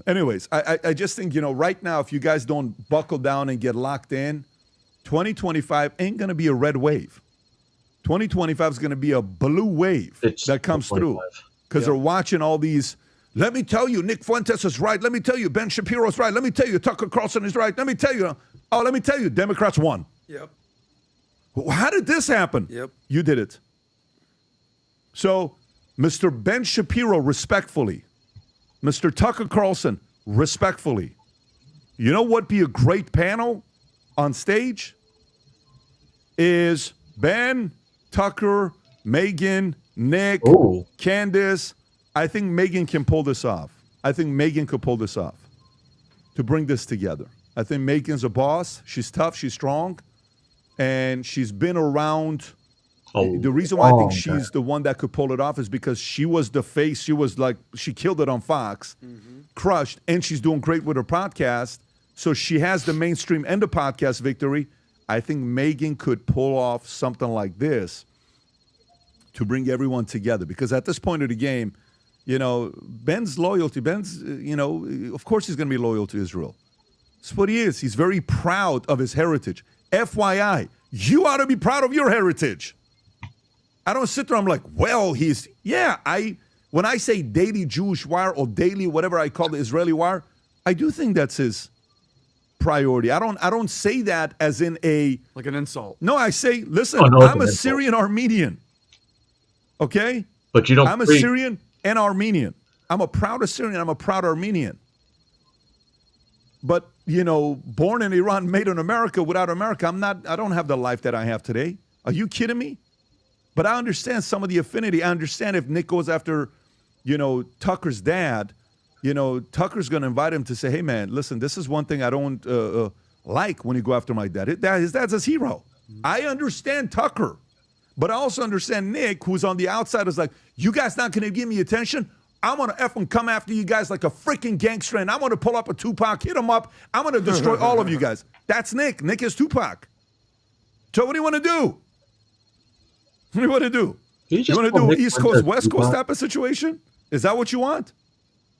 Speaker 19: anyways, I just think, you know, right now, if you guys don't buckle down and get locked in, 2025 ain't going to be a red wave. 2025 is going to be a blue wave that comes through because they're watching all these. Let me tell you, Nick Fuentes is right. Let me tell you, Ben Shapiro is right. Let me tell you, Tucker Carlson is right. Let me tell you, Democrats won.
Speaker 23: Yep.
Speaker 19: How did this happen?
Speaker 23: Yep.
Speaker 19: You did it. So, Mr. Ben Shapiro, respectfully, Mr. Tucker Carlson, respectfully, you know what be a great panel on stage? Is Ben, Tucker, Megan, Nick, Candace. I think Megan can pull this off. I think Megan could pull this off to bring this together. I think Megan's a boss. She's tough. She's strong. And she's been around. The reason why I think she's the one that could pull it off is because she was the face. She was like, she killed it on Fox, crushed, and she's doing great with her podcast. So she has the mainstream and the podcast victory. I think Megan could pull off something like this to bring everyone together. Because at this point of the game, you know, Ben's, you know, of course he's going to be loyal to Israel. That's what he is. He's very proud of his heritage. FYI, you ought to be proud of your heritage. I don't sit there, I'm like, well, when I say Daily Jewish Wire or Daily, whatever I call the Israeli Wire, I do think that's his priority. I don't say that as in
Speaker 4: like an insult.
Speaker 19: No, I say, listen, I'm a Syrian Armenian. Okay?
Speaker 1: But you don't.
Speaker 19: I'm a Syrian and Armenian. I'm a proud Assyrian. I'm a proud Armenian. But, you know, born in Iran, made in America, without America, I don't have the life that I have today. Are you kidding me? But I understand some of the affinity. I understand if Nick goes after, you know, Tucker's dad, you know, Tucker's going to invite him to say, hey, man, listen, this is one thing I don't like when you go after my dad. His dad's his hero. I understand Tucker. But I also understand Nick, who's on the outside, is like, you guys not going to give me attention? I'm going to effing come after you guys like a freaking gangster, and I'm going to pull up a Tupac, hit him up. I'm going to destroy all of you guys. That's Nick. Nick is Tupac. So what do you want to do? What do you want to do? You want to do an East Coast, West Coast type of situation? Is that what you want?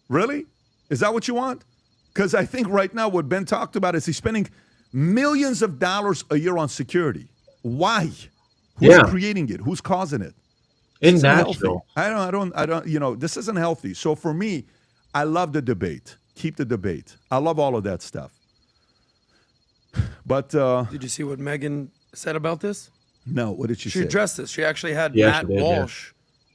Speaker 19: Really? Is that what you want? Because I think right now what Ben talked about is he's spending millions of dollars a year on security. Why? Who's creating it? Who's causing it?
Speaker 1: In Nashville.
Speaker 19: I don't, you know, this isn't healthy. So for me, I love the debate. Keep the debate. I love all of that stuff. But
Speaker 23: did you see what Megan said about this?
Speaker 19: No, what did she say?
Speaker 23: She addressed this. She actually had Matt Walsh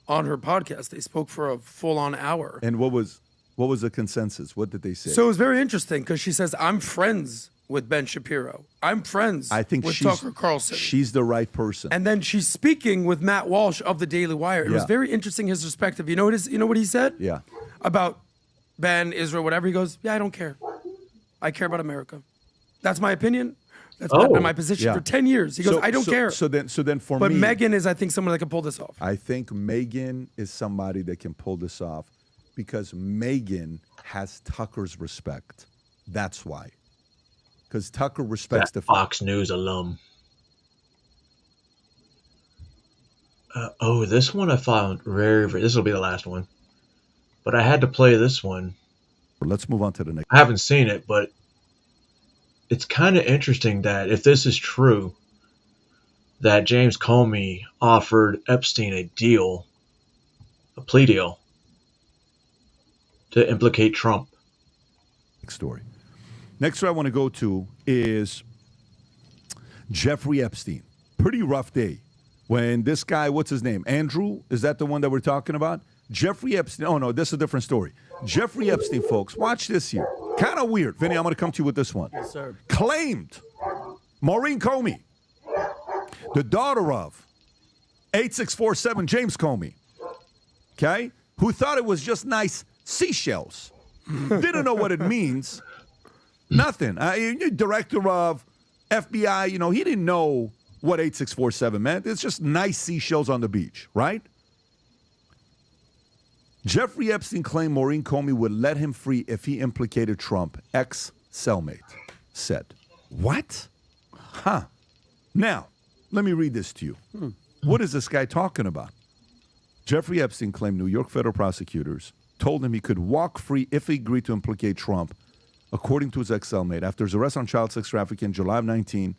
Speaker 23: on her podcast. They spoke for a full-on hour.
Speaker 19: And what was the consensus? What did they say?
Speaker 23: So it was very interesting because she says, I'm friends with Ben Shapiro. I'm friends with Tucker Carlson.
Speaker 19: She's the right person.
Speaker 23: And then she's speaking with Matt Walsh of the Daily Wire. It was very interesting, his perspective. You know what he said?
Speaker 19: Yeah.
Speaker 23: About Ben, Israel, whatever. He goes, yeah, I don't care. I care about America. That's my opinion. That's been my position for 10 years. He goes, I don't care.
Speaker 19: So then for
Speaker 23: but
Speaker 19: me,
Speaker 23: Megyn is, I think, someone that can pull this off.
Speaker 19: I think Megyn is somebody that can pull this off because Megyn has Tucker's respect. That's why. Because Tucker respects the
Speaker 1: Fox News alum. This one I found very, this will be the last one. But I had to play this one.
Speaker 19: Let's move on to the next.
Speaker 1: I haven't seen it, but it's kind of interesting that if this is true, that James Comey offered Epstein a plea deal, to implicate Trump.
Speaker 19: Next story. Next story I want to go to is Jeffrey Epstein. Pretty rough day when this guy, what's his name? Andrew? Is that the one that we're talking about? Jeffrey Epstein. Oh, no, this is a different story. Jeffrey Epstein, folks, watch this here. Kind of weird. Vinny, I'm going to come to you with this one.
Speaker 4: Yes, sir.
Speaker 19: Claimed Maureen Comey, the daughter of 8647 James Comey, okay, who thought it was just nice seashells. Didn't know what it means. Nothing. Director of FBI, he didn't know what 8647 meant. It's just nice seashells on the beach, right? Jeffrey Epstein claimed Maureen Comey would let him free if he implicated Trump. Ex-cellmate said. What? Huh. Now, let me read this to you. What is this guy talking about? Jeffrey Epstein claimed New York federal prosecutors told him he could walk free if he agreed to implicate Trump, according to his ex-cellmate. After his arrest on child sex trafficking in July of 19,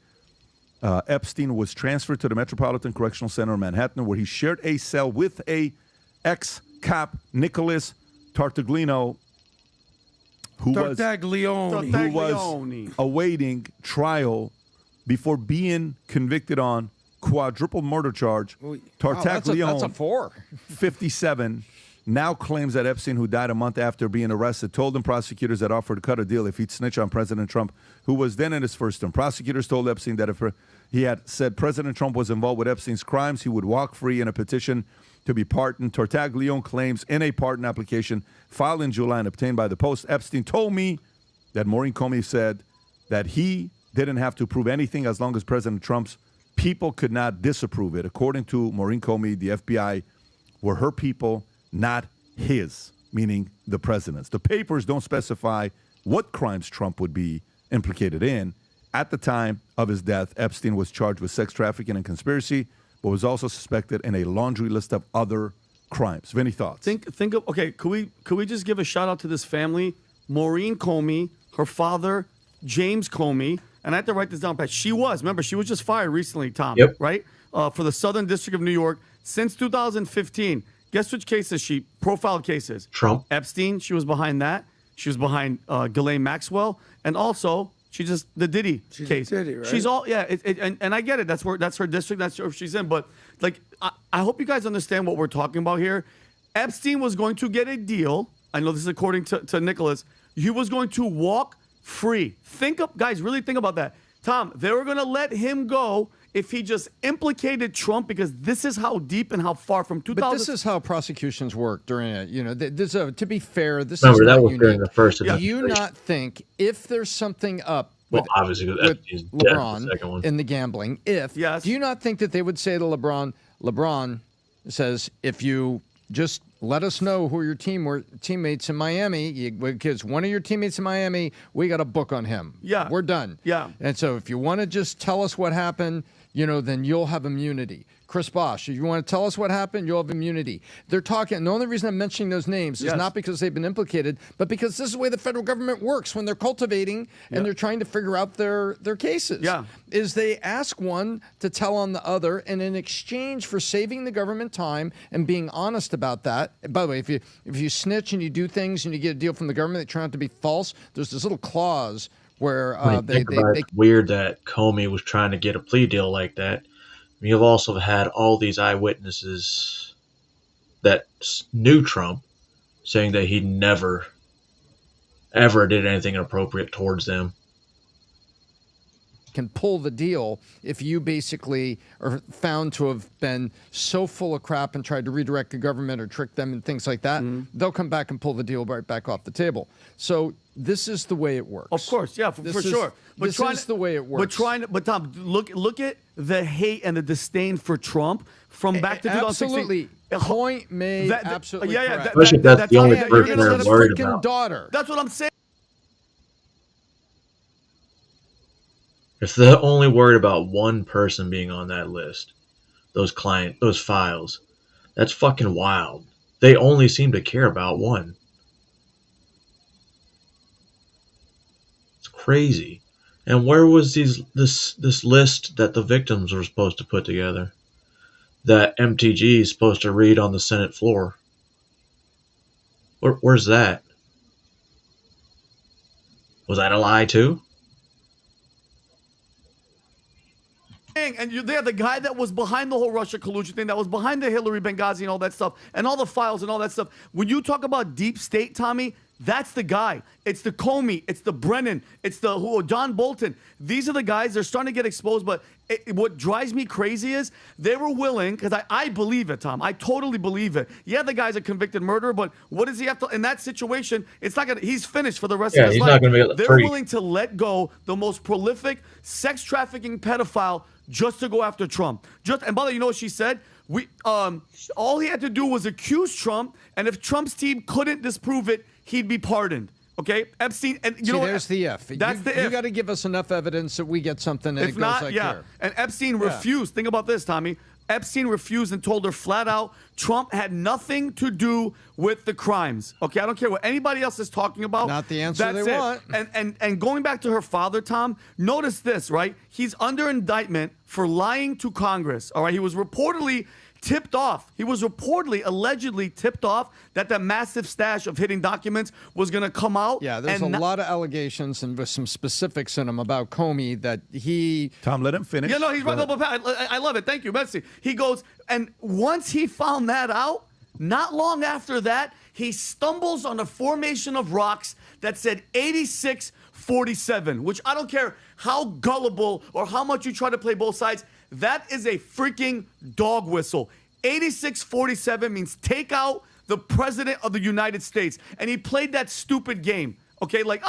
Speaker 19: Epstein was transferred to the Metropolitan Correctional Center in Manhattan, where he shared a cell with a ex-cop, Nicholas Tartaglino, who was awaiting trial before being convicted on quadruple murder charge. Tartaglione,
Speaker 5: that's a 4.
Speaker 19: 57, now claims that Epstein, who died a month after being arrested, told him prosecutors had offered to cut a deal if he'd snitch on President Trump, who was then in his first term. Prosecutors told Epstein that if he had said President Trump was involved with Epstein's crimes, he would walk free in a petition to be pardoned. Tartaglione claims in a pardon application filed in July and obtained by the Post, Epstein told me that Maureen Comey said that he didn't have to prove anything as long as President Trump's people could not disapprove it. According to Maureen Comey, the FBI were her people, not his, meaning the president's. The papers don't specify what crimes Trump would be implicated in. At the time of his death, Epstein was charged with sex trafficking and conspiracy, but was also suspected in a laundry list of other crimes. Vinny, thoughts?
Speaker 4: Think of could we just give a shout out to this family? Maureen Comey, her father, James Comey, and I have to write this down, Pat. She was just fired recently, Tom, right? For the Southern District of New York since 2015. Guess which cases she profiled cases?
Speaker 1: Trump.
Speaker 4: Epstein, she was behind that. She was behind Ghislaine Maxwell, and also the Diddy case.
Speaker 23: Diddy, right?
Speaker 4: She's all and I get it. That's her district. That's where she's in. But I hope you guys understand what we're talking about here. Epstein was going to get a deal. I know this is according to Nicholas. He was going to walk free. Really think about that. Tom, they were going to let him go if he just implicated Trump, because this is how deep and how far from 2000.
Speaker 5: But this is how prosecutions work during it. To be fair, this
Speaker 1: Remember,
Speaker 5: is
Speaker 1: that
Speaker 5: not
Speaker 1: was
Speaker 5: unique.
Speaker 1: during the first
Speaker 5: Do you not think if there's something up
Speaker 1: Well,
Speaker 5: with,
Speaker 1: obviously,
Speaker 5: with
Speaker 1: Epstein's dead, the second
Speaker 5: LeBron
Speaker 1: one.
Speaker 5: in the gambling, do you not think that they would say to LeBron says, if you just let us know who your teammates in Miami, because one of your teammates in Miami, we got a book on him.
Speaker 4: Yeah.
Speaker 5: We're done.
Speaker 4: Yeah.
Speaker 5: And so if you want to just tell us what happened, then you'll have immunity. Chris Bosh, if you want to tell us what happened, you'll have immunity. They're talking, and the only reason I'm mentioning those names is not because they've been implicated, but because this is the way the federal government works when they're cultivating and they're trying to figure out their cases.
Speaker 4: Yeah.
Speaker 5: Is they ask one to tell on the other, and in exchange for saving the government time and being honest about that, by the way, if you snitch and you do things and you get a deal from the government that turn out to be false, there's this little clause where
Speaker 1: it's weird that Comey was trying to get a plea deal like that. You've also had all these eyewitnesses that knew Trump saying that he never, ever did anything inappropriate towards them.
Speaker 5: can pull the deal if you basically are found to have been so full of crap and tried to redirect the government or trick them and things like that. They'll come back and pull the deal right back off the table. So this is the way it works.
Speaker 4: Of course, yeah, for sure.
Speaker 5: This is the way it works.
Speaker 4: But Tom, look at the hate and the disdain for Trump from back to 2016.
Speaker 5: Absolutely. Point made. Absolutely.
Speaker 4: Yeah,
Speaker 5: correct.
Speaker 1: Especially if that's the only person they're worried
Speaker 5: freaking
Speaker 1: about.
Speaker 5: daughter.
Speaker 4: That's what I'm saying.
Speaker 1: If they're only worried about one person being on that list, those files, that's fucking wild. They only seem to care about one. It's crazy. And where was this list that the victims were supposed to put together? That MTG is supposed to read on the Senate floor. Where's that? Was that a lie too?
Speaker 4: And you're there, the guy that was behind the whole Russia collusion thing, that was behind the Hillary Benghazi and all that stuff, and all the files and all that stuff. When you talk about deep state, Tommy, that's the guy. It's the Comey, it's the Brennan, it's the John Bolton. These are the guys. They're starting to get exposed. But what drives me crazy is they were willing, because I believe it, Tom. I totally believe it. Yeah, the guy's a convicted murderer, but what does he have to? In that situation, it's not gonna. He's finished for the rest of his life.
Speaker 1: Not gonna be
Speaker 4: They're
Speaker 1: free.
Speaker 4: willing to let go the most prolific sex trafficking pedophile just to go after Trump. And by the way, you know what she said? All he had to do was accuse Trump, and if Trump's team couldn't disprove it, he'd be pardoned. Okay, Epstein, and you know
Speaker 5: there's the if.
Speaker 4: That's the if.
Speaker 5: You got to give us enough evidence that we get something, and
Speaker 4: If
Speaker 5: it goes
Speaker 4: not,
Speaker 5: like
Speaker 4: yeah.
Speaker 5: here.
Speaker 4: And Epstein refused. Think about this, Tommy. Epstein refused and told her flat out Trump had nothing to do with the crimes. Okay, I don't care what anybody else is talking about.
Speaker 5: Not the answer
Speaker 4: That's
Speaker 5: they
Speaker 4: it.
Speaker 5: want.
Speaker 4: And going back to her father, Tom, notice this, right? He's under indictment for lying to Congress. All right, he was reportedly tipped off. He was allegedly tipped off that massive stash of hidden documents was going to come out.
Speaker 5: Yeah, there's a lot of allegations and with some specifics in them about Comey that he...
Speaker 19: Tom, let him finish.
Speaker 4: Yeah, no, he's right. No, but Pat, I love it. Thank you, Betsy. He goes, and once he found that out, not long after that, he stumbles on a formation of rocks that said 8647, which I don't care how gullible or how much you try to play both sides. That is a freaking dog whistle. 8647 means take out the president of the United States. And he played that stupid game. Okay, like,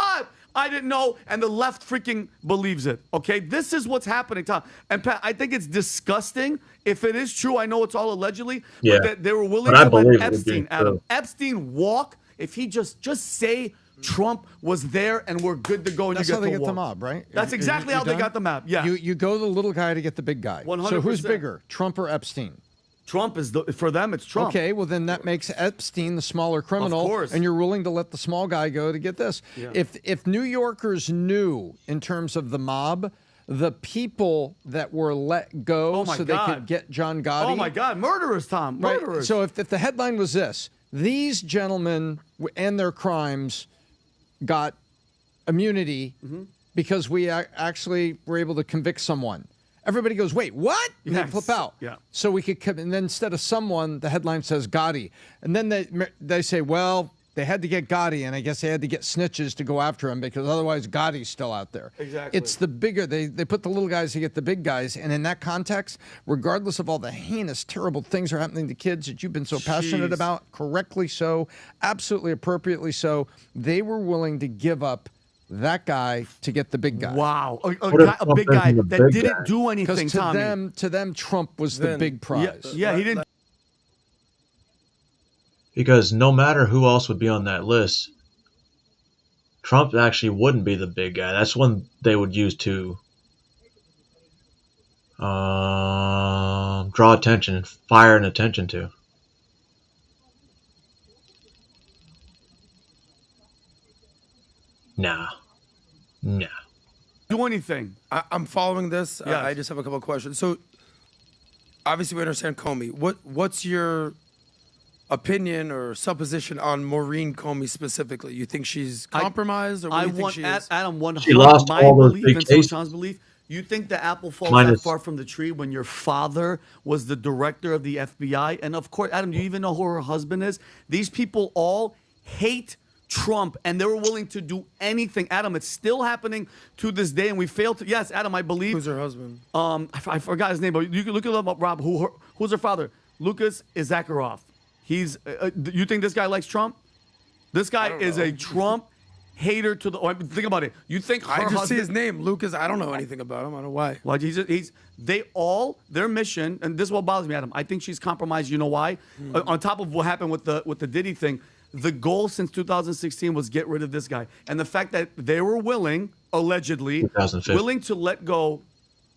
Speaker 4: I didn't know, and the left freaking believes it. Okay, this is what's happening, Tom. And Pat, I think it's disgusting. If it is true, I know it's all allegedly,
Speaker 1: Yeah.
Speaker 4: but that they were willing
Speaker 1: But I
Speaker 4: to
Speaker 1: believe
Speaker 4: let
Speaker 1: it would be
Speaker 4: Epstein, Adam,
Speaker 1: true.
Speaker 4: Epstein walk. If he just say Trump was there and we're good to go, and
Speaker 5: That's
Speaker 4: you
Speaker 5: how
Speaker 4: get
Speaker 5: they
Speaker 4: to
Speaker 5: get the
Speaker 4: walk.
Speaker 5: mob, right?
Speaker 4: That's exactly how they got the map. Yeah.
Speaker 5: You go the little guy to get the big guy.
Speaker 4: 100%.
Speaker 5: So who's bigger, Trump or Epstein?
Speaker 4: Trump is for them. It's Trump.
Speaker 5: Okay, well then that makes Epstein the smaller criminal,
Speaker 4: Of course.
Speaker 5: and you're willing to let the small guy go to get this.
Speaker 4: Yeah.
Speaker 5: If New Yorkers knew in terms of the mob, the people that were let go
Speaker 4: Oh my
Speaker 5: so
Speaker 4: God.
Speaker 5: they could get John Gotti.
Speaker 4: Oh my God, murderers, Tom,
Speaker 5: Right.
Speaker 4: murderers.
Speaker 5: So if the headline was this, these gentlemen and their crimes got immunity
Speaker 4: Mm-hmm.
Speaker 5: because we actually were able to convict someone. Everybody goes, wait, what? And
Speaker 4: Yes.
Speaker 5: they flip out.
Speaker 4: Yeah.
Speaker 5: So we could, and then instead of someone, the headline says Gotti. And then they say, well, they had to get Gotti, and I guess they had to get snitches to go after him because otherwise Gotti's still out there.
Speaker 4: Exactly.
Speaker 5: It's the bigger, they put the little guys to get the big guys. And in that context, regardless of all the heinous, terrible things that are happening to kids that you've been so passionate
Speaker 4: Jeez.
Speaker 5: about, correctly so, absolutely appropriately so, they were willing to give up that guy to get the big guy.
Speaker 4: Wow, a
Speaker 1: if
Speaker 4: big
Speaker 1: Trump
Speaker 4: guy
Speaker 1: isn't the
Speaker 4: that
Speaker 1: big
Speaker 4: didn't
Speaker 1: guy?
Speaker 4: do anything,
Speaker 5: Because to
Speaker 4: Tommy.
Speaker 5: them, Trump was the big prize.
Speaker 4: Yeah, he didn't.
Speaker 1: Because no matter who else would be on that list, Trump actually wouldn't be the big guy. That's one they would use to draw attention and fire an attention to. Nah.
Speaker 4: Do anything.
Speaker 23: I'm following this.
Speaker 4: Yes.
Speaker 23: I just have a couple of questions. So, obviously, we understand Comey. What's your opinion or supposition on Maureen Comey specifically? You think she's compromised, or what
Speaker 4: I
Speaker 23: do you think
Speaker 4: want
Speaker 23: she is?
Speaker 4: Adam 100.
Speaker 1: She lost
Speaker 4: my
Speaker 1: all those
Speaker 4: belief
Speaker 1: big
Speaker 4: and
Speaker 1: cases.
Speaker 4: Sean's belief. You think the apple falls
Speaker 1: Minus-
Speaker 4: that far from the tree when your father was the director of the FBI? And of course, Adam, do you even know who her husband is? These people all hate Trump, and they were willing to do anything. Adam, it's still happening to this day, and we failed to. Yes, Adam, I believe.
Speaker 23: Who's her husband?
Speaker 4: I forgot his name, but you can look it up, Rob. Who's her father? Lucas Zakharov. He's. You think this guy likes Trump? This guy is a Trump hater to the. Think about it. You think her
Speaker 23: I just
Speaker 4: husband,
Speaker 23: see his name, Lucas. I don't know anything about him. I don't know why.
Speaker 4: Well, their mission, and this is what bothers me, Adam. I think she's compromised. You know why? On top of what happened with the Diddy thing, the goal since 2016 was get rid of this guy, and the fact that they were willing, allegedly, willing to let go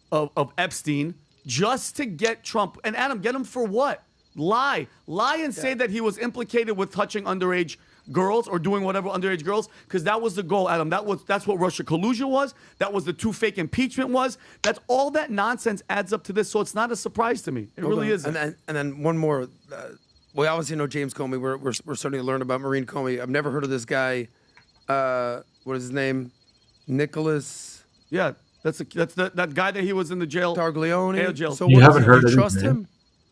Speaker 4: of Epstein just to get Trump. And Adam, get him for what? Lie and say that he was implicated with touching underage girls or doing whatever underage girls, because that was the goal, Adam. That's what Russia collusion was. That was the two fake impeachment was. That's all that nonsense adds up to this. So it's not a surprise to me. It really isn't.
Speaker 23: And then one more. We obviously know James Comey. We're starting to learn about Maureen Comey. I've never heard of this guy. What is his name? Nicholas.
Speaker 4: Yeah, that's that guy that he was in the jail.
Speaker 23: Targlione.
Speaker 4: Jail.
Speaker 23: So you haven't heard of him? Trust him?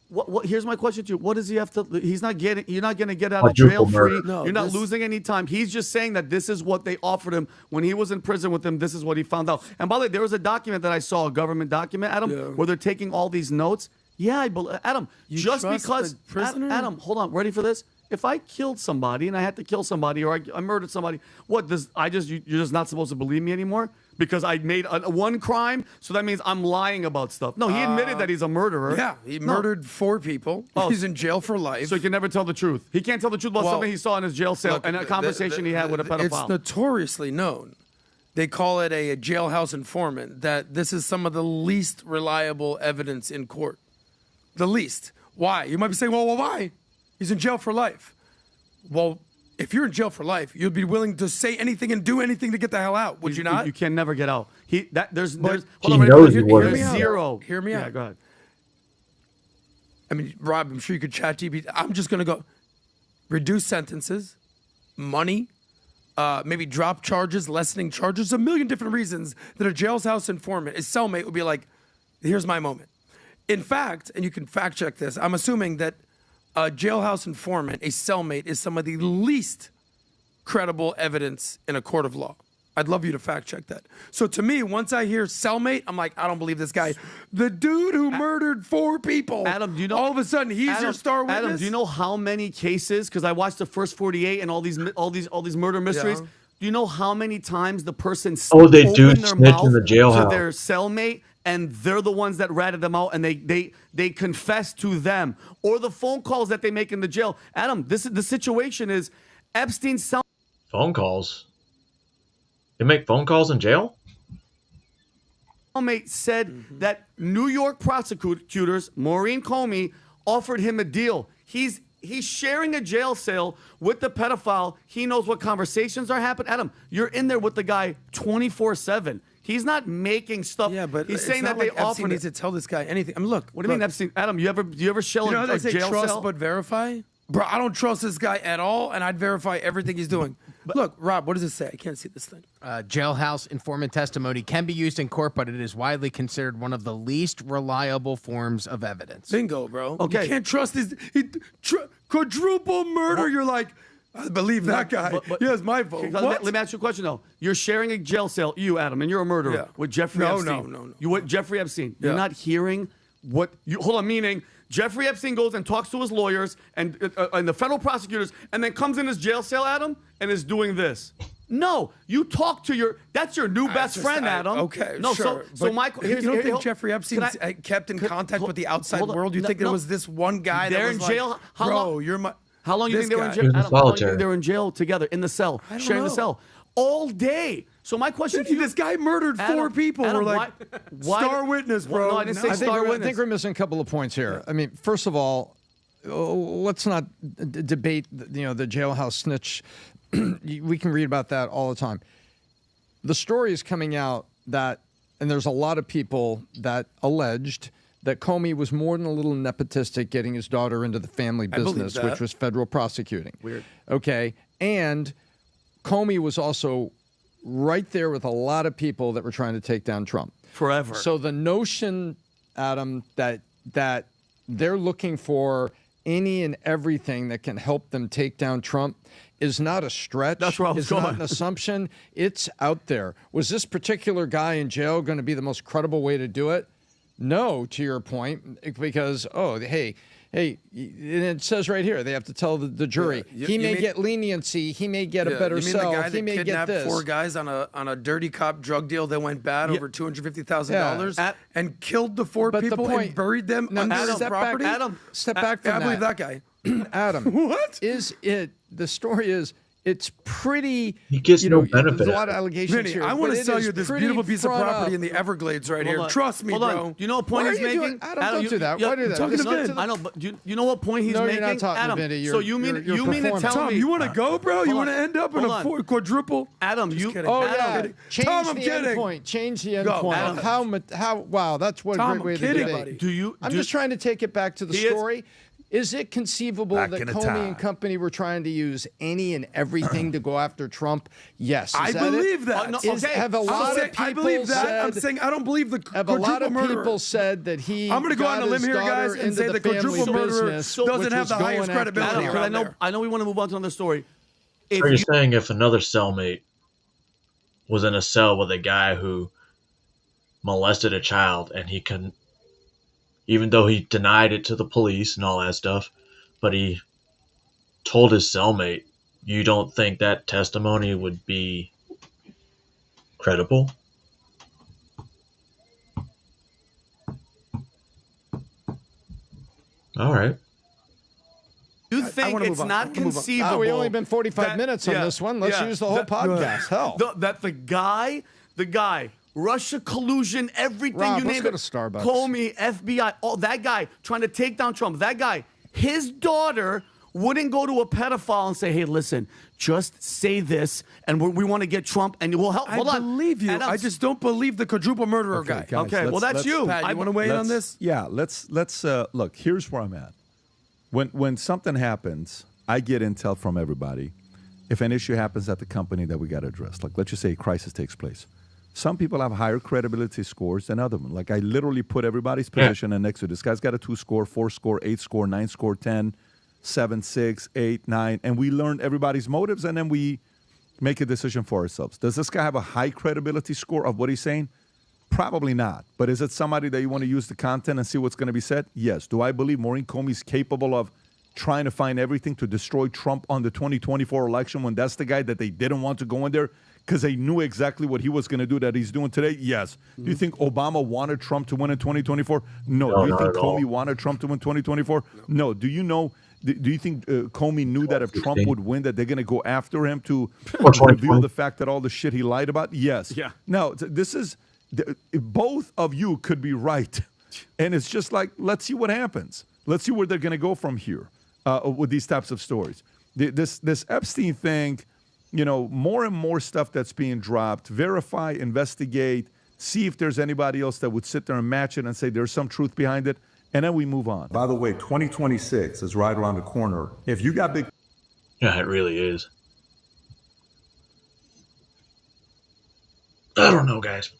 Speaker 4: What? Here's my question to you. What does he have to? He's not getting. You're not going to get out of jail free.
Speaker 23: No,
Speaker 4: you're not losing any time. He's just saying that this is what they offered him when he was in prison with them. This is what he found out. And by the way, there was a document that I saw, a government document, Adam, where they're taking all these notes. Yeah, I believe, Adam. Just because, Adam, hold on. Ready for this? If I killed somebody and I had to kill somebody, or I murdered somebody, what does you're just not supposed to believe me anymore because I made one crime? So that means I'm lying about stuff. No, he admitted that he's a murderer.
Speaker 23: Yeah, he murdered 4 people. He's in jail for life.
Speaker 4: So he can never tell the truth. He can't tell the truth about something he saw in his jail cell and a conversation he had with a pedophile.
Speaker 23: It's notoriously known. They call it a jailhouse informant, that this is some of the least reliable evidence in court. The least. Why? You might be saying, well, why? He's in jail for life. Well, if you're in jail for life, you'd be willing to say anything and do anything to get the hell out, would you not?
Speaker 4: You can never get out. There's zero.
Speaker 23: Hear me out.
Speaker 4: Yeah, go ahead.
Speaker 23: I mean, Rob, I'm sure you could chat GPT. I'm just going to go reduce sentences, money, maybe drop charges, lessening charges, a million different reasons that a jailhouse informant, his cellmate would be like, here's my moment. In fact, and you can fact check this, I'm assuming that a jailhouse informant, a cellmate, is some of the least credible evidence in a court of law. I'd love you to fact check that. So to me, once I hear cellmate, I'm like, I don't believe this guy. The dude who murdered 4 people.
Speaker 4: Adam, do you know?
Speaker 23: All of a sudden, he's your star witness.
Speaker 4: Adam, do you know how many cases? Because I watched the first 48 and all these murder mysteries.
Speaker 23: Yeah.
Speaker 4: Do you know how many times the person
Speaker 1: they do
Speaker 4: opened their
Speaker 1: snitch
Speaker 4: mouth
Speaker 1: in the jailhouse
Speaker 4: to their cellmate? And they're the ones that ratted them out, and they confess to them, or the phone calls that they make in the jail. Adam, the situation is Epstein's
Speaker 1: phone calls. They make phone calls in jail?
Speaker 4: cellmate said that New York prosecutors, Maureen Comey, offered him a deal. He's sharing a jail cell with the pedophile. He knows what conversations are happening. Adam, you're in there with the guy 24/7. He's not making stuff.
Speaker 23: Yeah, but
Speaker 4: he's
Speaker 23: it's
Speaker 4: saying
Speaker 23: not
Speaker 4: that
Speaker 23: like
Speaker 4: they
Speaker 23: Epstein
Speaker 4: offered
Speaker 23: needs to tell this guy anything. I mean, look.
Speaker 4: What do you mean, Epstein? Adam, do you ever shell
Speaker 23: You know how
Speaker 4: a
Speaker 23: they say
Speaker 4: jail
Speaker 23: trust
Speaker 4: cell?
Speaker 23: but verify? Bro, I don't trust this guy at all, and I'd verify everything he's doing. Look, Rob, what does it say? I can't see this thing.
Speaker 8: Jailhouse informant testimony can be used in court, but it is widely considered one of the least reliable forms of evidence.
Speaker 23: Bingo, bro.
Speaker 4: Okay.
Speaker 23: You can't trust his quadruple murder. You're like, I believe that guy. Yeah, it's my vote.
Speaker 4: Let me ask you a question, though. You're sharing a jail cell, you, Adam, and you're a murderer with Jeffrey Epstein.
Speaker 23: No.
Speaker 4: You with Jeffrey Epstein.
Speaker 23: Yeah.
Speaker 4: You're not hearing what you hold on, meaning Jeffrey Epstein goes and talks to his lawyers and the federal prosecutors and then comes in his jail cell, Adam, and is doing this. No, you talk to that's your new best friend, Adam.
Speaker 23: Okay,
Speaker 4: no,
Speaker 23: sure.
Speaker 4: So Michael,
Speaker 23: you don't think Jeffrey Epstein kept in contact with the outside world? You think there was this one guy
Speaker 4: they're
Speaker 23: that was
Speaker 4: in jail?
Speaker 23: like,
Speaker 4: How
Speaker 23: bro,
Speaker 4: long,
Speaker 23: you're my...
Speaker 4: How long do you think they were in jail?
Speaker 1: He was in
Speaker 4: Adam, how long do you
Speaker 1: solitary.
Speaker 4: think they were in jail together in the cell,
Speaker 23: I don't
Speaker 4: sharing the
Speaker 23: know.
Speaker 4: cell all day? So my question to you:
Speaker 23: this guy murdered 4 people.
Speaker 4: Adam,
Speaker 23: We're like,
Speaker 4: why
Speaker 23: star witness, bro.
Speaker 4: No, I didn't say
Speaker 5: I
Speaker 4: star witness.
Speaker 5: think we're missing a couple of points here. I mean, first of all, let's not debate the jailhouse snitch. We can read about that all the time. The story is coming out that, and there's a lot of people that alleged that Comey was more than a little nepotistic getting his daughter into the family business, which was federal prosecuting.
Speaker 4: Weird.
Speaker 5: Okay. And Comey was also right there with a lot of people that were trying to take down Trump.
Speaker 4: Forever.
Speaker 5: So the notion, Adam, that they're looking for any and everything that can help them take down Trump is not a stretch.
Speaker 4: That's where I was
Speaker 5: It's not
Speaker 4: going.
Speaker 5: an assumption. It's out there. Was this particular guy in jail going to be the most credible way to do it? No, to your point, because, hey, and it says right here, they have to tell the jury, he may get leniency, he may get a better
Speaker 23: You mean the
Speaker 5: cell,
Speaker 23: guy
Speaker 5: he
Speaker 23: that
Speaker 5: may get
Speaker 23: kidnapped
Speaker 5: this.
Speaker 23: 4 guys on a dirty cop drug deal that went bad over $250,000 and killed the 4 people and buried them under his property?
Speaker 5: Step back from
Speaker 23: I
Speaker 5: that.
Speaker 23: believe that guy.
Speaker 5: Adam,
Speaker 23: what
Speaker 5: is it? The story is it's pretty.
Speaker 1: He gets no
Speaker 5: There's
Speaker 1: benefit.
Speaker 5: a lot of allegations
Speaker 23: Vinny,
Speaker 5: here.
Speaker 23: I want
Speaker 5: but
Speaker 23: to
Speaker 5: it
Speaker 23: sell
Speaker 5: is
Speaker 23: you this
Speaker 5: pretty
Speaker 23: beautiful piece of
Speaker 5: front
Speaker 23: property
Speaker 5: up.
Speaker 23: in the Everglades right here.
Speaker 4: Hold on.
Speaker 23: Trust me,
Speaker 4: Hold on.
Speaker 23: bro.
Speaker 4: You know what point
Speaker 5: Why
Speaker 4: he's
Speaker 5: are you
Speaker 4: making?
Speaker 5: doing- Adam, don't do that. Why do that?
Speaker 23: Talking to Vin.
Speaker 4: I know, but you know what point he's
Speaker 5: No,
Speaker 4: making?
Speaker 5: you're not talking to
Speaker 4: Adam,
Speaker 5: Vinny.
Speaker 4: so
Speaker 5: You're-
Speaker 4: you mean
Speaker 5: you're
Speaker 4: you mean to
Speaker 5: performing.
Speaker 4: tell
Speaker 23: Tom,
Speaker 4: me?
Speaker 23: you want to go, bro? You want to end up in
Speaker 4: Hold
Speaker 23: a quadruple?
Speaker 4: Adam,
Speaker 23: Just
Speaker 4: you.
Speaker 23: kidding.
Speaker 5: Oh
Speaker 23: Adam,
Speaker 5: yeah,
Speaker 23: I'm kidding.
Speaker 5: change
Speaker 23: Tom, I'm
Speaker 5: the
Speaker 23: kidding.
Speaker 5: endpoint. Change the
Speaker 23: Go,
Speaker 5: endpoint.
Speaker 23: Adam.
Speaker 5: How? Wow, that's what
Speaker 23: Tom,
Speaker 5: a great way
Speaker 23: I'm
Speaker 5: to
Speaker 23: kidding,
Speaker 5: debate.
Speaker 23: buddy.
Speaker 5: I'm just trying to take it back to the
Speaker 4: He is-
Speaker 5: story. Is it conceivable
Speaker 23: Back
Speaker 5: that
Speaker 23: in the
Speaker 5: Comey
Speaker 23: time.
Speaker 5: and company were trying to use any and everything to go after Trump? Yes.
Speaker 23: I
Speaker 5: Is that
Speaker 23: believe
Speaker 5: it?
Speaker 23: that.
Speaker 4: no,
Speaker 5: Is-
Speaker 4: okay.
Speaker 5: Have a lot of people
Speaker 23: I believe that.
Speaker 5: said?
Speaker 23: I'm saying I don't believe the
Speaker 5: Have a lot
Speaker 23: quadruple
Speaker 5: of
Speaker 23: murderer.
Speaker 5: people said that he?
Speaker 23: I'm going to go
Speaker 5: got
Speaker 23: on a limb
Speaker 5: his
Speaker 23: here, guys,
Speaker 5: daughter
Speaker 23: and
Speaker 5: into
Speaker 23: say the quadruple
Speaker 5: family
Speaker 23: murderer
Speaker 5: business,
Speaker 23: doesn't
Speaker 5: which
Speaker 23: have
Speaker 5: was
Speaker 23: the highest
Speaker 5: going after
Speaker 23: credibility
Speaker 4: Adam,
Speaker 5: Trump.
Speaker 4: 'cause I
Speaker 23: around there.
Speaker 4: know we want to move on to another story. If
Speaker 1: Are you
Speaker 4: you,
Speaker 1: saying if another cellmate was in a cell with a guy who molested a child and he couldn't, even though he denied it to the police and all that stuff, but he told his cellmate, you don't think that testimony would be credible? All right.
Speaker 4: you think
Speaker 23: wanna
Speaker 4: it's
Speaker 23: move on. I
Speaker 4: not
Speaker 23: wanna move on.
Speaker 4: conceivable?
Speaker 5: We only been 45
Speaker 4: that-
Speaker 5: minutes on
Speaker 4: yeah,
Speaker 5: this one. Let's
Speaker 4: yeah,
Speaker 5: use the whole
Speaker 4: that-
Speaker 5: podcast. Hell.
Speaker 4: That the guy, Russia collusion, everything
Speaker 5: Rob,
Speaker 4: you
Speaker 5: let's
Speaker 4: name
Speaker 5: go
Speaker 4: it.
Speaker 5: to Starbucks.
Speaker 4: Comey, FBI, all that guy trying to take down Trump. That guy, his daughter wouldn't go to a pedophile and say, "Hey, listen, just say this, and we want to get Trump, and we'll help." Hold
Speaker 23: I
Speaker 4: on,
Speaker 23: believe you.
Speaker 4: Adam,
Speaker 23: I just don't believe the quadruple murderer guy.
Speaker 19: guys,
Speaker 4: okay, well that's
Speaker 19: let's-
Speaker 4: you.
Speaker 23: Pat, you want to weigh in on this?
Speaker 19: Yeah, let's look. Here's where I'm at. When something happens, I get intel from everybody. If an issue happens at the company that we got to address, like let's just say a crisis takes place, some people have higher credibility scores than other ones. Like I literally put everybody's position and next to this guy's got a 2 score, 4 score, 8 score, 9 score, 10, 7, 6, 8, 9, and we learn everybody's motives and then we make a decision for ourselves. Does this guy have a high credibility score of what he's saying? Probably not. But is it somebody that you want to use the content and see what's going to be said? Yes. Do I believe Maureen Comey's capable of trying to find everything to destroy Trump on the 2024 election when that's the guy that they didn't want to go in there because they knew exactly what he was going to do that he's doing today? Yes. Do you think Obama wanted Trump to win in 2024? No.
Speaker 1: No,
Speaker 19: Do you
Speaker 1: not
Speaker 19: think
Speaker 1: at all.
Speaker 19: Comey wanted Trump to win 2024? No. Do you know? Do you think Comey knew that if Trump would win, that they're going to go after him to reveal the fact that all the shit he lied about? Yes.
Speaker 4: Yeah.
Speaker 19: Now, this is both of you could be right, and it's just like let's see what happens. Let's see where they're going to go from here with these types of stories. This Epstein thing, you know, more and more stuff that's being dropped. Verify, investigate, see if there's anybody else that would sit there and match it and say there's some truth behind it, and then we move on.
Speaker 9: By the way, 2026 is right around the corner. If you got big...
Speaker 1: Yeah, it really is. I don't know, guys.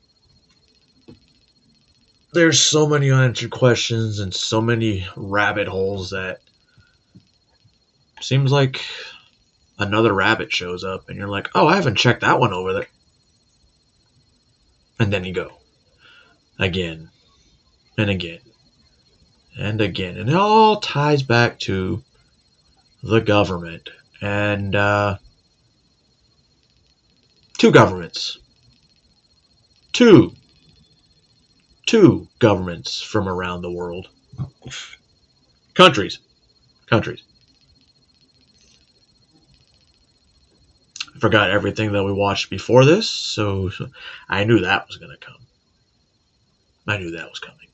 Speaker 1: There's so many unanswered questions and so many rabbit holes that seems like another rabbit shows up and you're like, oh, I haven't checked that one over there. And then you go again and again and again. And it all ties back to the government and two governments. Two governments from around the world. Countries. I forgot everything that we watched before this, so I knew that was going to come. I knew that was coming.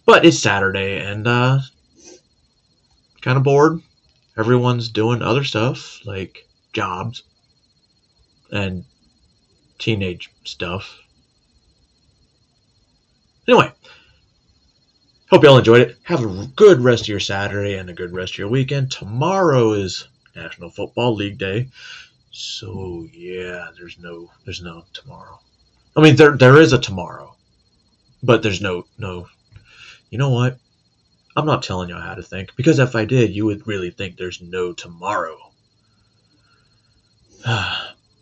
Speaker 1: But it's Saturday, and kind of bored. Everyone's doing other stuff, like jobs and teenage stuff. Anyway, hope y'all enjoyed it. Have a good rest of your Saturday and a good rest of your weekend. Tomorrow is National Football League Day. So yeah, there's no tomorrow. I mean there is a tomorrow. But there's no you know what? I'm not telling y'all how to think, because if I did, you would really think there's no tomorrow.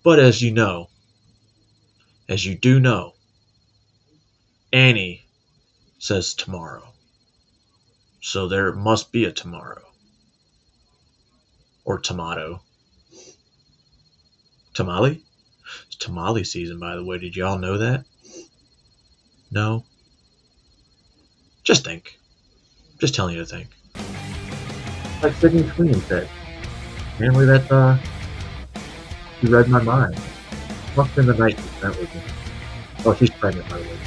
Speaker 1: But as you do know, Annie says tomorrow. So there must be a tomorrow. Or tomato. Tamale? It's tamale season, by the way. Did y'all know that? No? Just think. Just telling you to think. Like Sydney Sweeney said. Apparently that, she read my mind. Must have been the night she spent with me. Oh, she's pregnant, by the way.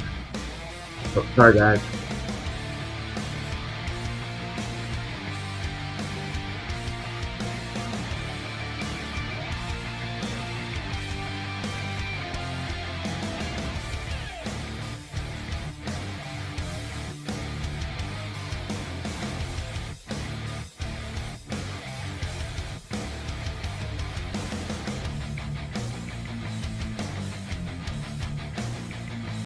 Speaker 1: Oh, sorry, guys.